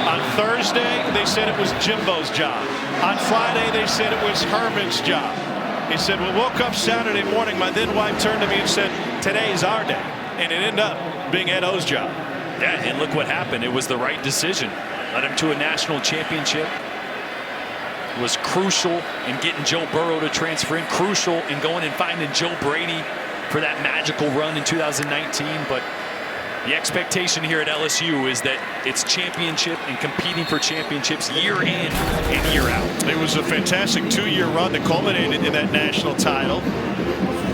on Thursday, they said it was Jimbo's job. On Friday, they said it was Herman's job. He said, we woke up Saturday morning, my then wife turned to me and said, today's our day. And it ended up being Ed O's job. Yeah, and look what happened. It was the right decision. Led him to a national championship. Was crucial in getting Joe Burrow to transfer in. Crucial in going and finding Joe Brady for that magical run in 2019. But the expectation here at LSU is that it's championship and competing for championships year in and year out. It was a fantastic 2-year run that culminated in that national title.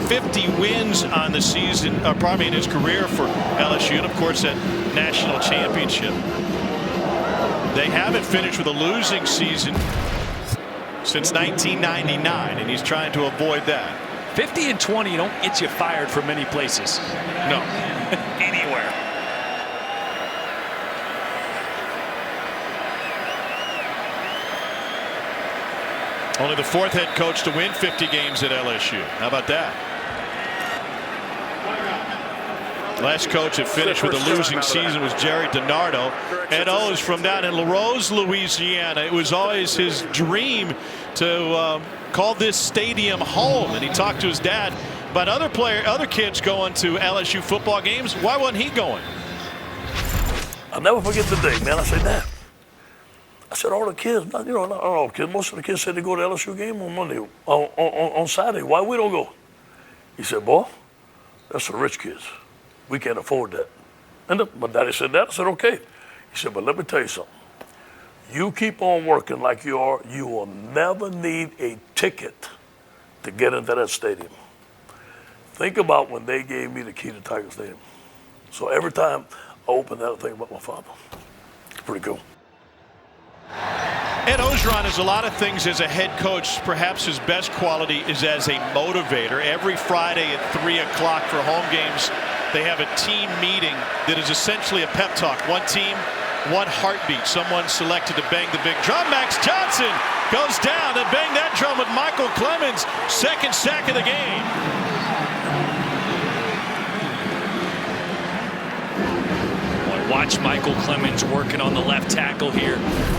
50 wins on the season, in his career for LSU, and of course that national championship. They haven't finished with a losing season since 1999, and he's trying to avoid that. 50-20 don't get you fired from many places. No. Anywhere. Only the 4th head coach to win 50 games at LSU. How about that? Last coach that finished with a losing season was Jerry DiNardo. Ed O is from down in La Rose, Louisiana. It was always his dream to call this stadium home, and he talked to his dad about other kids going to LSU football games. Why wasn't he going? I'll never forget the day, man. I said, Dad, I said, all the kids, not all the kids, most of the kids said they go to LSU game on Monday, on Saturday. Why we don't go? He said, boy, that's the rich kids. We can't afford that. And my daddy said that. I said, okay. He said, but let me tell you something. You keep on working like you are, you will never need a ticket to get into that stadium. Think about when they gave me the key to Tiger Stadium. So every time I open that, I think about my father. It's pretty cool. Ed Orgeron has a lot of things as a head coach. Perhaps his best quality is as a motivator. Every Friday at 3 o'clock for home games, they have a team meeting that is essentially a pep talk. One team, one heartbeat. Someone selected to bang the big drum. Max Johnson goes down and bang that drum with Michael Clemens. 2nd sack of the game. Watch Michael Clemens working on the left tackle here.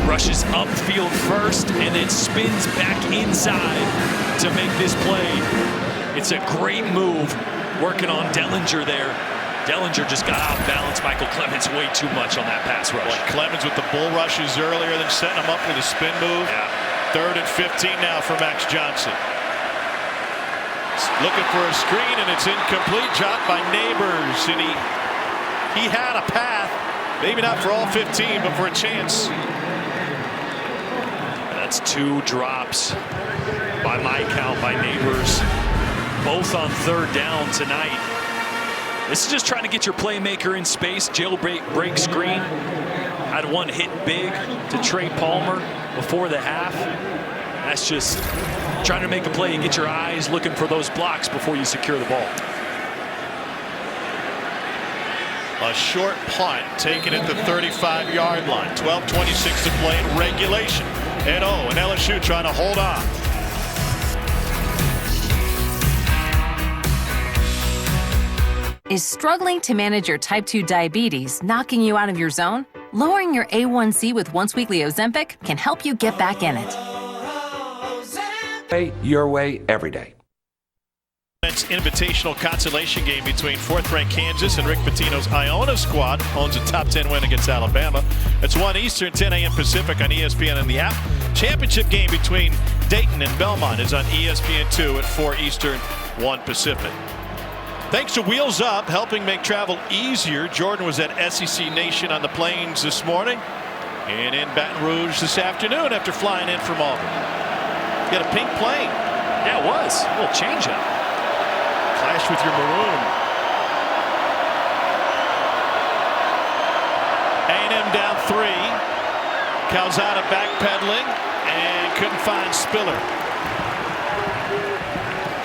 Rushes upfield first and then spins back inside to make this play. It's a great move working on Dellinger there. Dellinger just got off balance. Michael Clemens way too much on that pass rush. Boy, Clemens with the bull rushes earlier, then setting him up with a spin move. Yeah. 3rd and 15 now for Max Johnson. Looking for a screen, and it's incomplete. Dropped by Neighbors, and he had a path, maybe not for all 15, but for a chance. That's 2 drops by my count by Neighbors, both on 3rd down tonight. This is just trying to get your playmaker in space. Jailbreak screen. Had one hit big to Trey Palmer before the half. That's just trying to make a play and get your eyes looking for those blocks before you secure the ball. A short punt taken at the 35-yard line. 12:26 to play in regulation. Ed O and LSU trying to hold on. Is struggling to manage your type 2 diabetes knocking you out of your zone? Lowering your A1C with once-weekly Ozempic can help you get back in it. Your way, every day. Invitational consolation game between 4th-ranked Kansas and Rick Pitino's Iona squad. Owns a top 10 win against Alabama. It's 1 Eastern, 10 a.m. Pacific on ESPN and the app. Championship game between Dayton and Belmont is on ESPN2 at 4 Eastern, 1 Pacific. Thanks to Wheels Up, helping make travel easier. Jordan was at SEC Nation on the plains this morning and in Baton Rouge this afternoon after flying in from Auburn. Got a pink plane. Yeah, it was. A little change up. Clash with your maroon. A&M down 3. Calzada backpedaling and couldn't find Spiller.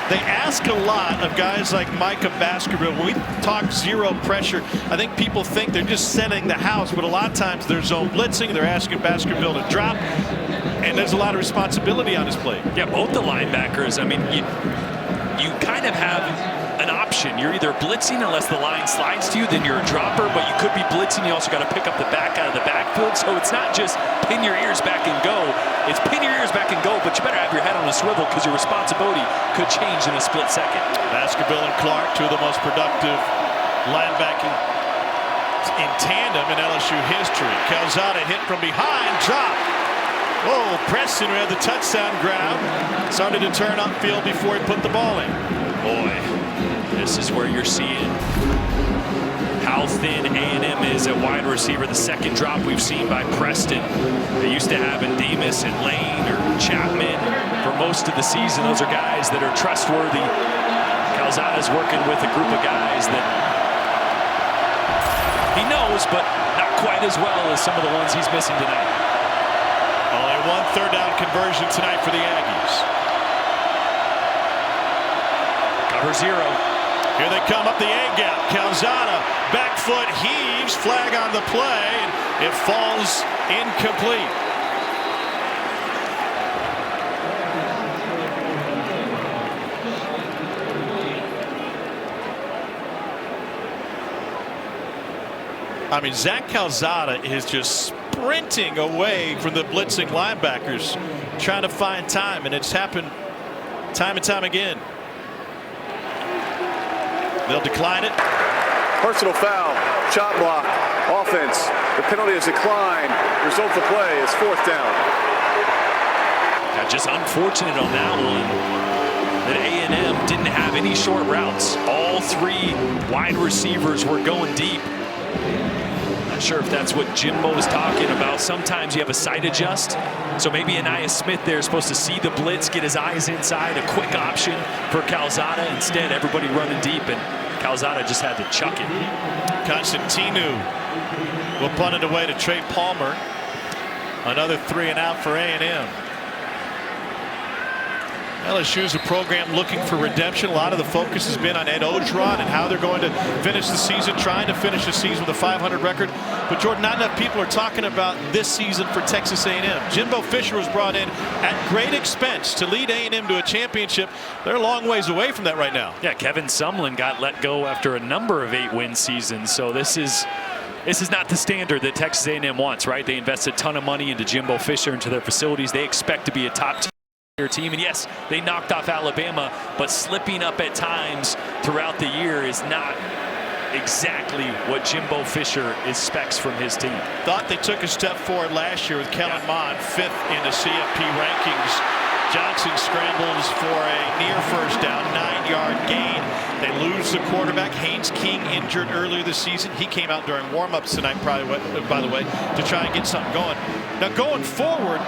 They ask a lot of guys like Micah Baskerville. When we talk zero pressure, I think people think they're just setting the house, but a lot of times they're zone blitzing. They're asking Baskerville to drop, and there's a lot of responsibility on his plate. Yeah, both the linebackers. I mean, you kind of have an option. You're either blitzing unless the line slides to you, then you're a dropper, but you could be blitzing. You also got to pick up the back out of the backfield. So it's not just pin your ears back and go. It's pin your ears back and go, but you better have your head on a swivel because your responsibility could change in a split second. Baskerville and Clark, two of the most productive linebacking in tandem in LSU history. Calzada hit from behind, drop. Oh, Preston, who had the touchdown grab, started to turn upfield before he put the ball in. Boy, this is where you're seeing how thin A&M is at wide receiver. The second drop we've seen by Preston. They used to have Demas and Lane or Chapman for most of the season. Those are guys that are trustworthy. Calzada's working with a group of guys that he knows, but not quite as well as some of the ones he's missing tonight. Only one third down conversion tonight for the Aggies. Cover 0. Here they come up the A-gap. Calzada, back foot heaves, flag on the play, and it falls incomplete. I mean, Zach Calzada is just sprinting away from the blitzing linebackers, trying to find time, and it's happened time and time again. They'll decline it. Personal foul, shot block, offense. The penalty is declined. Result of the play is 4th down. Yeah, just unfortunate on that one that A&M didn't have any short routes. All 3 wide receivers were going deep. Not sure if that's what Jimbo was talking about. Sometimes you have a sight adjust. So maybe Anais Smith there is supposed to see the blitz, get his eyes inside, a quick option for Calzada. Instead, everybody running deep, and Calzada just had to chuck it. Constantinu will punt it away to Trey Palmer. Another 3 and out for A&M. LSU's a program looking for redemption. A lot of the focus has been on Ed Orgeron and how they're going to finish the season, trying to finish the season with a 500 record. But Jordan, not enough people are talking about this season for Texas A&M. Jimbo Fisher was brought in at great expense to lead A&M to a championship. They're a long ways away from that right now. Yeah, Kevin Sumlin got let go after a number of 8-win seasons. So this is not the standard that Texas A&M wants, right? They invest a ton of money into Jimbo Fisher, into their facilities. They expect to be a top team, and yes, they knocked off Alabama, but slipping up at times throughout the year is not exactly what Jimbo Fisher expects from his team. Thought they took a step forward last year with Kellen Mond, 5th in the CFP rankings. Johnson scrambles for a near first down, 9-yard gain. They lose the quarterback. Haynes King injured earlier this season. He came out during warm-ups tonight, probably, by the way, to try and get something going. Now going forward,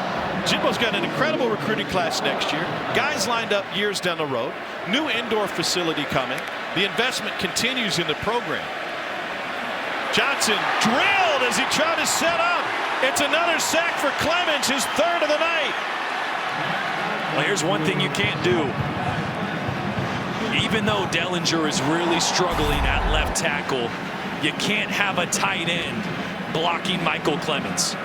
Jimbo's got an incredible recruiting class next year. Guys lined up years down the road. New indoor facility coming. The investment continues in the program. Johnson drilled as he tried to set up. It's another sack for Clemens, his 3rd of the night. Well, here's one thing you can't do. Even though Dellinger is really struggling at left tackle, you can't have a tight end blocking Michael Clemens.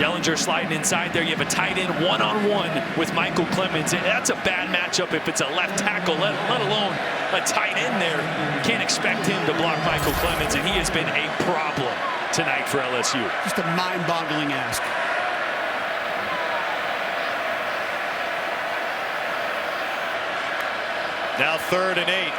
Dellinger sliding inside there. You have a tight end one-on-one with Michael Clemens. That's a bad matchup if it's a left tackle, let alone a tight end there. You can't expect him to block Michael Clemens, and he has been a problem tonight for LSU. Just a mind-boggling ask. Now 3rd and 8.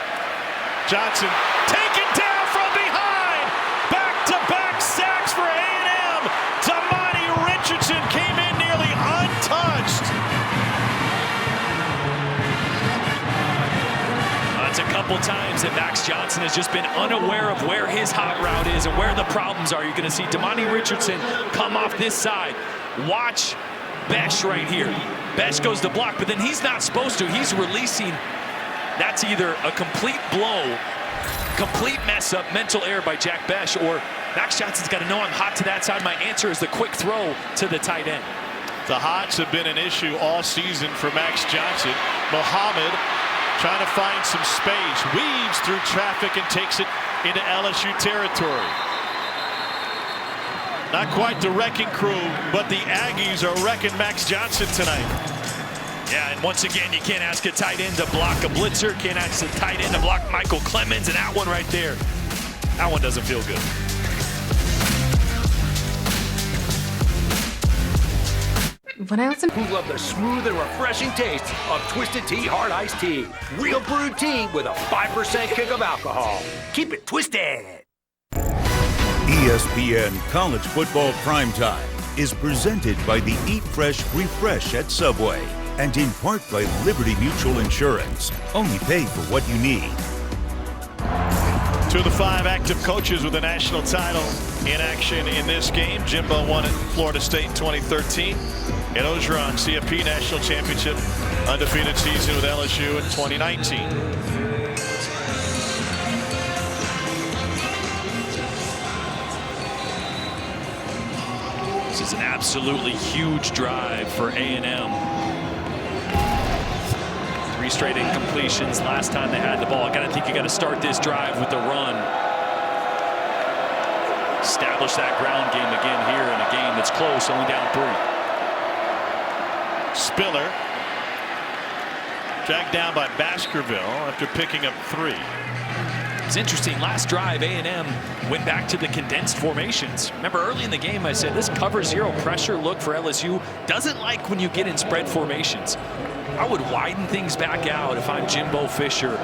Johnson taken down from behind. Back-to-back sacks for A&M. Damani Richardson came in nearly untouched. That's a couple couple times that Max Johnson has just been unaware of where his hot route is and where the problems are. You're going to see Damani Richardson come off this side. Watch Besh right here. Besh goes to block, but then he's not supposed to. He's releasing. That's either a complete blow, complete mess up, mental error by Jack Besh, or Max Johnson's got to know I'm hot to that side. My answer is the quick throw to the tight end. The hots have been an issue all season for Max Johnson. Muhammad trying to find some space, weaves through traffic and takes it into LSU territory. Not quite the wrecking crew, but the Aggies are wrecking Max Johnson tonight. Yeah, and once again, you can't ask a tight end to block a blitzer, can't ask a tight end to block Michael Clemens, and that one right there, that one doesn't feel good. Who love the smooth and refreshing taste of Twisted Tea Hard Iced Tea. Real brewed tea with a 5% kick of alcohol. Keep it twisted. ESPN College Football Primetime is presented by the Eat Fresh, Refresh at Subway and in part by Liberty Mutual Insurance. Only pay for what you need. 2 of the 5 active coaches with a national title in action in this game. Jimbo won at Florida State in 2013. And Orgeron, CFP National Championship, undefeated season with LSU in 2019. This is an absolutely huge drive for A&M. 3 straight incompletions last time they had the ball. I think you got to start this drive with the run. Establish that ground game again here in a game that's close, only down 3. Spiller dragged down by Baskerville after picking up 3. It's interesting. Last drive, A&M went back to the condensed formations. Remember, early in the game, I said this cover 0 pressure look for LSU doesn't like when you get in spread formations. I would widen things back out if I'm Jimbo Fisher.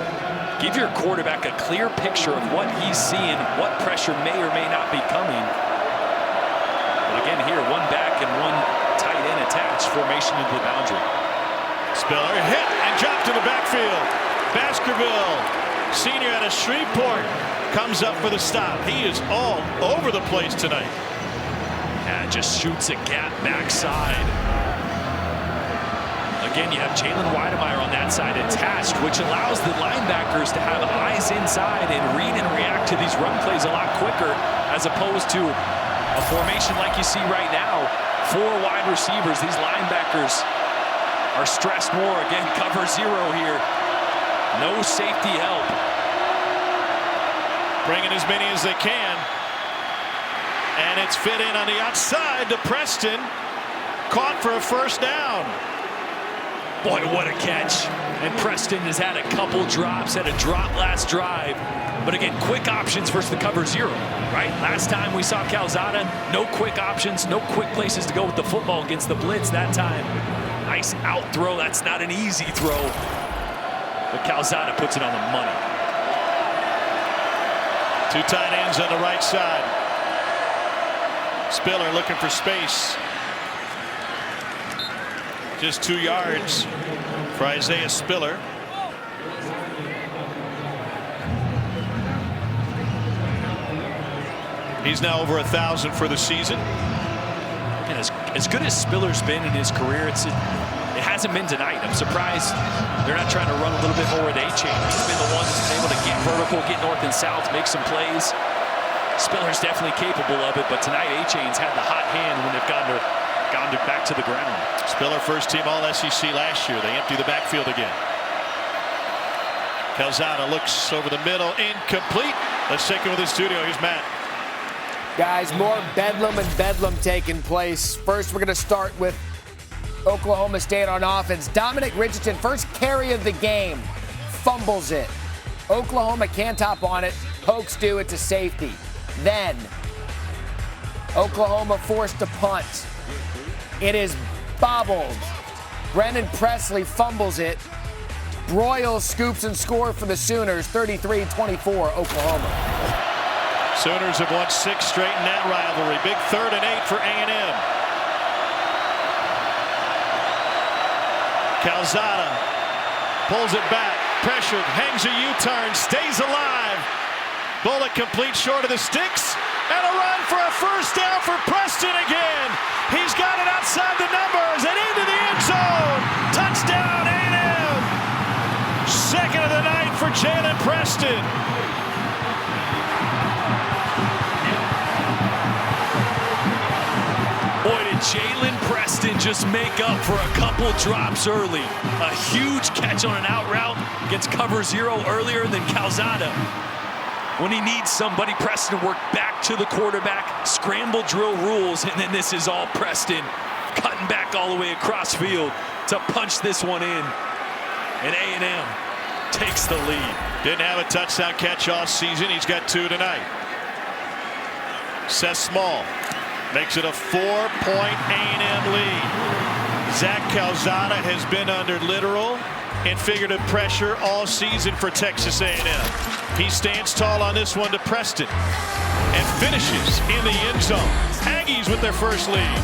Give your quarterback a clear picture of what he's seeing, what pressure may or may not be coming. But again, here, 1 back and 1 tight end attached, formation into the boundary. Spiller hit and dropped to the backfield. Baskerville, senior out of Shreveport, comes up for the stop. He is all over the place tonight. And just shoots a gap backside. Again, you have Jalen Weidemeyer on that side attached, which allows the linebackers to have eyes inside and read and react to these run plays a lot quicker, as opposed to a formation like you see right now. 4 wide receivers. These linebackers are stressed more. Again, cover 0 here. No safety help. Bringing as many as they can. And it's fit in on the outside to Preston. Caught for a first down. Boy, what a catch. And Preston has had a couple drops, had a drop last drive. But again, quick options versus the cover 0, right? Last time we saw Calzada, no quick options, no quick places to go with the football against the blitz that time. Nice out throw. That's not an easy throw. But Calzada puts it on the money. 2 tight ends on the right side. Spiller looking for space. Just 2 yards for Isaiah Spiller. He's now over 1,000 for the season. And as good as Spiller's been in his career, it hasn't been tonight. I'm surprised they're not trying to run a little bit more with A-Chain. He's been the one that's been able to get vertical, get north and south, make some plays. Spiller's definitely capable of it, but tonight A-Chain's had the hot hand when they've gone back to the ground. Spiller first team all SEC last year. They empty the backfield again. Calzada looks over the middle, incomplete. Let's take it with the studio. Here's Matt. Guys, more bedlam and bedlam taking place. First, we're going to start with Oklahoma State on offense. Dominic Richardson, first carry of the game, fumbles it. Oklahoma can't hop on it. Pokes do it to safety. Then, Oklahoma forced to punt. It is bobbled. Brennan Presley fumbles it. Broyles scoops and scores for the Sooners, 33-24, Oklahoma. Sooners have won 6 straight in that rivalry. Big 3rd and 8 for A&M. Calzada pulls it back. pressured, hangs a U-turn, stays alive. Bullock complete short of the sticks, and a run for a first down for Preston again. He's got it outside the numbers and into the end zone. Touchdown A&M. Second of the night for Jalen Preston. Boy, did Jalen Preston just make up for a couple drops early. A huge catch on an out route against cover 0 earlier than Calzada. When he needs somebody, Preston work back to the quarterback, scramble drill rules, and then this is all Preston cutting back all the way across field to punch this one in. And A&M takes the lead. Didn't have a touchdown catch all season. He's got 2 tonight. Seth Small makes it a 4-point A&M lead. Zach Calzada has been under literal and figurative pressure all season for Texas A&M. He stands tall on this one to Preston and finishes in the end zone. Aggies with their first lead.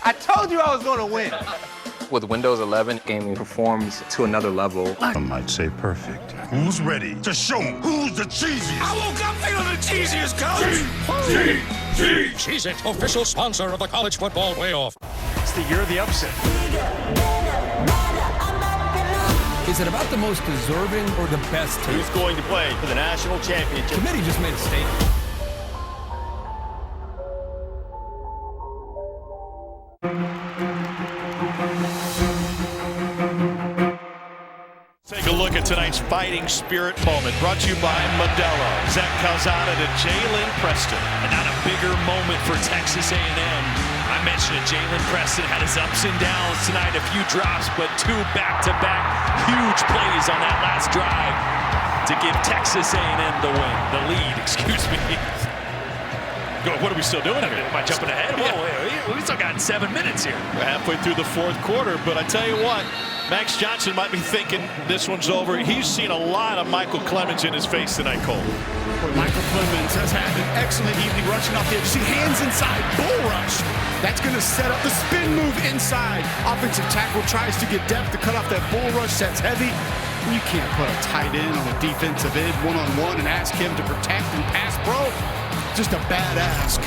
I told you I was going to win. With Windows 11, gaming performs to another level. I might say perfect. Who's ready to show who's the cheesiest? I woke up feeling the cheesiest, coach. Cheez-It, official sponsor of the college football playoff. It's the year of the upset. Is it about the most deserving or the best team? Who's going to play for the national championship? The committee just made a statement. Take a look at tonight's fighting spirit moment, brought to you by Modelo. Zach Calzada to Jalen Preston. And not a bigger moment for Texas A&M. I mentioned it, Jalen Preston had his ups and downs tonight, a few drops, but 2 back-to-back huge plays on that last drive to give Texas A&M the win, the lead, excuse me. What are we still doing here? Am I jumping ahead? Whoa, we still got 7 minutes here. We're halfway through the 4th quarter, but I tell you what, Max Johnson might be thinking this one's over. He's seen a lot of Michael Clemens in his face tonight, Cole. Michael Clemens has had an excellent evening rushing off the edge. See, hands inside, bull rush. That's going to set up the spin move inside. Offensive tackle tries to get depth to cut off that bull rush. Sets heavy. You can't put a tight end on a defensive end one-on-one and ask him to protect and pass, bro. Just a bad ask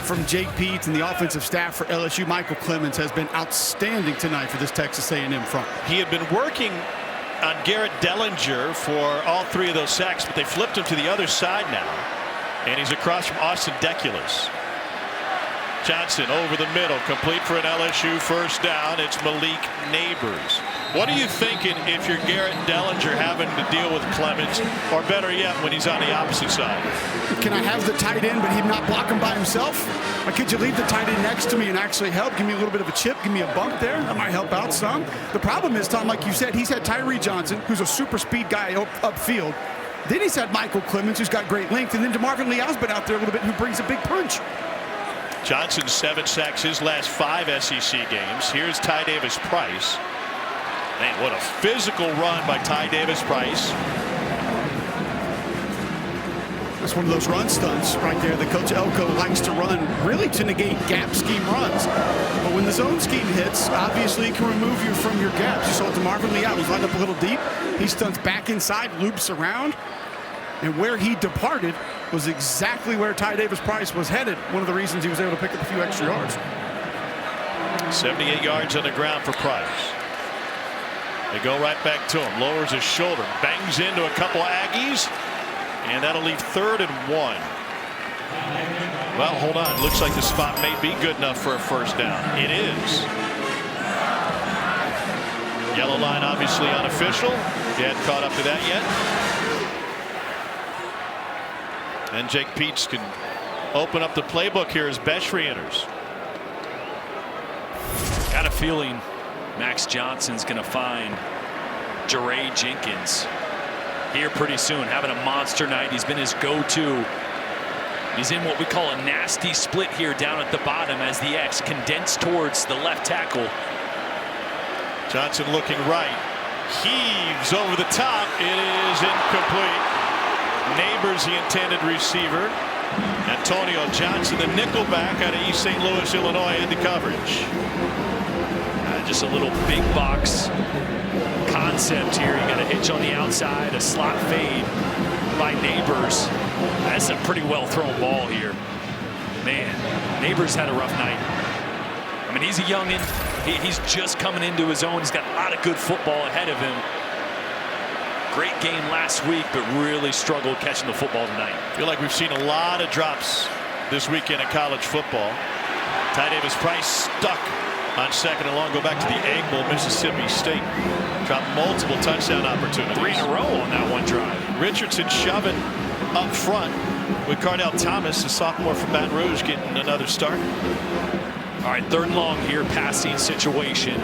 from Jake Peets and the offensive staff for LSU. Michael Clemens has been outstanding tonight for this Texas A&M front. He had been working on Garrett Dellinger for all 3 of those sacks, but they flipped him to the other side now. And he's across from Austin Deculus. Johnson over the middle, complete for an LSU first down. It's Malik Neighbors. What are you thinking if you're Garrett Dellinger having to deal with Clemens, or better yet, when he's on the opposite side? Can I have the tight end, but him not blocking by himself? Or could you leave the tight end next to me and actually help? Give me a little bit of a chip, give me a bump there. That might help out some. The problem is, Tom, like you said, he's had Tyree Johnson, who's a super speed guy upfield. Then he's had Michael Clemens, who's got great length. And then DeMarvin Leal's been out there a little bit, who brings a big punch. Johnson 7 sacks his last 5 SEC games. Here's Ty Davis Price. Man, what a physical run by Ty Davis Price. That's one of those run stunts right there that Coach Elko likes to run, really to negate gap scheme runs. But when the zone scheme hits, obviously it can remove you from your gaps. You saw DeMarvin Leal was lined up a little deep. He stunts back inside, loops around. And where he departed was exactly where Ty Davis Price was headed. One of the reasons he was able to pick up a few extra yards. 78 yards on the ground for Price. They go right back to him. Lowers his shoulder. Bangs into a couple of Aggies. And that'll leave 3rd and 1. Well, hold on. Looks like the spot may be good enough for a first down. It is. Yellow line obviously unofficial. You hadn't caught up to that yet. And Jake Peets can open up the playbook here as Besh re-enters. Got a feeling Max Johnson's going to find Jeray Jenkins here pretty soon, having a monster night. He's been his go-to. He's in what we call a nasty split here down at the bottom as the X condensed towards the left tackle. Johnson looking right. Heaves over the top. It is incomplete. Neighbors the intended receiver. Antonio Johnson, the nickelback out of East St. Louis, Illinois, in the coverage. just a little big box concept here. You got a hitch on the outside, a slot fade by Neighbors. That's a pretty well thrown ball here. Man, Neighbors had a rough night. I mean, he's a youngin'. He's just coming into his own. He's got a lot of good football ahead of him. Great game last week, but really struggled catching the football tonight. I feel like we've seen a lot of drops this weekend in college football. Ty Davis Price stuck on 2nd and long. Go back to the Egg Bowl, Mississippi State. Dropped multiple touchdown opportunities. 3 in a row on that one drive. Richardson shoving up front with Cardell Thomas, a sophomore from Baton Rouge, getting another start. All right, 3rd and long here, passing situation.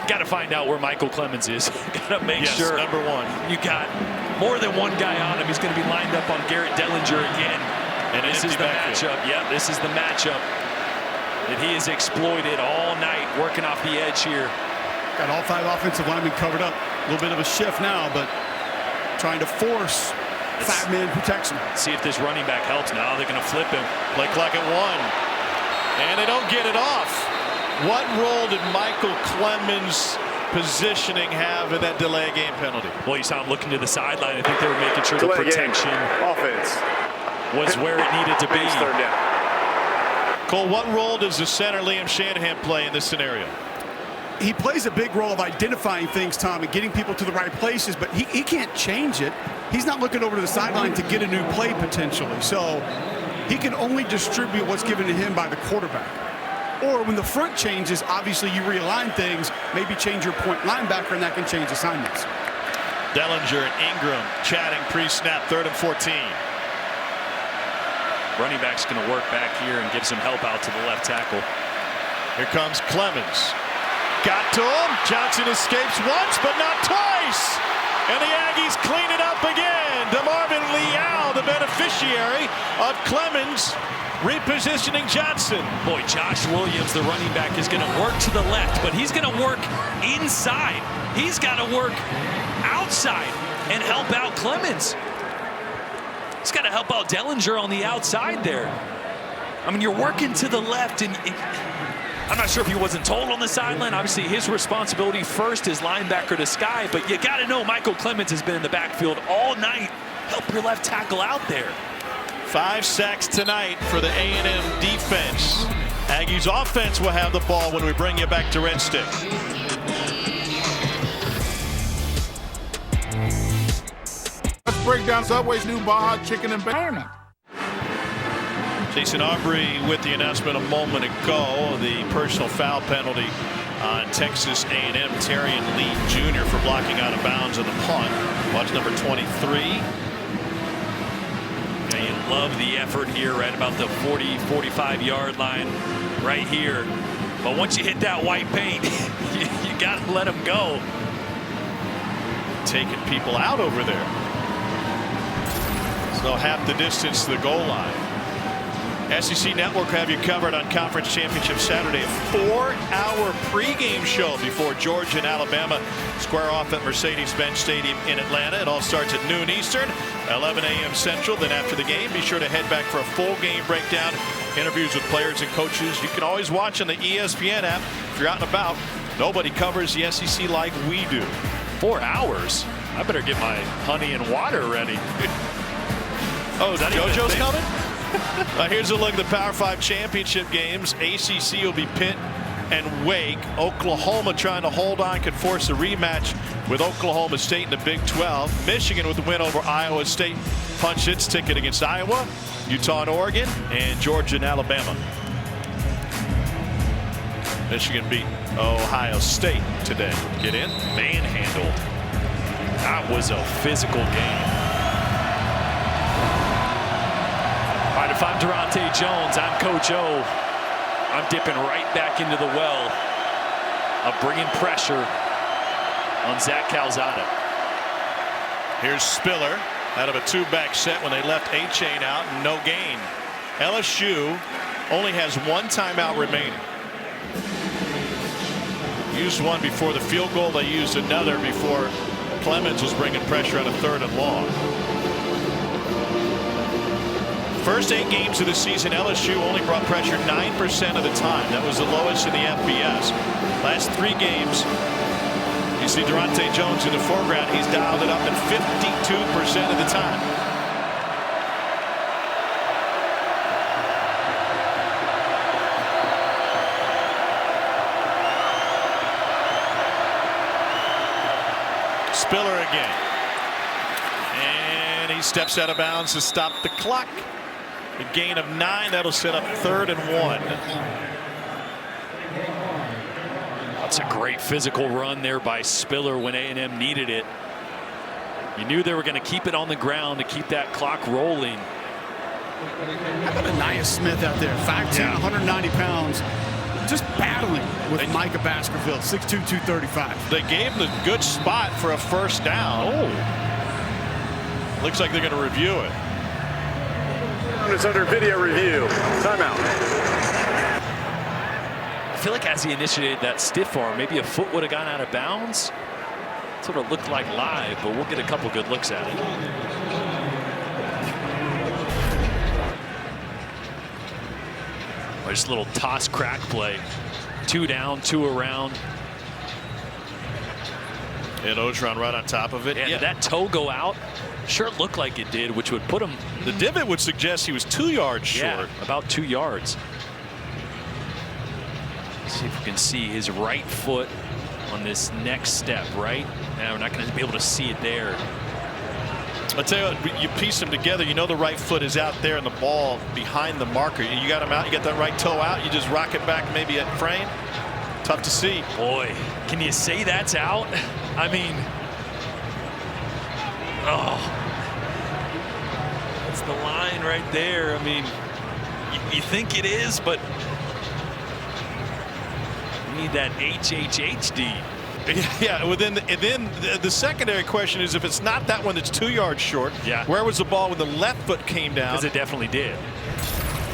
Got to find out where Michael Clemens is. Got to make sure. Number 1. You got more than one guy on him. He's going to be lined up on Garrett Dellinger again. And this is the matchup. Yep, this is the matchup that he has exploited all night, working off the edge here. Got all 5 offensive linemen covered up. A little bit of a shift now, but trying to force 5-man protection. See if this running back helps now. They're going to flip him. Play clock at 1. And they don't get it off. What role did Michael Clemens' positioning have in that delay game penalty? Well, you saw him looking to the sideline. I think they were making sure the protection offense was where it needed to be. 3rd down. Cole, what role does the center Liam Shanahan play in this scenario? He plays a big role of identifying things, Tom, and getting people to the right places, but he can't change it. He's not looking over to the sideline to get a new play potentially. So he can only distribute what's given to him by the quarterback. Or when the front changes, obviously you realign things, maybe change your point linebacker, and that can change assignments. Dellinger and Ingram chatting pre-snap, 3rd and 14. Running back's going to work back here and give some help out to the left tackle. Here comes Clemens. Got to him. Johnson escapes once, but not twice. And the Aggies clean it up again. DeMarvin Leal, the beneficiary of Clemens repositioning Johnson. Boy, Josh Williams, the running back, is going to work to the left, but he's going to work inside. He's got to work outside and help out Clemens. He's got to help out Dellinger on the outside there. I mean, you're working to the left, and I'm not sure if he wasn't told on the sideline. Obviously, his responsibility first is linebacker to Sky, but you got to know Michael Clemens has been in the backfield all night. Help your left tackle out there. 5 sacks tonight for the A&M defense. Aggies offense will have the ball when we bring you back to Red Stick. Let's break down Subway's new Baja Chicken and Bacon. Jason Aubrey with the announcement a moment ago. The personal foul penalty on Texas A&M. Terrion Lee Jr. for blocking out of bounds on the punt. Watch number 23. Yeah, you love the effort here right about the 40-45 line right here. But once you hit that white paint, you got to let them go. Taking people out over there. So half the distance to the goal line. SEC Network have you covered on Conference Championship Saturday. A 4-hour pregame show before Georgia and Alabama square off at Mercedes-Benz Stadium in Atlanta. It all starts at noon Eastern, 11 a.m. Central. Then after the game, be sure to head back for a full game breakdown, interviews with players and coaches. You can always watch on the ESPN app if you're out and about. Nobody covers the SEC like we do. 4 hours? I better get my honey and water ready. Oh, is that JoJo's coming? Here's a look at the Power 5 championship games. ACC will be Pitt and Wake. Oklahoma trying to hold on, could force a rematch with Oklahoma State in the Big 12. Michigan with the win over Iowa State punched its ticket against Iowa, Utah and Oregon, and Georgia and Alabama. Michigan beat Ohio State today. Get in. Manhandle. That was a physical game. All right, if I'm Durante Jones, I'm Coach O. I'm dipping right back into the well of bringing pressure on Zach Calzada. Here's Spiller out of a 2-back set when they left A-Chain out, and no gain. LSU only has 1 timeout remaining. Used one before the field goal. They used another before Clemens was bringing pressure on a 3rd and long. First 8 games of the season, LSU only brought pressure 9% of the time. That was the lowest in the FBS. Last 3 games, you see Durante Jones in the foreground. He's dialed it up at 52% of the time. Spiller again. And he steps out of bounds to stop the clock. A gain of 9. That'll set up 3rd and 1. That's a great physical run there by Spiller when A&M needed it. You knew they were going to keep it on the ground to keep that clock rolling. How about Anaya Smith out there? 5'10", 190 pounds. Just battling with Micah Baskerville, 6'2", 235. They gave him a good spot for a first down. Looks like they're going to review it. It's under video review. Timeout. I feel like as he initiated that stiff arm, maybe a foot would have gone out of bounds. That's what it looked like live, but we'll get a couple good looks at it. Just a little toss crack play. 2 down, 2 around. And Orgeron right on top of it. Yeah, did that toe go out? Sure, it looked like it did, which would put him. The divot would suggest he was 2 yards short. About 2 yards. Let's see if we can see his right foot on this next step, right? Now we're not going to be able to see it there. I'll tell you what, you piece them together, you know the right foot is out there and the ball behind the marker. You got him out, you got that right toe out, you just rock it back maybe at frame. Tough to see. Boy, can you say that's out? I mean, that's the line right there. I mean, you think it is, but you need that HHHD. Yeah, within the secondary question is if it's not that one that's 2 yards short, where was the ball when the left foot came down? Because it definitely did.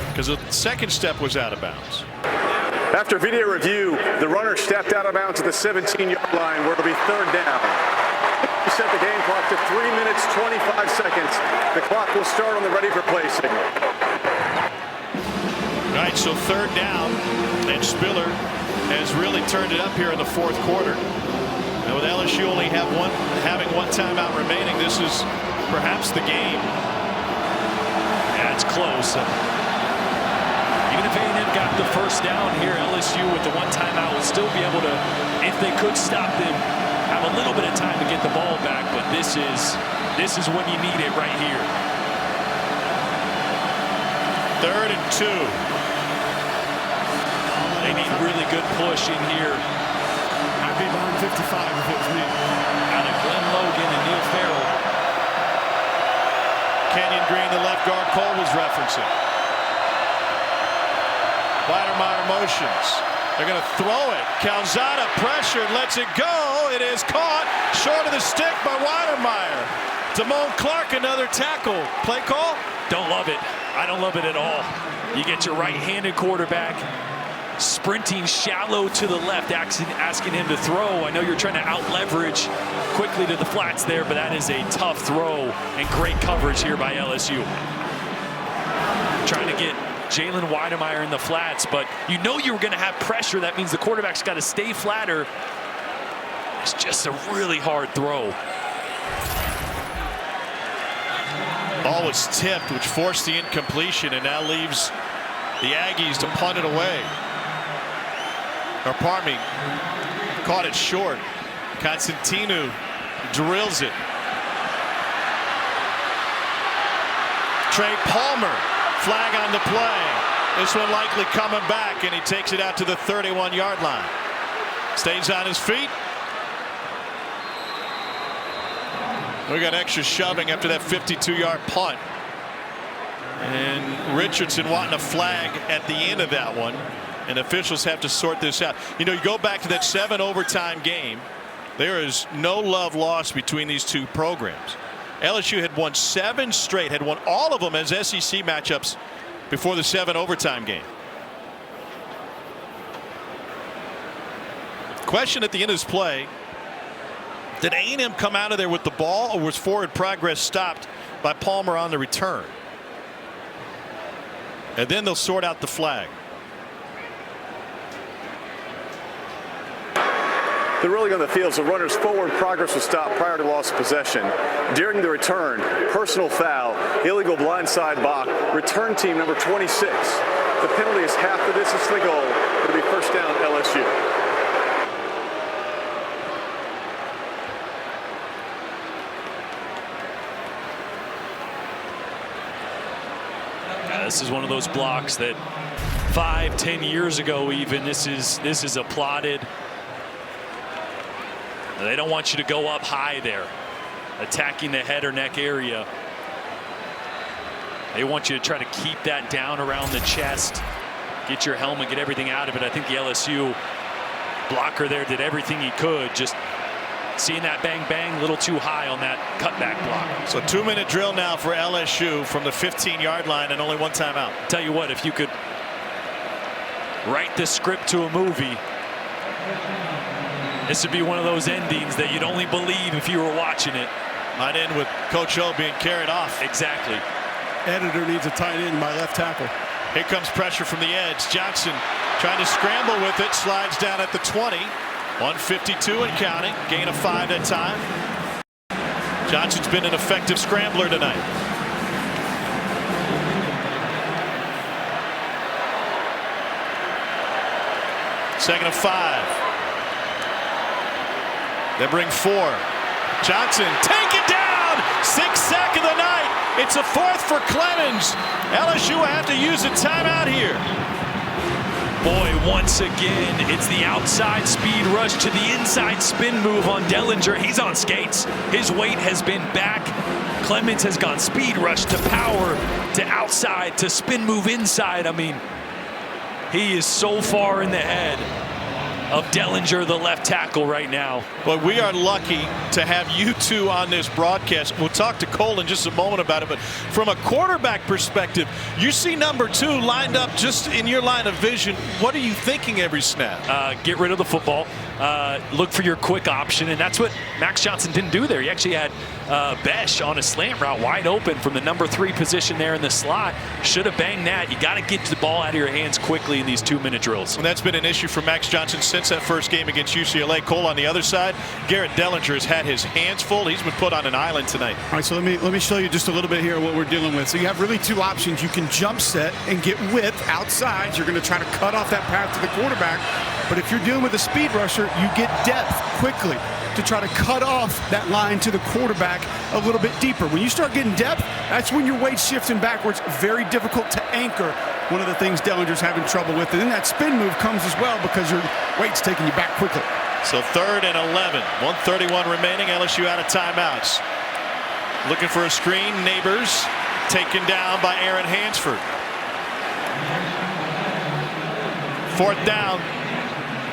Because the second step was out of bounds. After video review, the runner stepped out of bounds at the 17-yard line where it'll be 3rd down. We set the game clock to 3 minutes, 25 seconds. The clock will start on the ready for play signal. All right, so 3rd down, and Spiller has really turned it up here in the 4th quarter. And with LSU only having one timeout remaining, this is perhaps the game. Yeah, it's close. Even if A&M got the first down here, LSU with the 1 timeout will still be able to, if they could stop them, have a little bit of time to get the ball back. But this is when you need it right here. 3rd and 2. They need really good push in here. I'd be behind 55 if it was me. Out of Glenn Logan and Neil Farrell. Kenyon Green, the left guard Cole was referencing. Weidermeyer motions. They're going to throw it. Calzada pressured, lets it go. It is caught short of the stick by Weidermeyer. Damone Clark, another tackle. Play call? Don't love it. I don't love it at all. You get your right-handed quarterback sprinting shallow to the left, asking him to throw. I know you're trying to out-leverage quickly to the flats there, but that is a tough throw and great coverage here by LSU. Trying to get Jalen Weidermeyer in the flats, but you know you were going to have pressure. That means the quarterback's got to stay flatter. It's just a really hard throw. Ball was tipped, which forced the incompletion and now leaves the Aggies to punt it away. Or pardon me, caught it short. Constantinu drills it. Trey Palmer, flag on the play. This one likely coming back, and he takes it out to the 31-yard line. Stays on his feet. We got extra shoving after that 52-yard punt. And Richardson wanting a flag at the end of that one. And officials have to sort this out. You know, you go back to that 7 overtime game. There is no love lost between these two programs. LSU had won 7 straight, had won all of them as SEC matchups before the 7 overtime game. Question at the end of this play. Did A&M come out of there with the ball, or was forward progress stopped by Palmer on the return? And then they'll sort out the flag. The ruling on the field is the runner's forward progress was stopped prior to loss of possession. During the return, personal foul, illegal blindside block, return team number 26. The penalty is half the distance to the goal. It'll be first down LSU. This is one of those blocks that 5-10 years ago even this is applauded. They don't want you to go up high there, attacking the head or neck area. They want you to try to keep that down around the chest, get your helmet, get everything out of it. I think the LSU blocker there did everything he could. Just seeing that bang bang a little too high on that cutback block. So 2-minute drill now for LSU from the 15-yard line and only one timeout. Tell you what, if you could write the script to a movie, this would be one of those endings that you'd only believe if you were watching it. Might end with Coach O being carried off. Exactly. Editor needs a tight end by left tackle. Here comes pressure from the edge. Johnson trying to scramble with it, slides down at the 20. 152 and counting, gain of 5 that time. Johnson's been an effective scrambler tonight. Second of 5. They bring 4. Johnson, take it down! 6th sack of the night. It's a 4th for Clemens. LSU will have to use a timeout here. Boy, once again, it's the outside speed rush to the inside spin move on Dellinger. He's on skates. His weight has been back. Clemens has gone speed rush to power to outside to spin move inside. I mean, he is so far in the head of Dellinger, the left tackle right now. But we are lucky to have you two on this broadcast. We'll talk to Cole in just a moment about it, but from a quarterback perspective, you see number 2 lined up just in your line of vision. What are you thinking every snap? Get rid of the football. Look for your quick option, and that's what Max Johnson didn't do there. He actually had Besh on a slant route wide open from the number 3 position there in the slot. Should have banged that. You got to get the ball out of your hands quickly in these 2-minute drills. And that's been an issue for Max Johnson since that first game against UCLA. Cole on the other side. Garrett Dellinger has had his hands full. He's been put on an island tonight. All right, so let me show you just a little bit here what we're dealing with. So you have really 2 options. You can jump set and get width outside. You're going to try to cut off that path to the quarterback. But if you're dealing with a speed rusher, you get depth quickly to try to cut off that line to the quarterback a little bit deeper. When you start getting depth, that's when your weight's shifting backwards. Very difficult to anchor. One of the things Dellinger's having trouble with. And then that spin move comes as well because your weight's taking you back quickly. So 3rd and 11. 1:31 remaining. LSU out of timeouts. Looking for a screen. Neighbors taken down by Aaron Hansford. 4th down.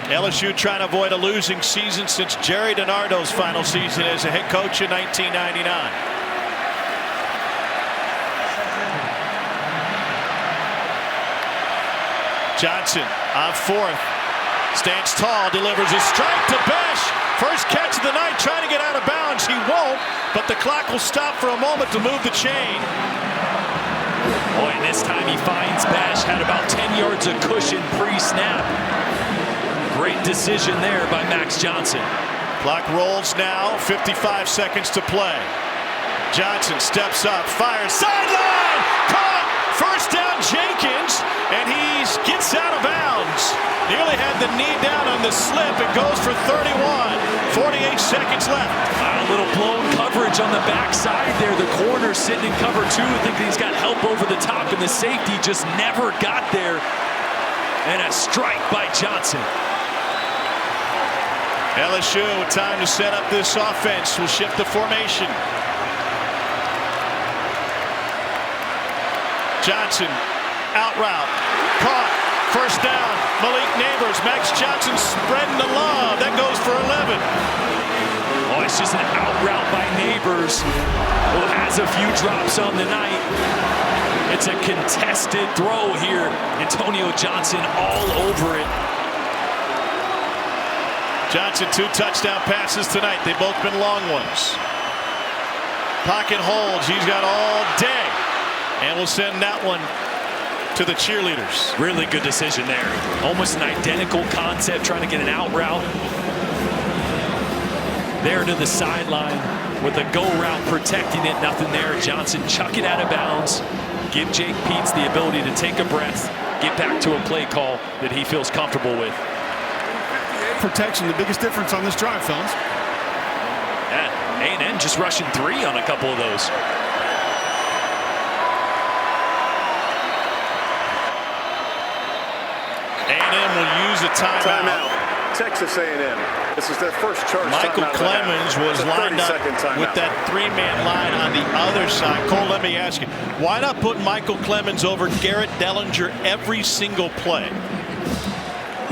LSU trying to avoid a losing season since Jerry DiNardo's final season as a head coach in 1999. Johnson on 4th. Stands tall, delivers a strike to Besh. First catch of the night, trying to get out of bounds. He won't, but the clock will stop for a moment to move the chain. Boy, and this time he finds Besh. Had about 10 yards of cushion pre-snap. Great decision there by Max Johnson. Clock rolls now, 55 seconds to play. Johnson steps up, fires, sideline! Caught! First down, Jenkins, and he gets out of bounds. Nearly had the knee down on the slip. It goes for 31. 48 seconds left. A little blown coverage on the backside there. The corner sitting in cover 2. I think he's got help over the top, and the safety just never got there. And a strike by Johnson. LSU with time to set up this offense. Will shift the formation. Johnson out route. Caught. First down. Malik Neighbors. Max Johnson spreading the love. That goes for 11. Oh, it's just an out route by Neighbors, who has a few drops on the night. It's a contested throw here. Antonio Johnson all over it. Johnson 2 touchdown passes tonight. They've both been long ones. Pocket holds. He's got all day. And we'll send that one to the cheerleaders. Really good decision there. Almost an identical concept, trying to get an out route. there to the sideline with a go route protecting it. Nothing there. Johnson chuck it out of bounds. Give Jake Peets the ability to take a breath, get back to a play call that he feels comfortable with. Protection, the biggest difference on this drive, fellas. Yeah, A&M just rushing 3 on a couple of those. A&M will use a timeout. Texas A&M. This is their first charge. Michael Clemens was lined up with that 3-man line on the other side. Cole, let me ask you, why not put Michael Clemens over Garrett Dellinger every single play?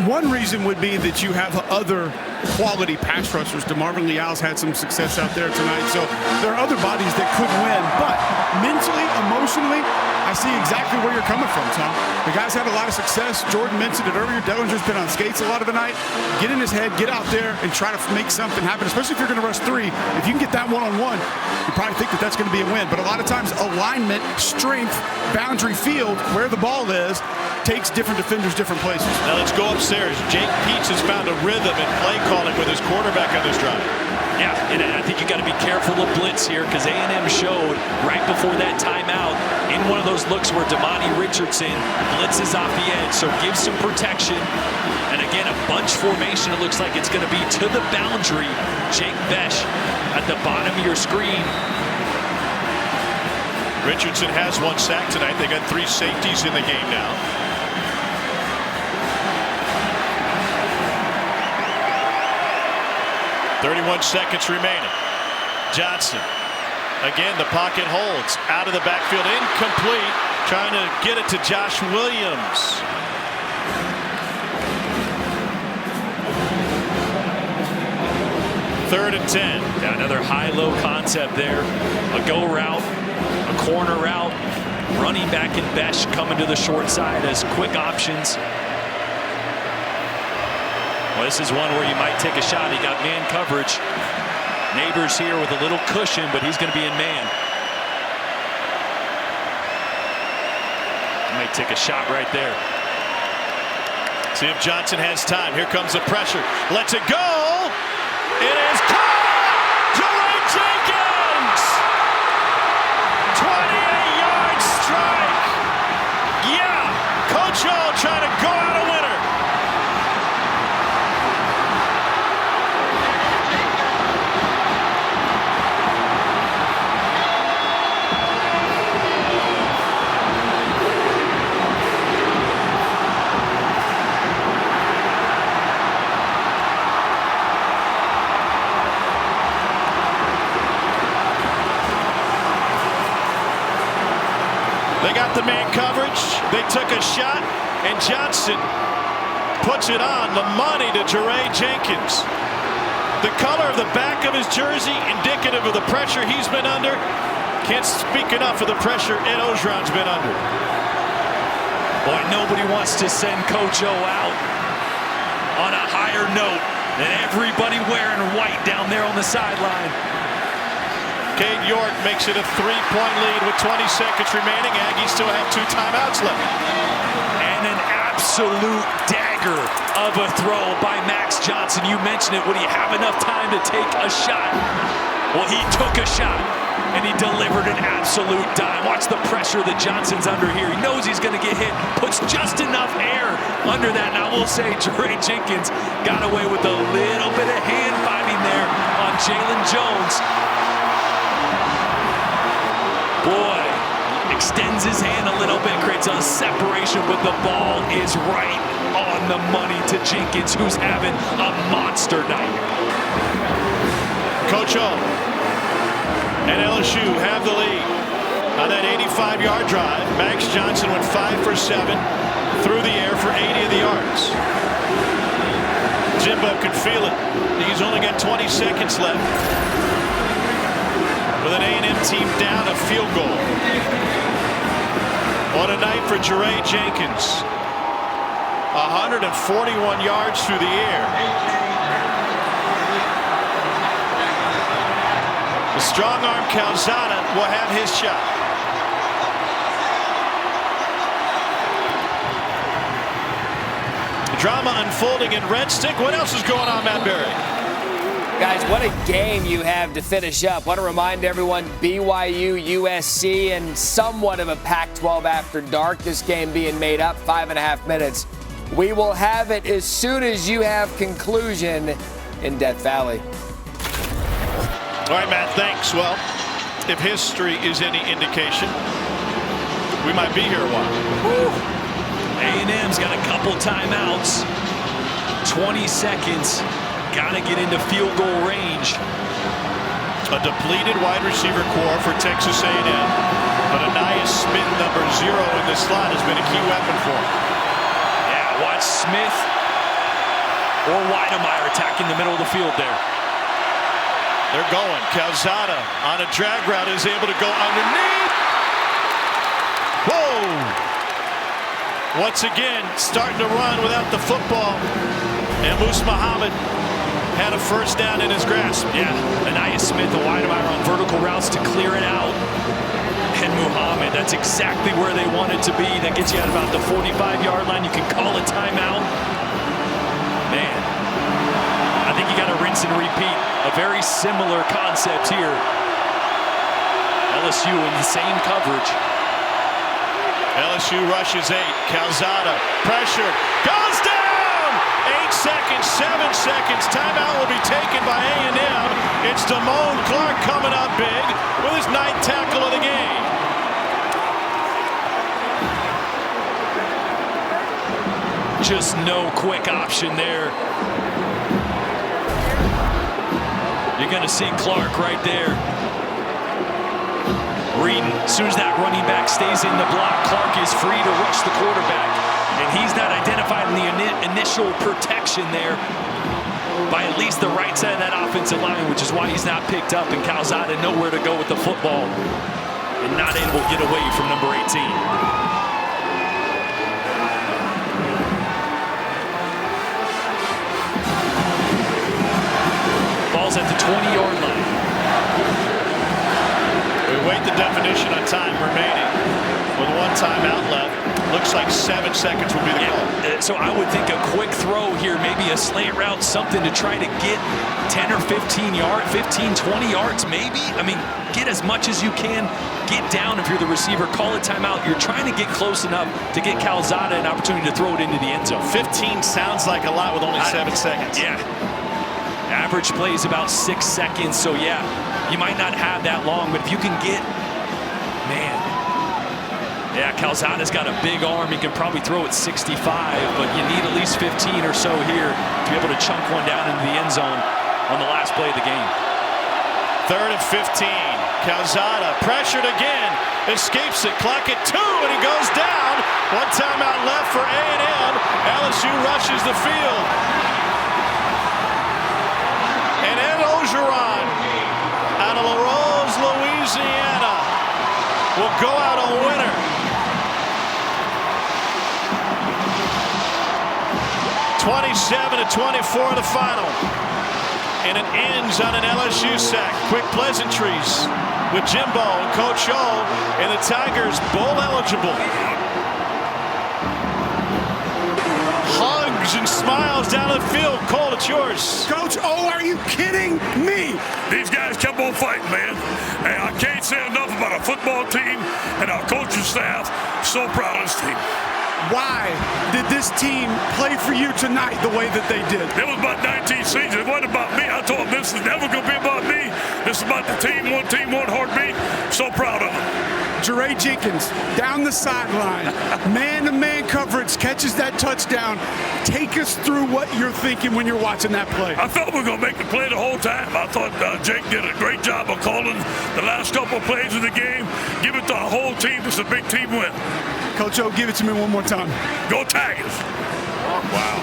One reason would be that you have other quality pass rushers. DeMarvin Leal's had some success out there tonight, so there are other bodies that could win. But mentally, emotionally, I see exactly where you're coming from, Tom. The guy's had a lot of success. Jordan mentioned it earlier. Dellinger's been on skates a lot of the night. Get in his head, get out there, and try to make something happen, especially if you're going to rush 3. If you can get that one-on-one, you probably think that that's going to be a win. But a lot of times, alignment, strength, boundary field, where the ball is, takes different defenders different places. Now let's go upstairs. Jake Peets has found a rhythm in play calling with his quarterback on this drive. Yeah, and I think you got to be careful of blitz here because A&M showed right before that timeout in one of those looks where Damani Richardson blitzes off the edge, so give some protection. And again, a bunch formation. It looks like it's going to be to the boundary. Jake Besh at the bottom of your screen. Richardson has 1 sack tonight. They got 3 safeties in the game now. .31 seconds remaining. Johnson. Again, the pocket holds. Out of the backfield. Incomplete. Trying to get it to Josh Williams. Third and 10. Yeah, another high-low concept there. A go route, a corner route. Running back and Besh coming to the short side as quick options. Well, this is one where you might take a shot. He got man coverage. Neighbors here with a little cushion, but he's going to be in man. He might take a shot right there. See if Johnson has time. Here comes the pressure. Lets it go. It is caught. Jerome Jenkins. 28-yard strike. Yeah. Coach O trying to go out a winner. They got the man coverage. They took a shot, and Johnson puts it on the money to Jeray Jenkins. The color of the back of his jersey indicative of the pressure he's been under. Can't speak enough of the pressure Ed Orgeron's been under. Boy, nobody wants to send Coach O out on a higher note than everybody wearing white down there on the sideline. Cade York makes it a 3-point lead with 20 seconds remaining. Aggies still have 2 timeouts left. And an absolute dagger of a throw by Max Johnson. You mentioned it. Would he have enough time to take a shot? Well, he took a shot, and he delivered an absolute dime. Watch the pressure that Johnson's under here. He knows he's going to get hit. Puts just enough air under that. Now, we'll say Jeray Jenkins got away with a little bit of hand fighting there on Jalen Jones. Boy, extends his hand a little bit, creates a separation, but the ball is right on the money to Jenkins, who's having a monster night. Coach O and LSU have the lead on that 85-yard drive. Max Johnson went 5 for 7 through the air for 80 of the yards. Jimbo can feel it. He's only got 20 seconds left. With an A&M team down a field goal. What a night for Jeray Jenkins. 141 yards through the air. The strong arm Calzada will have his shot. Drama unfolding in Red Stick. What else is going on, Matt Berry? Guys, what a game you have to finish up. Want to remind everyone, BYU, USC, and somewhat of a Pac-12 after dark. This game being made up, 5.5 minutes. We will have it as soon as you have conclusion in Death Valley. All right, Matt, thanks. Well, if history is any indication, we might be here a while. A&M's got a couple timeouts. 20 seconds. Got to get into field goal range. A depleted wide receiver core for Texas A&M. But Anais Smith, number 0 in the slot, has been a key weapon for him. Yeah, watch Smith or Weidemeyer attacking the middle of the field there. They're going. Calzada on a drag route is able to go underneath. Whoa! Once again, starting to run without the football. And Moose Muhammad had a first down in his grasp. Yeah, Anais Smith and Weidemeyer on vertical routes to clear it out. And Muhammad, that's exactly where they wanted to be. That gets you at about the 45-yard line. You can call a timeout. Man, I think you got to rinse and repeat. A very similar concept here. LSU in the same coverage. LSU rushes 8. Calzada, pressure, goes down! 8 seconds, 7 seconds. Timeout will be taken by A&M. It's Damone Clark coming up big with his 9th tackle of the game. Just no quick option there. You're going to see Clark right there. Reading, as soon as that running back stays in the block, Clark is free to rush the quarterback. And he's not identified in the initial protection there by at least the right side of that offensive line, which is why he's not picked up. And Calzada nowhere to go with the football and not able to get away from number 18. Ball's at the 20-yard line. We wait the definition on time remaining with 1 timeout left. Looks like 7 seconds would be the goal. So I would think a quick throw here, maybe a slant route, something to try to get 10 or 15 yards, 15, 20 yards maybe. I mean, get as much as you can. Get down if you're the receiver. Call a timeout. You're trying to get close enough to get Calzada an opportunity to throw it into the end zone. 15 sounds like a lot with only 7 seconds. Yeah. Average play is about 6 seconds. So, yeah, you might not have that long, but if you can get, man. Yeah, Calzada's got a big arm. He can probably throw at 65, but you need at least 15 or so here to be able to chunk one down into the end zone on the last play of the game. 3rd and 15. Calzada pressured again. Escapes it. Clock at 2, and he goes down. 1 timeout left for A&M. LSU rushes the field. And Ed Ogeron out of La Rose, Louisiana will go out a winner. 27-24 the final. And it ends on an LSU sack. Quick pleasantries with Jimbo and Coach O, and the Tigers bowl eligible. Hugs and smiles down the field. Cole, it's yours. Coach O, are you kidding me? These guys kept on fighting, man. Hey, I can't say enough about our football team and our coaching staff. So proud of this team. Why did this team play for you tonight the way that they did? It was about 19 seasons. It wasn't about me. I told them this is never going to be about me. This is about the team, one heartbeat. So proud of them. Jeray Jenkins down the sideline, man-to-man coverage, catches that touchdown. Take us through what you're thinking when you're watching that play. I thought we were going to make the play the whole time. I thought Jake did a great job of calling the last couple of plays of the game. Give it to our whole team. It's a big team win. Coach O, give it to me one more time. Go Tigers. Wow.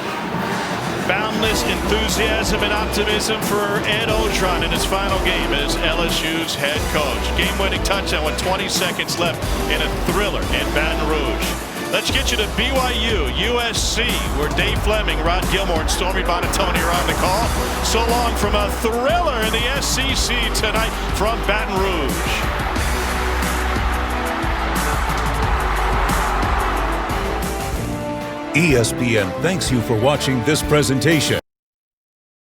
Boundless enthusiasm and optimism for Ed Ogeron in his final game as LSU's head coach. Game-winning touchdown with 20 seconds left in a thriller in Baton Rouge. Let's get you to BYU, USC, where Dave Fleming, Rod Gilmore, and Stormy Bonatoni are on the call. So long from a thriller in the SEC tonight from Baton Rouge. ESPN thanks you for watching this presentation.